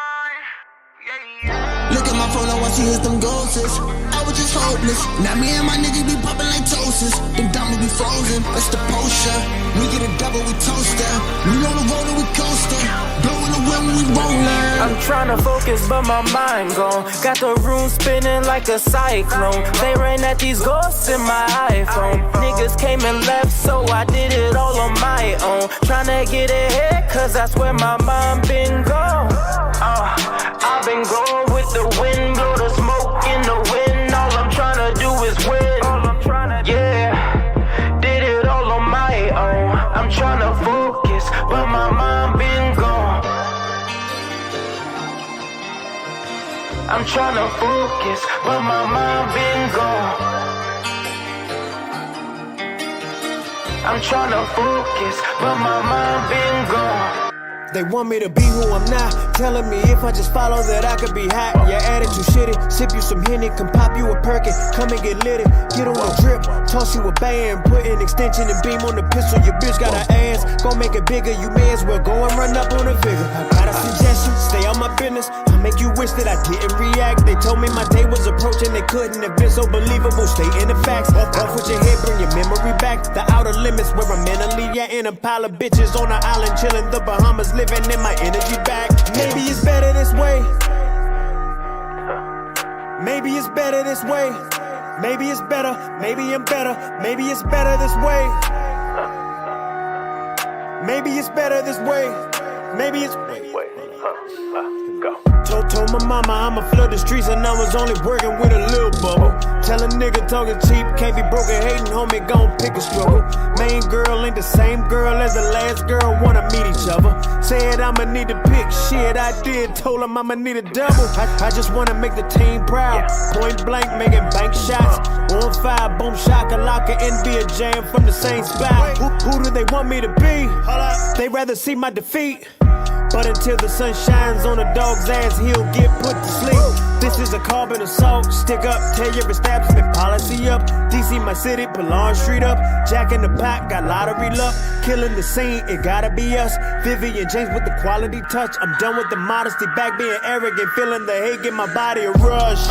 Look at my phone, all I see is them ghosts. I was just hopeless. Now me and my niggas be popping like toasters. Them diamonds be frozen. That's the potion. We get a double, we toast them. We on the road and we coasting. Blowing the wind when we rolling. I'm tryna focus, but my mind gone. Got the room spinning like a cyclone. They ran at these ghosts in my iPhone. Niggas came and left, so I did it all on my own. Tryna get ahead, cause I swear my mind been gone. I've been gone with the wind, blow the smoke in the wind. All I'm tryna do is win. Yeah, did it all on my own. I'm tryna focus, but my mind been gone. I'm tryna focus, but my mind been gone. I'm tryna focus, but my mind been gone. They want me to be who I'm not. telling me if I just follow that I could be hot. Your attitude shitty. Sip you some Henny, can pop you a perky. Come and get litty. Get on the drip, toss you a band. Put an extension and beam on the pistol. Your bitch got her ass. Go make it bigger. You may as well go and run up on a figure. I got a suggestion. Stay on my business. I make you wish that I didn't react. They told me my day was approaching. They couldn't have been so believable. Stay in the facts. Off with your head, bring your memory back. The outer limits where I'm mentally at. In a pile of bitches on an island chilling. The Bahamas living in my energy back. Maybe it's better this way. Maybe it's better this way. Maybe it's better. Maybe I'm better. Maybe it's better this way. Maybe it's better this way. Maybe it's go. Told my mama I'ma flood the streets and I was only working with a little bubble. Tell a nigga talking cheap, can't be broken hating, homie, gon' pick a struggle. Main girl ain't the same girl as the last girl, wanna meet each other. Said I'ma need to pick shit, I did, told him I'ma need a double. I just wanna make the team proud. Point blank, making bank shots. On fire, boom, shakalaka, NBA jam from the same spot. Who do they want me to be? They rather see my defeat. But until the sun shines on a dog's ass, he'll get put to sleep. This is a carbon assault. Stick up, tear your establishment policy up. DC, my city, Pallon Street up. Jack in the pot, got lottery luck. Killing the scene, it gotta be us. Vivian James with the quality touch. I'm done with the modesty, back being arrogant. Feeling the hate, give my body a rush.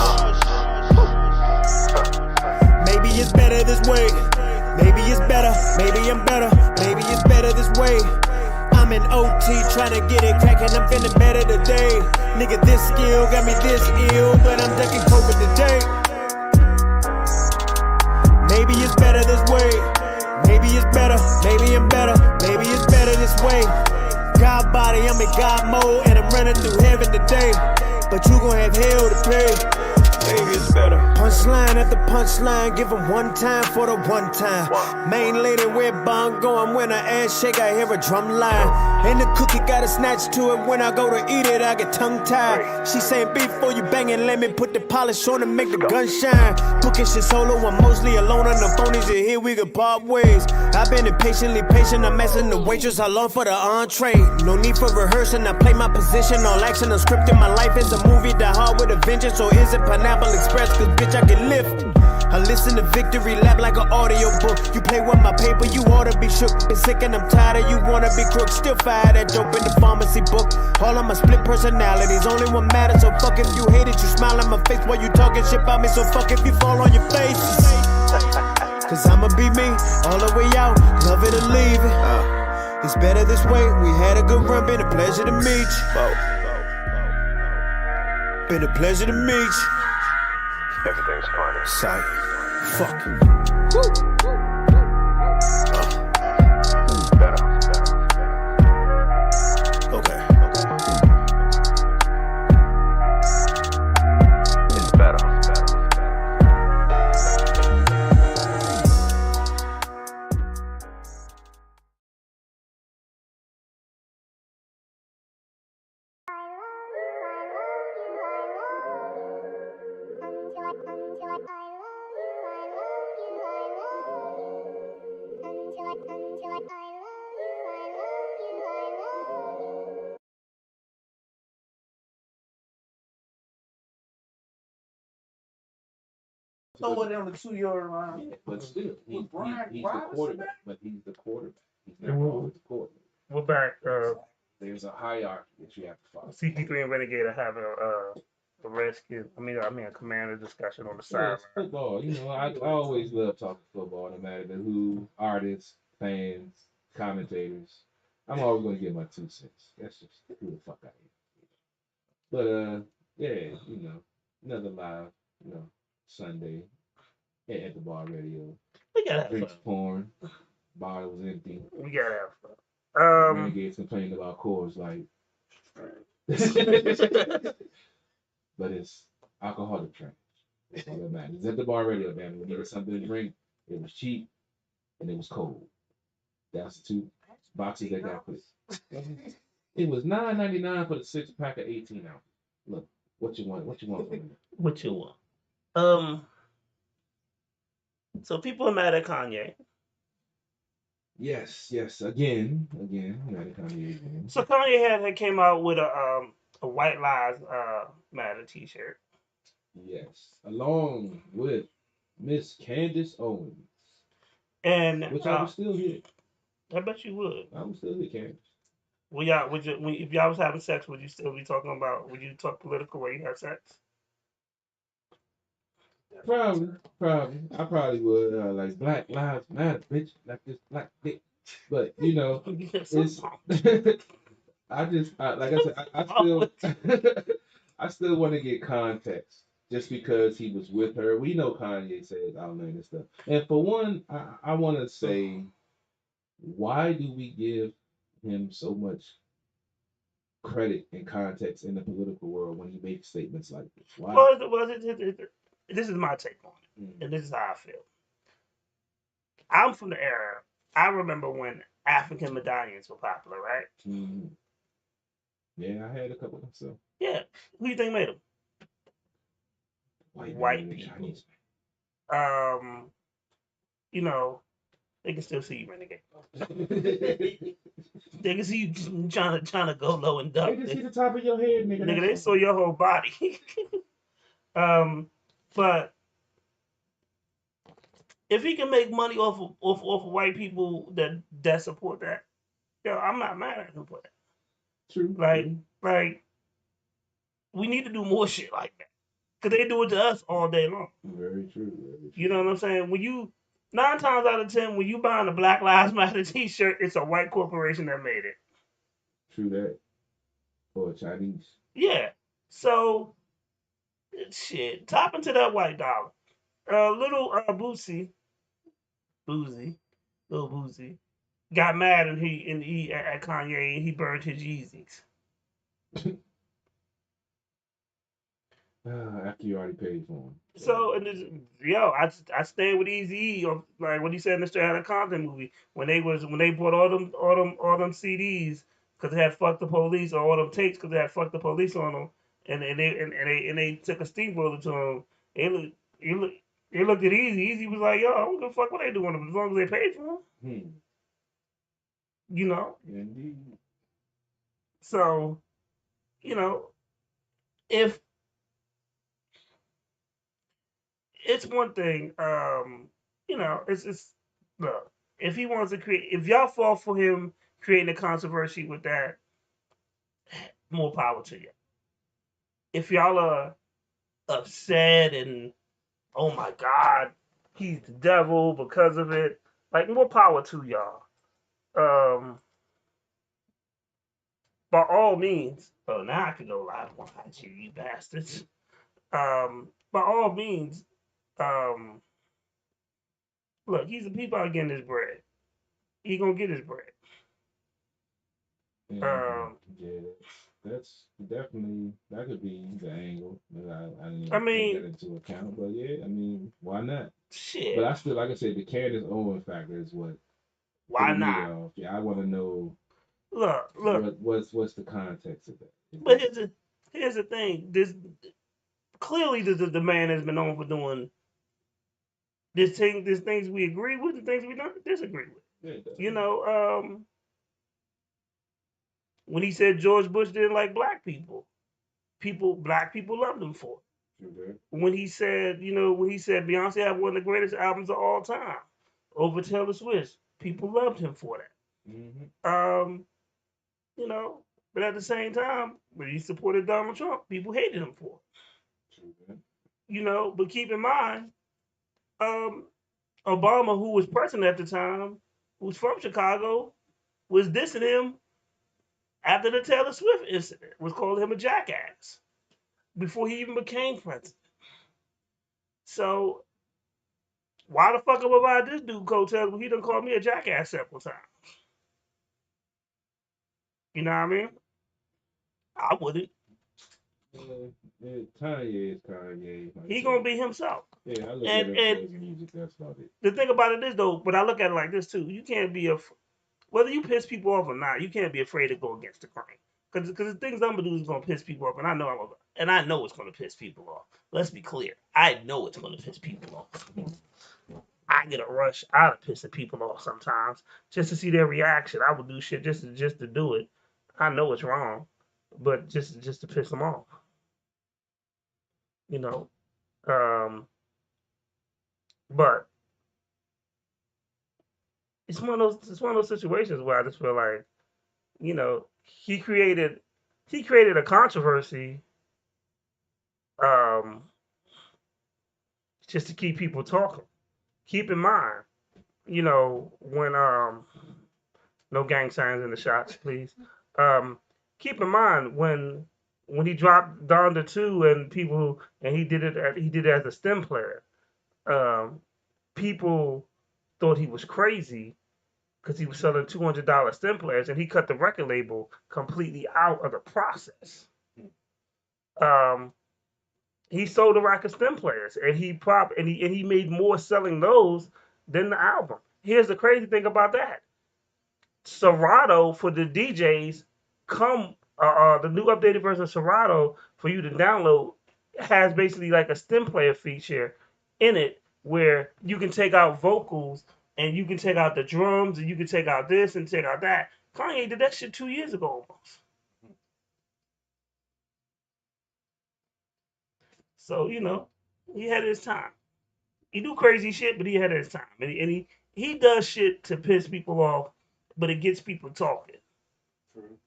Maybe it's better this way. Maybe it's better, maybe I'm better. Maybe it's better this way. I'm in OT trying to get it crackin', I'm feeling better today. Nigga, this skill got me this ill, but I'm ducking COVID today. Maybe it's better this way. Maybe it's better, maybe I'm better. Maybe it's better this way. God body, I'm in God mode, and I'm running through heaven today. But you gon' have hell to pay. Maybe it's better. Punchline after punchline, give them one time for the one time. Main lady, where bond going? When I ass shake, I hear a drum line. And the cookie got a snatch to it. When I go to eat it, I get tongue tied. She saying before you bangin', let me put the polish on and make the gun shine. Booking shit solo, I'm mostly alone on the phonies. And here we could part ways. I've been impatiently patient, I'm asking the waitress how long for the entree. No need for rehearsing, I play my position. All action, unscripted, my life is a movie. Die hard with a vengeance, or is it Pineapple Express? Cause bitch, I get lift. I listen to Victory Lap like an audio book. You play with my paper, you ought to be shook. Been sick and I'm tired of you wanna be crook. Still fire that dope in the pharmacy book. All of my split personalities, only one matters. So fuck if you hate it, you smile in my face while you talking shit about me. So fuck if you fall on your face. Cause I'ma be me, all the way out, love it or leave it. It's better this way, we had a good run, been a pleasure to meet you. Been a pleasure to meet you. Everything's funny. Sight. Fuck. Woo. Better. Okay. It's better. Throw it on the 2-yard line. Yeah, but still, he's the quarterback. But he's the quarterback. He's Yeah, not always the quarterback. We're back. There's a hierarchy that you have to follow. CP3 and Renegade are having a rescue. I mean a commander discussion on the Yeah, side. it's football. You know, I always love talking football, no matter who, artists, fans, commentators. I'm always going to give my 2 cents. That's just who the fuck I am. But, yeah, you know, another live, you know, Sunday at the bar radio. We gotta have Drinks fun. porn. Bar was empty. We gotta have fun. Renegades complaining about Coors Light. But it's alcoholic trash. That's all that matters. It's at the bar radio, man. We needed something to drink. It was cheap and it was cold. That's the 2 boxes that got put. It was $9.99 for the 6-pack of 18 ounces. Look, what you want? What you want from me? What you want? So people are mad at Kanye. Yes. Again. Mad at Kanye again. So Kanye had came out with a a White Lives Matter T-shirt. Yes, along with Miss Candace Owens, And which I was still here. I bet you would. I was still here, Candace. Well, y'all, if y'all was having sex, would you still be talking about? Would you talk political while you have sex? Probably. I probably would like Black Lives Matter, bitch, like this black dick. But you know, it's like I said, I still I still want to get context just because he was with her. We know Kanye says outlandish and stuff. And for one, I want to say, why do we give him so much credit and context in the political world when he makes statements like this? Why? Well, this is my take on it, and this is how I feel. I'm from the era. I remember when African medallions were popular, right? Mm-hmm. Yeah, I had a couple myself. Yeah, who do you think made them? White people. You know, they can still see you renegade. They can see you trying to go low and duck. They can see the top of your head, nigga. Nigga, they saw your whole body. But if he can make money off of white people that support that, yo, I'm not mad at him for that. True. Like we need to do more shit like that. Cause they do it to us all day long. Very true. Very true. You know what I'm saying? When you 9 times out of 10, when you buying a Black Lives Matter T-shirt, it's a white corporation that made it. True that. Or Chinese. Yeah. So shit, tap into that white dollar. Little Boosie, got mad and he at Kanye and he burned his Yeezys. After you already paid for them. So I stand with Eazy-E, or like what he said in the Straight Outta Compton movie when they bought all them CDs because they had fucked the police, or all them tapes because they had fucked the police on them, and they took a steamroller to him. They looked at Eazy. Eazy was like, yo, I don't give a fuck what they doing as long as they paid for them. You know. Indeed. So, you know, if it's one thing, you know, it's look, if he wants to if y'all fall for him creating a controversy with that, more power to you. If y'all are upset and oh my God, he's the devil because of it, like more power to y'all. By all means, oh now I can go live on IG, you bastards. By all means, look, he's a people out getting his bread. He gonna get his bread. Yeah, that's definitely, that could be the angle. But I didn't take that into account. But yeah, I mean, why not? Shit. But I still, like I said, the Candace Owens factor is what. Why not? Yeah, I want to know. Look. What's the context of that? But here's the thing. This clearly the man has been known for doing there's things we agree with and things we don't disagree with. Yeah, you know, when he said George Bush didn't like black people, black people loved him for it. Okay. When he said Beyonce had one of the greatest albums of all time over Taylor Swift, people loved him for that. Mm-hmm. You know, but at the same time, when he supported Donald Trump, people hated him for it. Okay. You know, but keep in mind, Obama, who was president at the time, who's from Chicago, was dissing him after the Taylor Swift incident, was calling him a jackass before he even became president. So why the fuck am I buying this dude coattails when he done called me a jackass several times? You know what I mean? I wouldn't. Kanye is Kanye. He gonna be himself. Yeah, I look at him for his music. That's about it. The thing about it is though, but I look at it like this too. You can't be whether you piss people off or not, you can't be afraid to go against the grain. Because the things I'm gonna do is gonna piss people off, and I know it's gonna piss people off. Let's be clear. I know it's gonna piss people off. I get a rush out of pissing people off sometimes just to see their reaction. I would do shit just to do it. I know it's wrong. but just to piss them off, you know. But it's one of those situations where I just feel like, you know, he created a controversy um, just to keep people talking. Keep in mind, you know, when no gang signs in the shots, please. Um, keep in mind when he dropped Donda 2 and people and he did it as a STEM player. Um, people thought he was crazy because he was selling $200 STEM players and he cut the record label completely out of the process. Um, he sold a rack of STEM players and he made more selling those than the album. Here's the crazy thing about that. Serato for the DJs the new updated version of Serato for you to download has basically like a stem player feature in it where you can take out vocals and you can take out the drums and you can take out this and take out that. Kanye did that shit 2 years ago almost. So, you know, he had his time. He do crazy shit, but he had his time. And he does shit to piss people off, but it gets people talking. True.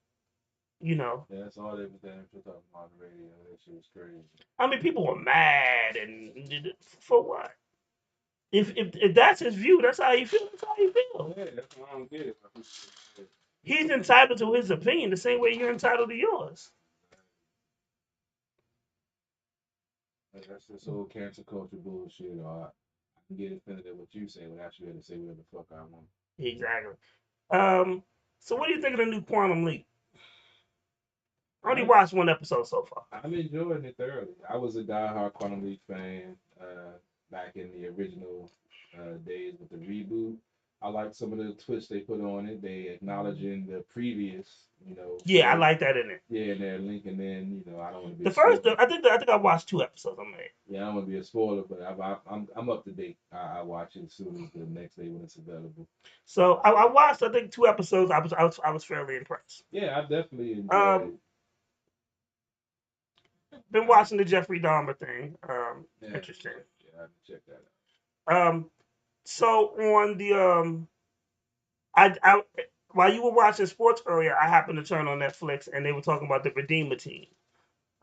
You know. Yeah, that's all they was damn sure talking about on the radio. That shit was crazy. I mean, people were mad and for what? If that's his view, that's how he feels. That's how he feels. Yeah, that's why I don't get it. He's entitled to his opinion the same way you're entitled to yours. That's this whole cancer culture bullshit. Or I can get offended at what you say without you having to say whatever the fuck I want. Exactly. So what do you think of the new Quantum Leap? I only watched one episode so far. I'm enjoying it thoroughly. I was a diehard Quantum Leap fan back in the original days with the reboot. I like some of the twists they put on it. They acknowledging the previous, you know. Yeah, I like that in it. Yeah, and they're linking in. You know, I don't want to be I think I watched 2 episodes. I made. Yeah, I don't want to be a spoiler, but I'm up to date. I watch it as soon as the next day when it's available. So I watched I think 2 episodes. I was fairly impressed. Yeah, I definitely enjoyed it. Been watching the Jeffrey Dahmer thing. Interesting. Yeah, I have to check that out. So on the I while you were watching sports earlier, I happened to turn on Netflix and they were talking about the Redeemer team.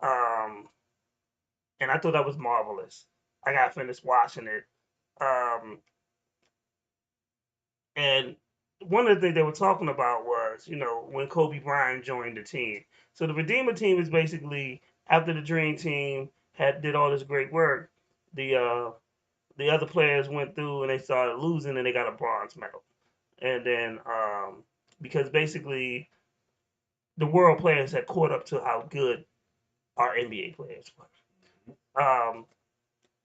And I thought that was marvelous. I got finished watching it. And one of the things they were talking about was, you know, when Kobe Bryant joined the team. So the Redeemer team is basically after the Dream Team did all this great work, the other players went through and they started losing and they got a bronze medal. And then because basically the world players had caught up to how good our NBA players were.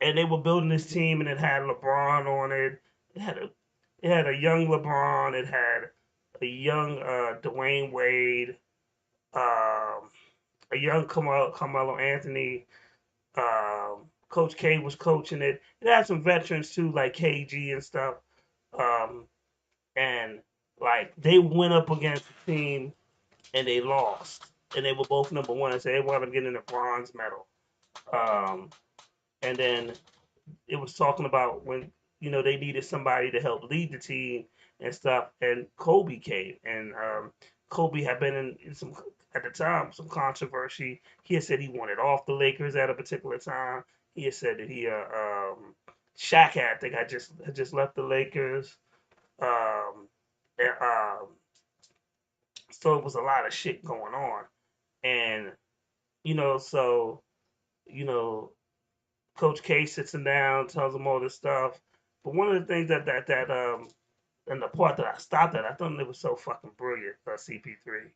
And they were building this team and it had LeBron on it. It had a young LeBron. It had a young Dwayne Wade, a young Carmelo Anthony. Coach K was coaching it. It had some veterans too, like KG and stuff. And like they went up against the team and they lost. And they were both number 1, so they wound up getting a bronze medal. And then it was talking about when, you know, they needed somebody to help lead the team and stuff. And Kobe came. And Kobe had been in some, at the time, some controversy. He had said he wanted off the Lakers at a particular time. He had said that Shaq had, I think, had just left the Lakers. So it was a lot of shit going on. And, you know, so, you know, Coach K sits him down, tells him all this stuff. But one of the things that and the part that I stopped at, I thought it was so fucking brilliant, CP3,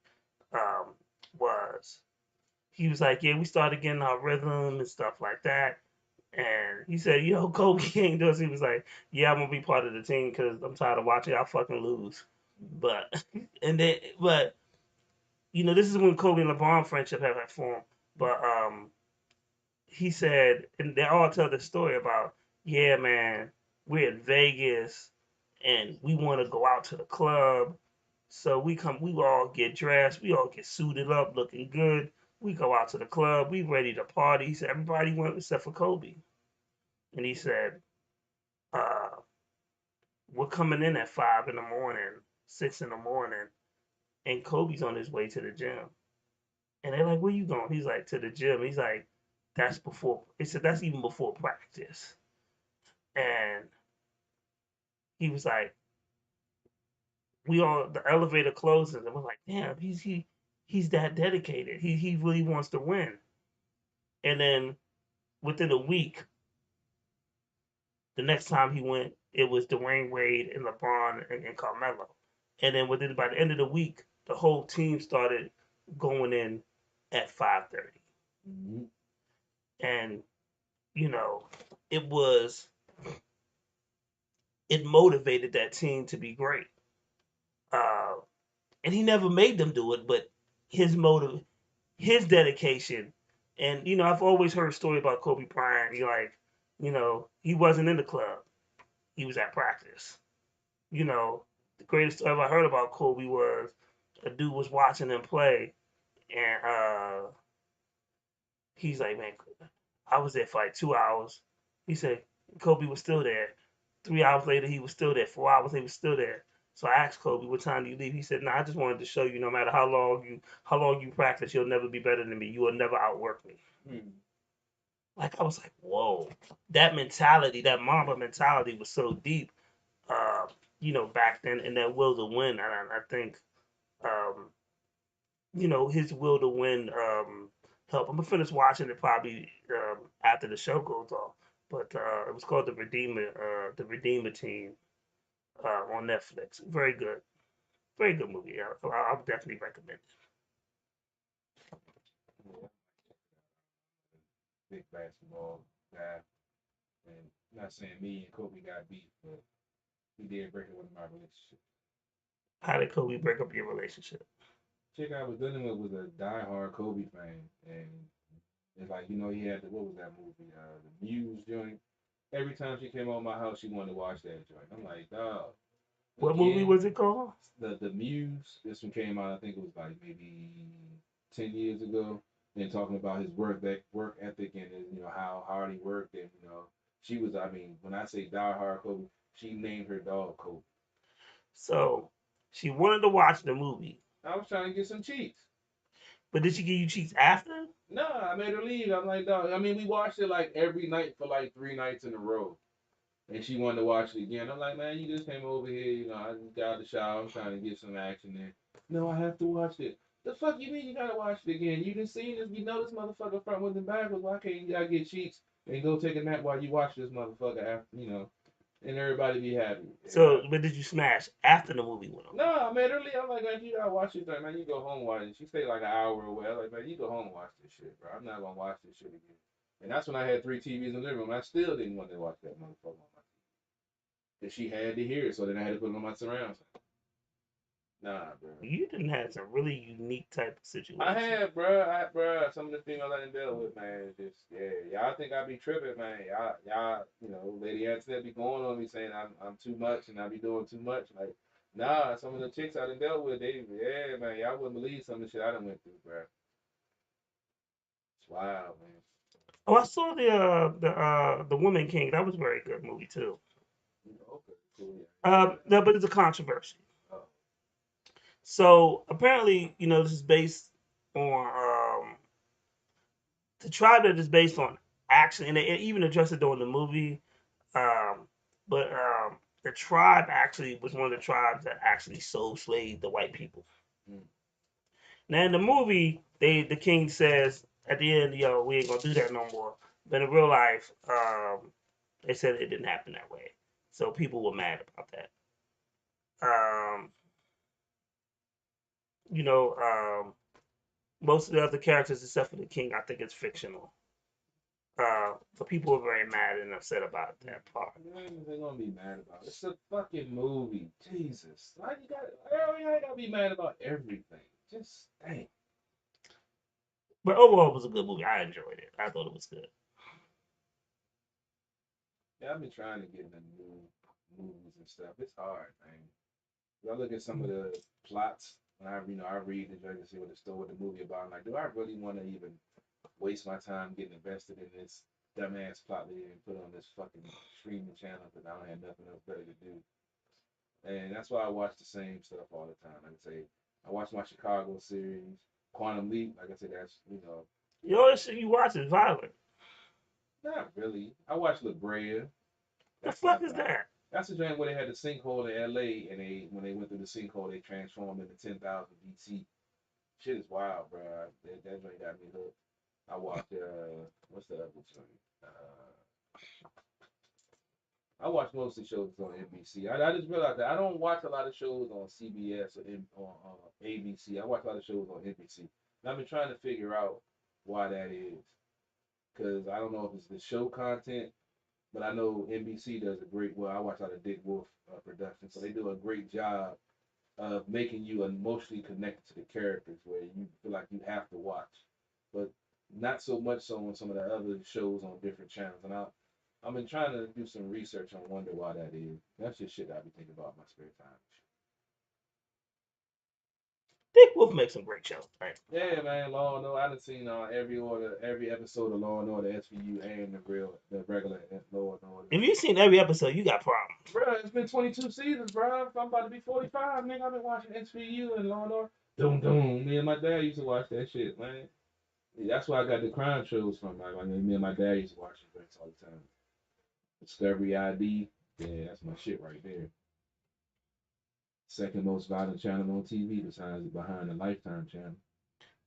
was he was like, yeah, we started getting our rhythm and stuff like that. And he said, yo, Kobe can't do this. He was like, yeah, I'm gonna be part of the team because I'm tired of watching y'all fucking lose. But you know, this is when Kobe and LeBron friendship had formed. But he said, and they all tell the story about, yeah, man, we're in Vegas and we want to go out to the club So we all get dressed, we all get suited up, looking good. We go out to the club, we ready to party. He said everybody went except for Kobe. And he said, uh, we're coming in at 5 in the morning, 6 in the morning, and Kobe's on his way to the gym. And they're like, where you going? He's like, to the gym. He's like, that's before, he said, that's even before practice. And he was like, the elevator closes, and we're like, damn, he's that dedicated. He really wants to win. And then within a week, the next time he went, it was Dwayne Wade and LeBron and Carmelo. And then by the end of the week, the whole team started going in at 5:30. Mm-hmm. And it motivated that team to be great. And he never made them do it, but his motive, his dedication, and I've always heard a story about Kobe Bryant. He wasn't in the club; he was at practice. The greatest story I heard about Kobe was a dude was watching him play, and he's like, "Man, I was there for like 2 hours." He said Kobe was still there. 3 hours later, he was still there. 4 hours, he was still there. So I asked Kobe, "What time do you leave?" He said, "Nah, I just wanted to show you, no matter how long you practice, you'll never be better than me. You will never outwork me." Like I was like, "Whoa!" That mentality, that Mamba mentality, was so deep, back then, and that will to win. And I think, his will to win helped. I'm gonna finish watching it probably after the show goes off. But it was called the Redeemer Team on Netflix. Very good movie. I'll definitely recommend it. Yeah. Big basketball guy, and I'm not saying me and Kobe got beat, but he did break up with my relationship. How did Kobe break up your relationship? Chick I was dealing with was a diehard Kobe fan, and it's like he had what was that movie, the Muse joint. Every time she came over my house, she wanted to watch that joint. I'm like, dog. What movie was it called? The Muse. This one came out, I think it was like maybe 10 years ago. And talking about his work ethic and how hard he worked, and she was, I mean, when I say diehard Kobe, she named her dog Kobe. So she wanted to watch the movie. I was trying to get some cheeks. But did she give you cheeks after? No, I made her leave. I'm like, dog. I mean, we watched it like every night for like 3 nights in a row. And she wanted to watch it again. I'm like, man, you just came over here, I just got out of the shower. I'm trying to get some action there. No, I have to watch it. The fuck you mean you gotta watch it again? You done seen this, you know this motherfucker front with the backwards. Why can't you gotta get cheeks and go take a nap while you watch this motherfucker after, and everybody be happy. So, but did you smash after the movie went on? No, I made her leave. I'm like, man, you gotta watch this thing, man. You go home and watch it. She stayed like an hour away. I'm like, man, you go home and watch this shit, bro. I'm not gonna watch this shit again. And that's when I had 3 TVs in the living room. I still didn't want to watch that motherfucker on my TV. Because she had to hear it, so then I had to put it on my surround sound. Nah, bro. You didn't have some really unique type of situation. I had, bro. Some of the females I didn't deal with, man, just y'all think I be tripping, man. Y'all, Lady Antoinette be going on me saying I'm too much and I be doing too much. Like, nah, some of the chicks I done dealt with, man, y'all wouldn't believe some of the shit I done went through, bro. It's wild, man. Oh, I saw the Woman King. That was a very good movie too. Okay, cool. Yeah. No, but it's a controversy. So apparently, this is based on the tribe that is based on action, and they even addressed it during the movie. But the tribe actually was one of the tribes that actually sold slaves to white people. Now in the movie, the king says at the end, "Yo, we ain't gonna do that no more." But in real life, they said it didn't happen that way. So people were mad about that. Most of the other characters, except for the king, I think it's fictional. So people were very mad and upset about that part. They're gonna be mad about it. It's a fucking movie. Jesus. Why you gotta be mad about everything? Just dang. But overall, it was a good movie. I enjoyed it. I thought it was good. Yeah, I've been trying to get into new movies and stuff. It's hard, man. I look at some of the plots, and I read the drink and see what the movie about. I'm like, do I really want to even waste my time getting invested in this dumbass plot that they didn't put on this fucking streaming channel because I don't have nothing else better to do. And that's why I watch the same stuff all the time. Like I say, I watch my Chicago series, Quantum Leap. Like I said, that's The only shit you watch is violent. not really. I watch La Brea. The fuck is that? That's the joint where they had the sinkhole in LA, and when they went through the sinkhole, they transformed into 10,000 BC. Shit is wild, bro. That joint got me hooked. I watched what's the other joint? I watch most of the shows on NBC. I just realized that I don't watch a lot of shows on CBS or on ABC. I watch a lot of shows on NBC. And I've been trying to figure out why that is. Because I don't know if it's the show content, but I know NBC does a great, well, I watch a lot of Dick Wolf production, so they do a great job of making you emotionally connected to the characters where you feel like you have to watch. But not so much so on some of the other shows on different channels. And I've been trying to do some research on wonder why that is. That's just shit I be thinking about in my spare time. Dick Wolf makes some great shows, right? Yeah, man. Law and Order. I done seen every episode of Law and Order, SVU, and the regular Law and Order. If you've seen every episode, you got problems. Bro, it's been 22 seasons, bro. I'm about to be 45, nigga. I've been watching SVU and Law and Order. Doom. Me and my dad used to watch that shit, man. Yeah, that's where I got the crime shows from. Like, me and my dad used to watch it all the time. Discovery ID, yeah, that's my shit right there. Second most violent channel on TV besides behind the Lifetime channel.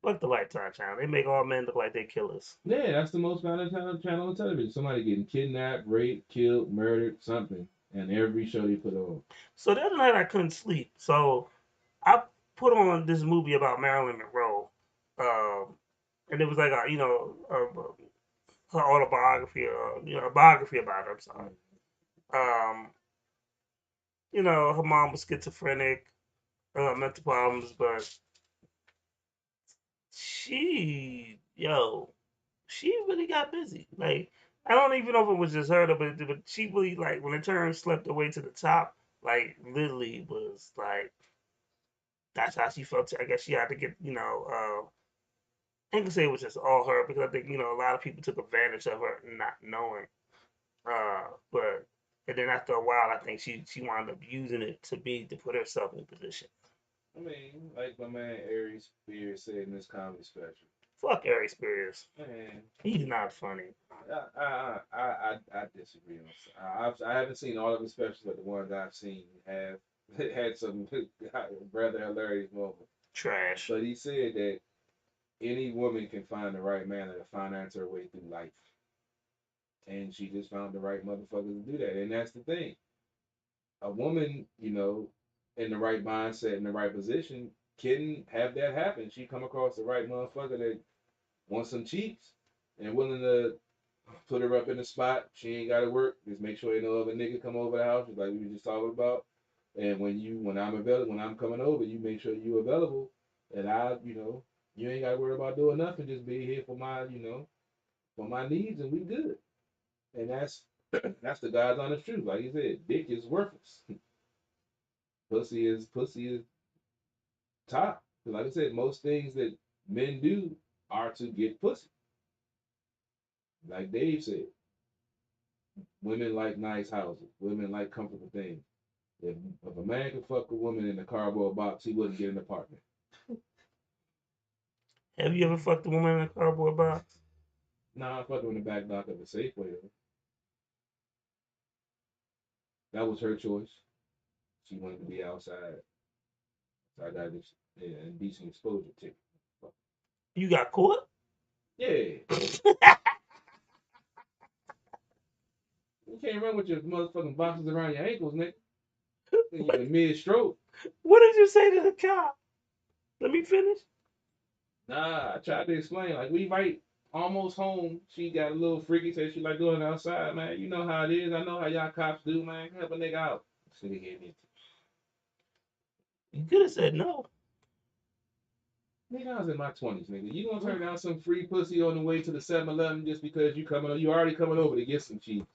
Fuck the Lifetime channel. They make all men look like they're killers. Yeah, that's the most violent channel on television. Somebody getting kidnapped, raped, killed, murdered, something. And every show they put on. So the other night I couldn't sleep. So I put on this movie about Marilyn Monroe. And it was like her autobiography, a biography about her. I'm sorry. Her mom was schizophrenic, mental problems, but she really got busy. Like, I don't even know if it was just her, but she really, like, when it turned slept away to the top, like, literally was like, that's how she felt. I guess she had to get, I ain't gonna say it was just all her, because I think, a lot of people took advantage of her not knowing. But and then after a while, I think she wound up using it to put herself in a position. I mean, like my man Aries Spears said in this comedy special. Fuck Aries Spears. Man, he's not funny. I disagree. I haven't seen all of his specials, but the ones I've seen have had some rather hilarious moments. Trash. But he said that any woman can find the right man to finance her way through life. And she just found the right motherfucker to do that. And that's the thing. A woman, in the right mindset, in the right position, can have that happen. She come across the right motherfucker that wants some cheeks and willing to put her up in the spot. She ain't got to work. Just make sure ain't no other nigga come over the house, like we were just talking about. And when I'm available, when I'm coming over, you make sure you available. And you ain't got to worry about doing nothing. Just be here for my, for my needs, and we good. And that's the God's honest truth. Like you said, dick is worthless. Pussy is top. Like I said, most things that men do are to get pussy. Like Dave said, women like nice houses. Women like comfortable things. If a man could fuck a woman in a cardboard box, he wouldn't get an apartment. Have you ever fucked a woman in a cardboard box? Nah, I fucked her in the back dock of a Safeway. That was her choice. She wanted to be outside. So I got this indecent exposure ticket. You got caught? Yeah. You can't run with your motherfucking boxes around your ankles, nigga. You're in mid-stroke. What did you say to the cop? Let me finish. Nah, I tried to explain. Like, we right almost home. She got a little freaky, said she like going outside, man. You know how it is. I know how y'all cops do, man. Help a nigga out. So they gave me You could have said no. Nigga, I was in my 20s, nigga. You gonna turn down some free pussy on the way to the 7-Eleven just because you already coming over to get some cheap.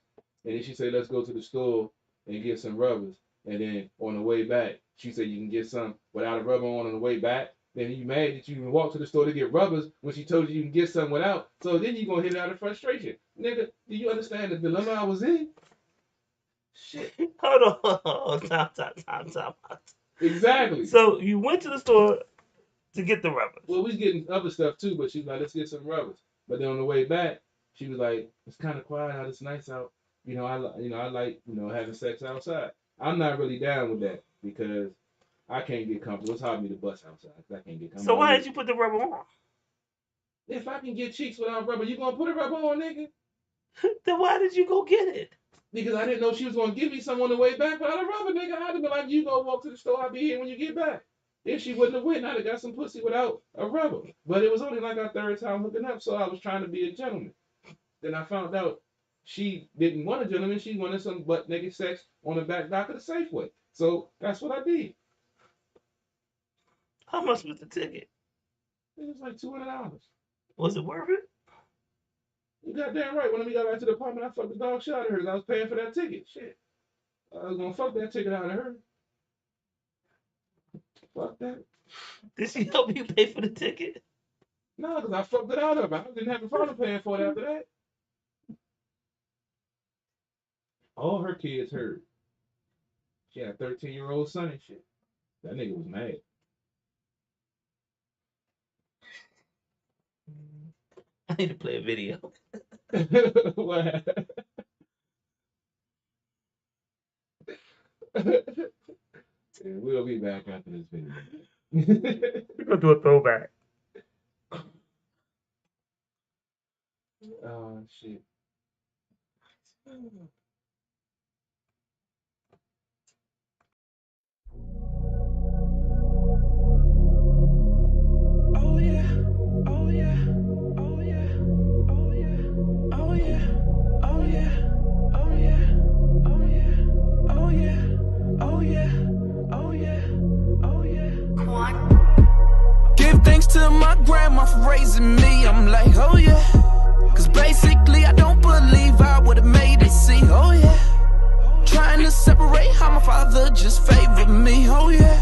And then she said, let's go to the store and get some rubbers. and then on the way back, she said you can get some without a rubber on the way back. Then you mad that you even walk to the store to get rubbers when she told you can get some without. So then you gonna hit it out of frustration. Nigga, do you understand the dilemma I was in? Shit. Hold on. Time. Exactly. So you went to the store to get the rubbers. Well, we was getting other stuff too, but she was like, let's get some rubbers. But then on the way back, she was like, it's kind of quiet out. It's nice out. I like having sex outside. I'm not really down with that because I can't get comfortable. It's hard for me to bust outside. I can't get comfortable. So why did you put the rubber on? If I can get cheeks without rubber, you gonna put a rubber on, nigga? Then why did you go get it? Because I didn't know she was gonna give me some on the way back without a rubber, nigga. I'd have been like, you go walk to the store. I'll be here when you get back. If she wouldn't have went, I'd have got some pussy without a rubber. But it was only like our third time hooking up, so I was trying to be a gentleman. Then I found out she didn't want a gentleman. She wanted some butt naked sex on the back dock of the Safeway. So that's what I did. How much was the ticket? It was like $200. Was it worth it? You goddamn right. When we got back to the apartment, I fucked the dog shit out of her. I was paying for that ticket. Shit. I was gonna fuck that ticket out of her. Fuck that. Did she help you pay for the ticket? No, because I fucked it out of her. I didn't have a problem paying for it after that. All her kids heard. She had a 13-year-old son and shit. That nigga was mad. I need to play a video. What happened? Yeah, we'll be back after this video. We're gonna do a throwback. Oh shit. Oh yeah, oh yeah, oh yeah, oh yeah, oh yeah, oh yeah, oh yeah, oh yeah, oh yeah, oh yeah, oh yeah, oh yeah. Give thanks to my grandma for raising me. I'm like, oh yeah. Cause basically I don't believe I would've made it, see, oh yeah. Trying to separate how my father just favored me, oh yeah.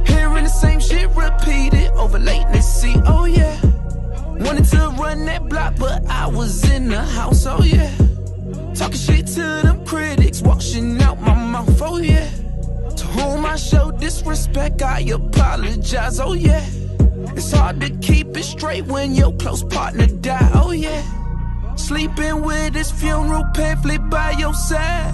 Hearing the same shit repeated over latency, oh yeah. Wanted to run that block, but I was in the house, oh yeah. Talking shit to them critics, washing out my mouth, oh yeah. To whom I showed disrespect, I apologize, oh yeah. It's hard to keep it straight when your close partner die, oh yeah. Sleeping with his funeral pamphlet by your side.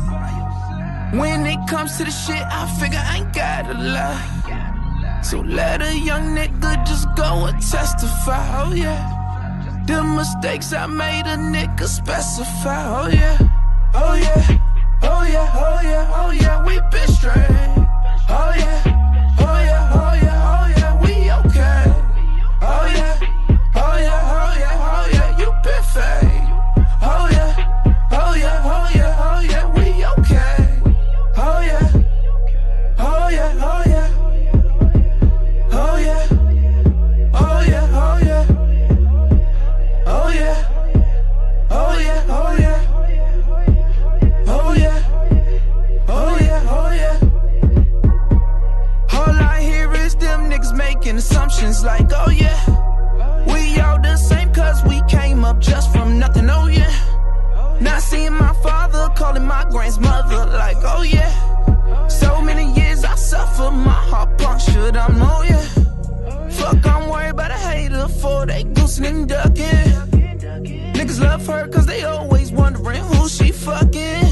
When it comes to the shit, I figure I ain't gotta lie. So let a young nigga just go and testify, oh yeah. The mistakes I made, a nigga specify, oh yeah. Oh yeah, oh yeah, oh yeah, oh yeah, we been straight. Oh yeah, oh yeah, oh yeah, oh yeah, we okay. Oh yeah, oh yeah, oh yeah, oh yeah, you been fake. Oh yeah, oh yeah, oh yeah, oh yeah, we okay. Oh yeah, oh yeah, oh yeah. Oh yeah, oh yeah, oh yeah. Oh yeah, oh yeah, oh yeah. Oh yeah, oh yeah, oh yeah. All I hear is them niggas making assumptions like, oh yeah. We all the same cause we came up just from nothing, oh yeah. Not seeing my father, calling my grandmother like, oh yeah. So many years I suffer, my heart punctured, I'm oh yeah. Fuck, I'm worried about a hater for they goosing and ducking. Niggas love her cause they always wondering who she fucking.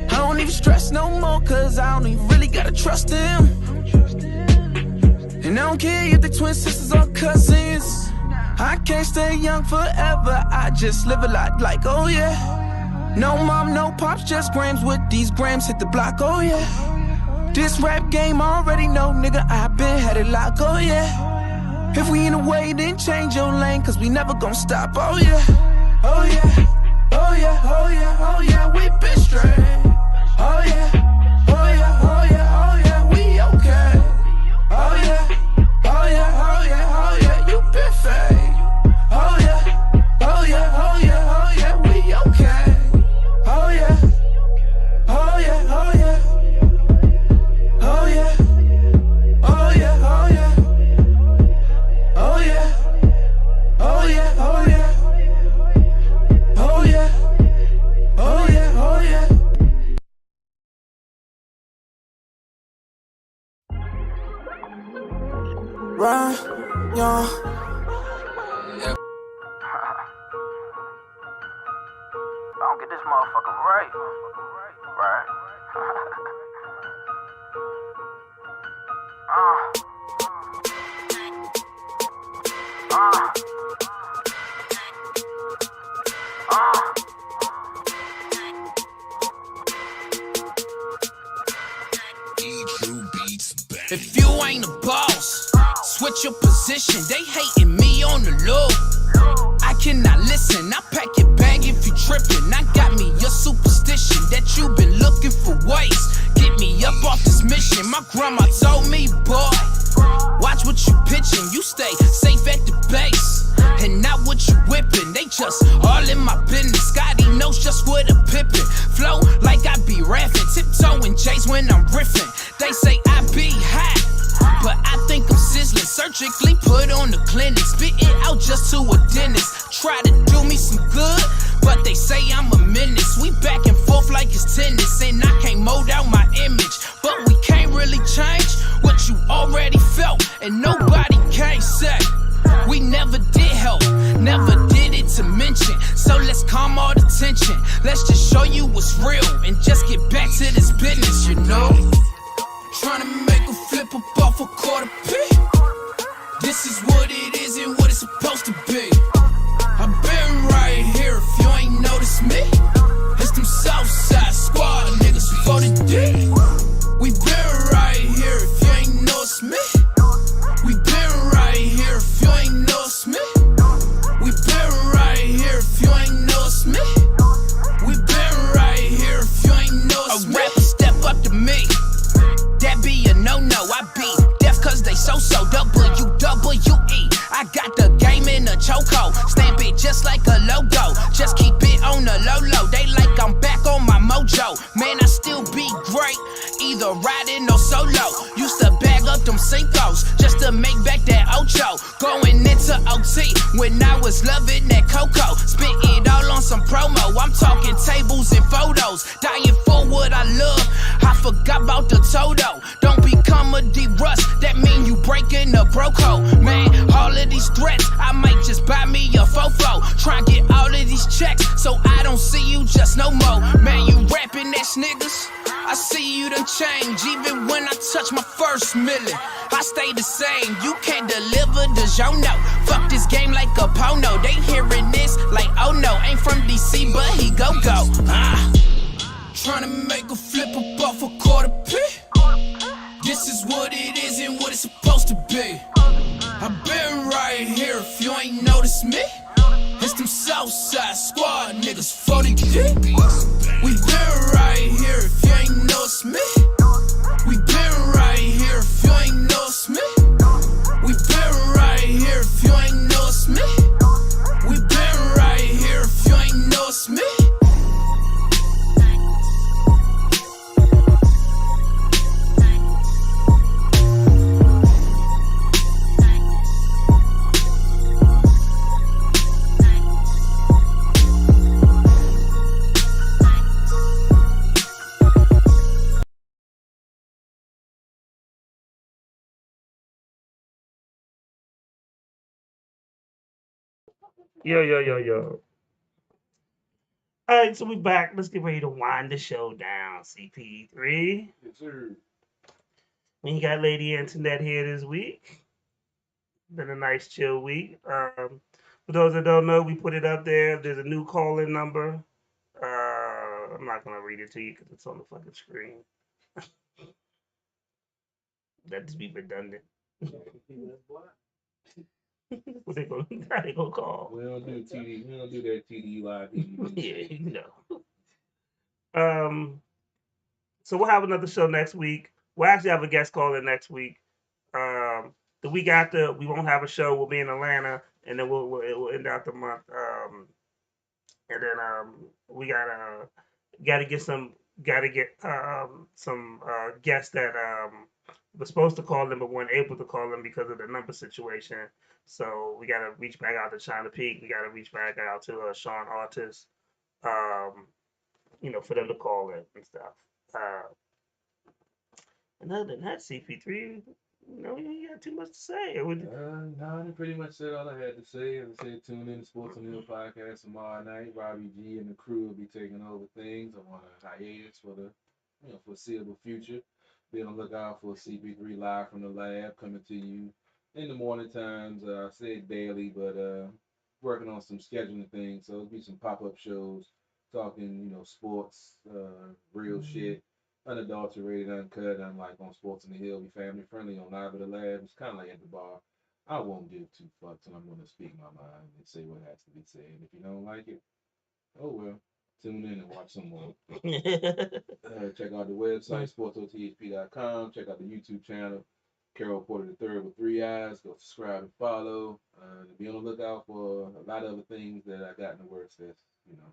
I don't even stress no more cause I don't even really gotta trust them. And I don't care if they twin sisters or cousins. I can't stay young forever, I just live a lot like, oh yeah. No mom, no pops, just grams with these grams hit the block, oh yeah. This rap game I already know, nigga, I been headed like, oh yeah. If we in a way, then change your lane, cause we never gon' stop, oh yeah. Oh yeah, oh yeah, oh yeah, oh yeah, we been straight. Oh yeah, oh yeah, oh yeah, oh yeah, we okay. Oh yeah, oh yeah, oh yeah, oh yeah, you been fake. Oh yeah, oh yeah, oh yeah, oh yeah, we okay. Oh yeah, oh yeah, oh yeah. Yeah. I don't get this motherfucker right. Right. If you ain't a boss, switch your position. They hating me on the low. I cannot listen. I pack your bag if you trippin'. I got me your superstition that you been looking for ways. Get me up off this mission. My grandma told me, boy, watch what you pitching. You stay safe at the base and not what you whipping. They just all in my business. Scotty knows just what a pippin'. Flow like I be rapping, tiptoeing J's when I'm riffing. They say I be hot, but I think I'm sizzling. Surgically put on the clinic, spit it out just to a dentist. Try to do me some good, but they say I'm a menace. We back and forth like it's tennis, and I can't mold out my image. But we can't really change what you already felt, and nobody can say we never did help, never did it to mention. So let's calm all the tension. Let's just show you what's real and just get back to this business, you know. Tryna make a flip up off a quarter P. This is what it is and what it's supposed to be. I've been right here if you ain't noticed me. It's them Southside Squad niggas for the D. We been right here if you ain't noticed me. We been right here if you ain't noticed me. We been right here if you ain't noticed me. We been right here if you ain't noticed me. A rapper step up to me. That be a no-no, I be deaf cause they so-so, WWE. I got the game in a chokehold, stamp it just like a logo. Just keep it on the low-low, they like I'm back on my mojo. Man, I still be great, either riding or solo. Used to bag up them Cinco's, just to make back that Ocho. Going into OT, when I was loving that Coco. Spit it all on some promo, I'm talking tables and photos. Dying for what I love, I forgot about the Toto. Don't become a D-Rust, that mean you breaking a bro code. Man, all of these threats, I might just buy me a fofo. Try and get all of these checks, so I don't see you just no more. Man, you rapping ass niggas, I see you done change. Even when I touch my first million, I stay the same. You can't deliver the know. Fuck this game like a porno. They hearing this like, oh no, ain't from DC, but he go. Tryna make a flip up off a quarter P. This is what it is and what it's supposed to be. I've been right here if you ain't noticed me. It's them Southside Squad niggas for the D. We been right here if you ain't noticed me. We been right here if you ain't noticed me. We been right here if you ain't noticed me. We been right here if you ain't noticed me. Yo. All right, so we back. Let's get ready to wind the show down. CP3. Yes, sir. We got Lady Antoinette here this week. Been a nice chill week. For those that don't know, we put it up there. There's a new call-in number. I'm not gonna read it to you because it's on the fucking screen. That'd just be redundant. What they gonna, how they gonna call? We don't do TD. We don't do that TD live. Yeah, you know. So we'll have another show next week. We'll actually have a guest call in next week. The week after, we won't have a show. We'll be in Atlanta, and then we'll end out the month. And then we gotta get some guests that were supposed to call them but weren't able to call them because of the number situation. So we gotta reach back out to China Peak. We gotta reach back out to Sean Artis, for them to call in and stuff. And other than that, CP3, No, you ain't got too much to say. It would- No, I pretty much said all I had to say. As I said, tune in to Sports on the Hill podcast tomorrow night. Robbie G and the crew will be taking over things. I'm on a hiatus for the foreseeable future. Be on the lookout for CP3 live from the lab coming to you in the morning times. I said daily, but working on some scheduling things. So it'll be some pop-up shows talking, sports, real shit, unadulterated, uncut, unlike on Sports in the Hill. Be family friendly on Live at the Lab. It's kind of like at the bar. I won't give two fucks, and I'm going to speak my mind and say what has to be said. And if you don't like it, oh well. Tune in and watch some more. Check out the website, sportsothp.com. Check out the YouTube channel, Carol Porter III with 3 eyes. Go subscribe and follow. Be on the lookout for a lot of other things that I got in the works that's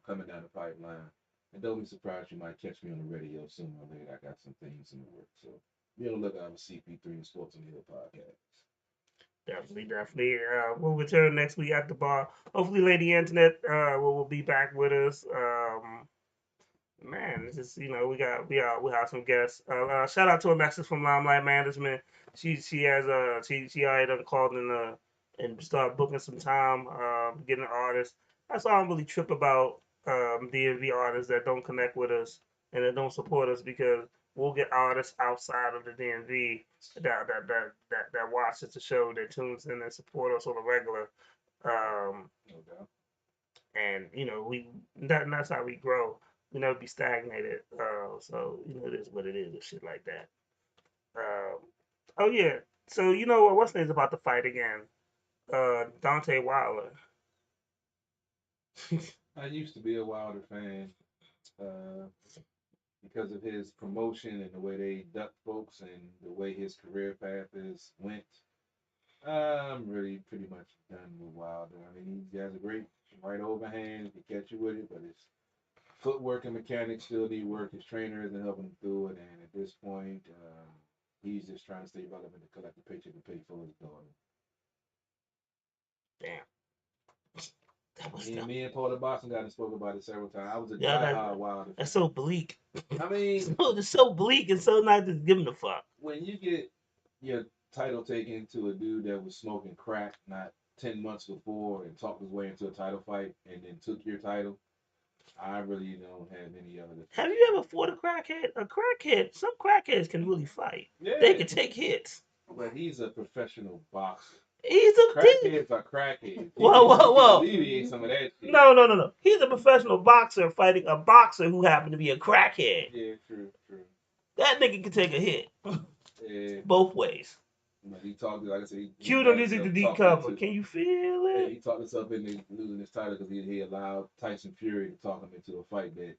coming down the pipeline. And don't be surprised you might catch me on the radio sooner or later. I got some things in the works. So be on the lookout for CP3 and Sports on the Hill podcast. Definitely. We'll return next week at the bar. Hopefully, Lady Internet will be back with us. Man, it's just we have some guests. Shout out to Alexis from Limelight Management. She already done called in and started booking some time, getting an artist. That's all I'm really trip about DMV artists that don't connect with us and that don't support us, because we'll get artists outside of the DMV that watches the show, that tunes in and support us on a regular. And that's how we grow. We never be stagnated. So it is what it is and shit like that. Oh yeah. So what's name's about to fight again? Dante Wilder. I used to be a Wilder fan because of his promotion and the way they duck folks and the way his career path went. I'm really pretty much done with Wilder. I mean, he has a great right overhand. He can catch you with it, but his footwork and mechanics still need work. His trainer isn't helping him through it, and at this point, he's just trying to stay relevant to collect the paycheck to pay for his daughter. Damn. Me and Paul the Boxing guy spoke about it several times. I was a diehard Wilder. That's so bleak. I mean, it's so bleak and so not just giving a fuck. When you get your title taken to a dude that was smoking crack not 10 months before and talked his way into a title fight and then took your title, I really don't have any other. Have you ever fought a crackhead? A crackhead. Some crackheads can really fight. Yeah. They can take hits. But he's a professional boxer. Crackheads are crackheads. Whoa. Alleviate some of that shit. No. He's a professional boxer fighting a boxer who happened to be a crackhead. Yeah, true. That nigga can take a hit. Yeah. Both ways. But he talked, like I said, cue the music to deep cover. Can you feel it? Yeah, he talked himself into losing his title because he allowed Tyson Fury to talk him into a fight that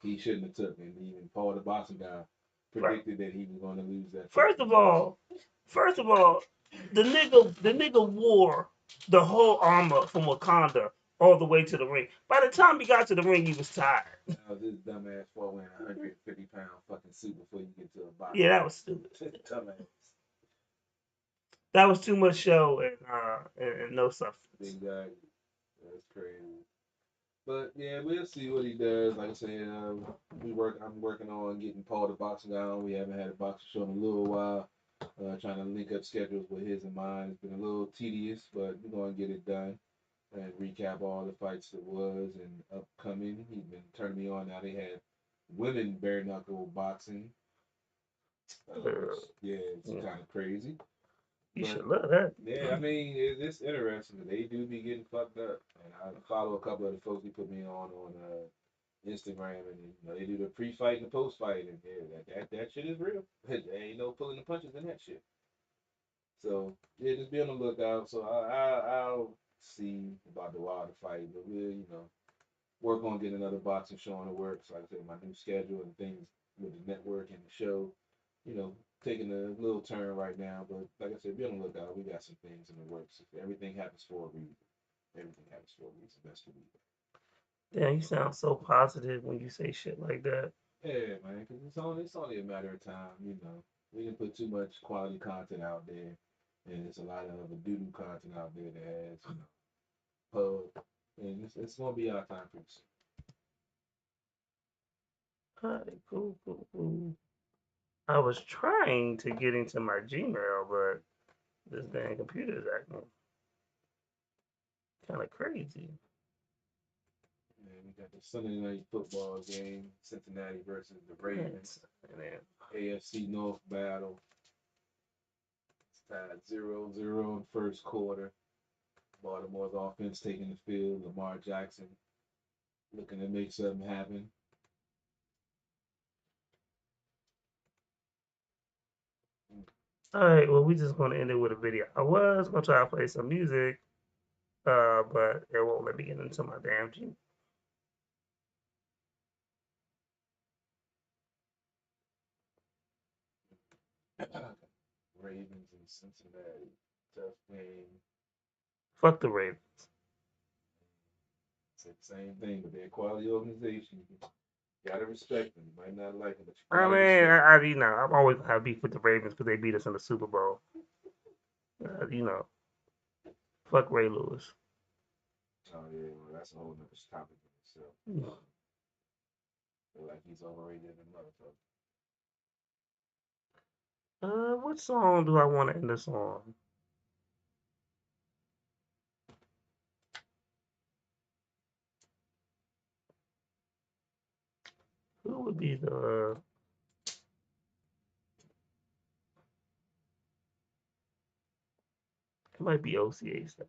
he shouldn't have took. And even Paul the Boxing guy predicted that he was going to lose that fight. First of all, the nigga wore the whole armor from Wakanda all the way to the ring. By the time he got to the ring, he was tired. This dumbass fought wearing a 150-pound fucking suit before you get to a boxing. Yeah, that was stupid. Dumbass. That was too much show and no substance. Exactly. That's crazy. But yeah, we'll see what he does. Like I said, I'm working on getting Paul the Boxing guy on. We haven't had a boxing show in a little while. Trying to link up schedules with his and mine. It's been a little tedious, but we're going to get it done and recap all the fights that was and upcoming. He's been turning me on. Now they had women bare knuckle boxing. It's kind of crazy. You should love that. Yeah, I mean, it's interesting. They do be getting fucked up. And I follow a couple of the folks who put me on Instagram, and they do the pre-fight and the post-fight, and that shit is real. There ain't no pulling the punches in that shit. So yeah, just be on the lookout. So I'll see about the Wilder fight, but we'll work on getting another boxing show in the works. Like I said, my new schedule and things with the network and the show, taking a little turn right now. But like I said, be on the lookout. We got some things in the works. Everything happens for a reason. Everything happens for a reason. Best believe it. Damn, you sound so positive when you say shit like that. Yeah, man, because it's only a matter of time, We didn't put too much quality content out there, and there's a lot of doo-doo content out there that has, pub, and it's going to be our time pretty soon. All right, cool. I was trying to get into my Gmail, but this dang computer is acting kind of crazy. Yeah, we got the Sunday night football game, Cincinnati versus the Ravens. And then AFC North battle. It's tied 0-0 in first quarter. Baltimore's offense taking the field. Lamar Jackson looking to make something happen. all right, well, we just gonna end it with a video. I was gonna try to play some music, but it won't let me get into my damn Gmail. Ravens and Cincinnati. Tough game. Fuck the Ravens. It's the same thing, but they're a quality organization. You gotta respect them. You might not like them, but you I gotta mean, respect you know, I'm always gonna have beef with the Ravens because they beat us in the Super Bowl. You know, fuck Ray Lewis. them. Oh yeah, well that's a whole nother topic in itself. Feel like he's overrated in motherfucker. What song do I want to end this on? Who would be the it might be OCA stuff.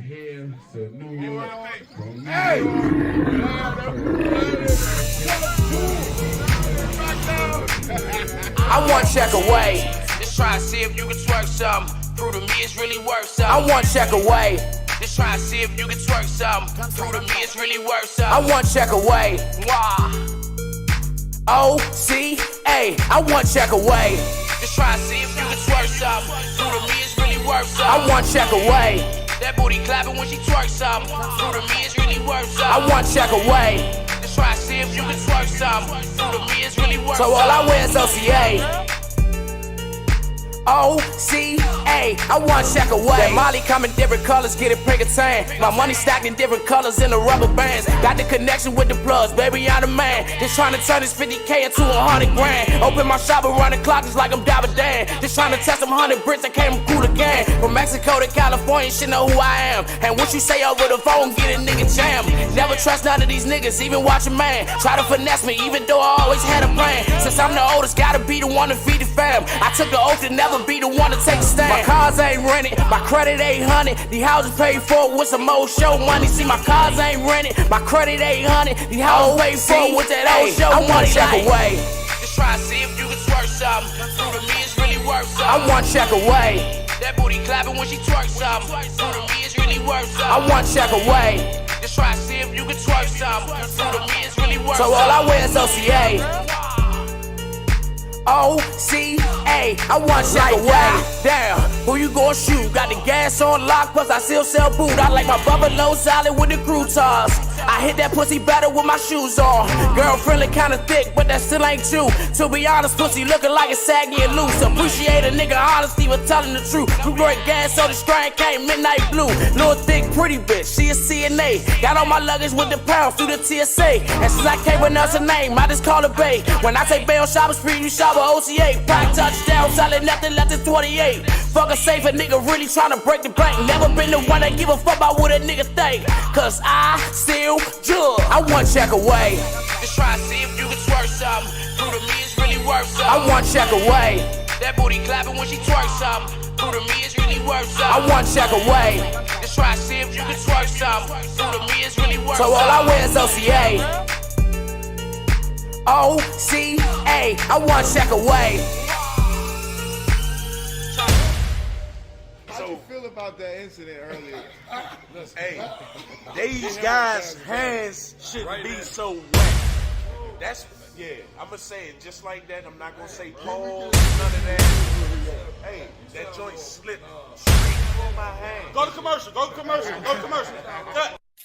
Here to New York from I one check away. Just try to see if you can twerk something. Prove to me it's really worth something. I one check away. Just try to see if you can twerk something. Prove to me it's really worth something. I one check away. Wah. O-C-A. I one check away. Just try to see if you can twerk something. Prove to me it's really worth something. I one check away. That booty clapping when she twerks something. Prove to me it's really worth something. I one check away. Just try to see if you can twerk something. Prove to me it's really worth something. So all I wear is OCA. O-C-A, I one check away. That Molly come in different colors, get it pink and tan. My money stacked in different colors in the rubber bands. Got the connection with the plugs, baby, I'm the man. Just trying to turn this 50K into 100 grand. Open my shop around the clock just like I'm Dabba Dan. Just trying to test them 100 bricks that came cool again. From Mexico to California, shit know who I am. And what you say over the phone, get a nigga jammed. Never trust none of these niggas, even watch a man. Try to finesse me, even though I always had a plan. Since I'm the oldest, gotta be the one to feed the fam. I took an oath to never be the one to take a stand. My cars ain't rented, my credit 800. The houses paid for with some old show money. See, my cars ain't rented, my credit 800. The houses paid for with that old show money. I one check away. Just try to see if you can twerk something. Prove to me it's really worth something. I one check away. That booty clapping when she twerk something. Prove to me it's really worth something. I one check away. Just try to see if you can twerk something. Prove to me it's really worth something. So all I wear is OCA. O-C-A, I one check away. Damn, who you gon' shoot? Got the gas on lock, plus I still sell boot. I like my buffalo salad with the croutons. I hit that pussy better with my shoes on. Girl friendly, kinda thick, but that still ain't true. To be honest, pussy looking like it's saggy and loose. Appreciate a nigga honesty with telling the truth. Who break gas so the strain came midnight blue. Little thick, pretty bitch, she a CNA. Got all my luggage with the pounds through the TSA. And since I can't pronounce her name, I just call her Bay. When I take Bay on Shopping Street, you shop with OCA. Pack touchdown, solid nothing less than 28. Fuck a safe, a nigga really tryna break the bank. Never been the one that give a fuck about what a nigga think. Cause I still judge. I one check away. Just try to see if you can twerk something. Prove to me it's really worth something. I one check away. That booty clapping when she twerk something. Prove to me it's really worth something. I one check away. Just try to see if you can twerk something. Prove to me it's really worth something. So all I wear is OCA. O-C-A, I one check away. How you feel about that incident earlier? Hey, these guys' hands shouldn't be so wet. That's, yeah, I'm going to say it just like that. I'm not going to say pause, none of that. Hey, that joint slipped straight from my Go to commercial. Go to commercial. Go to commercial. Cut.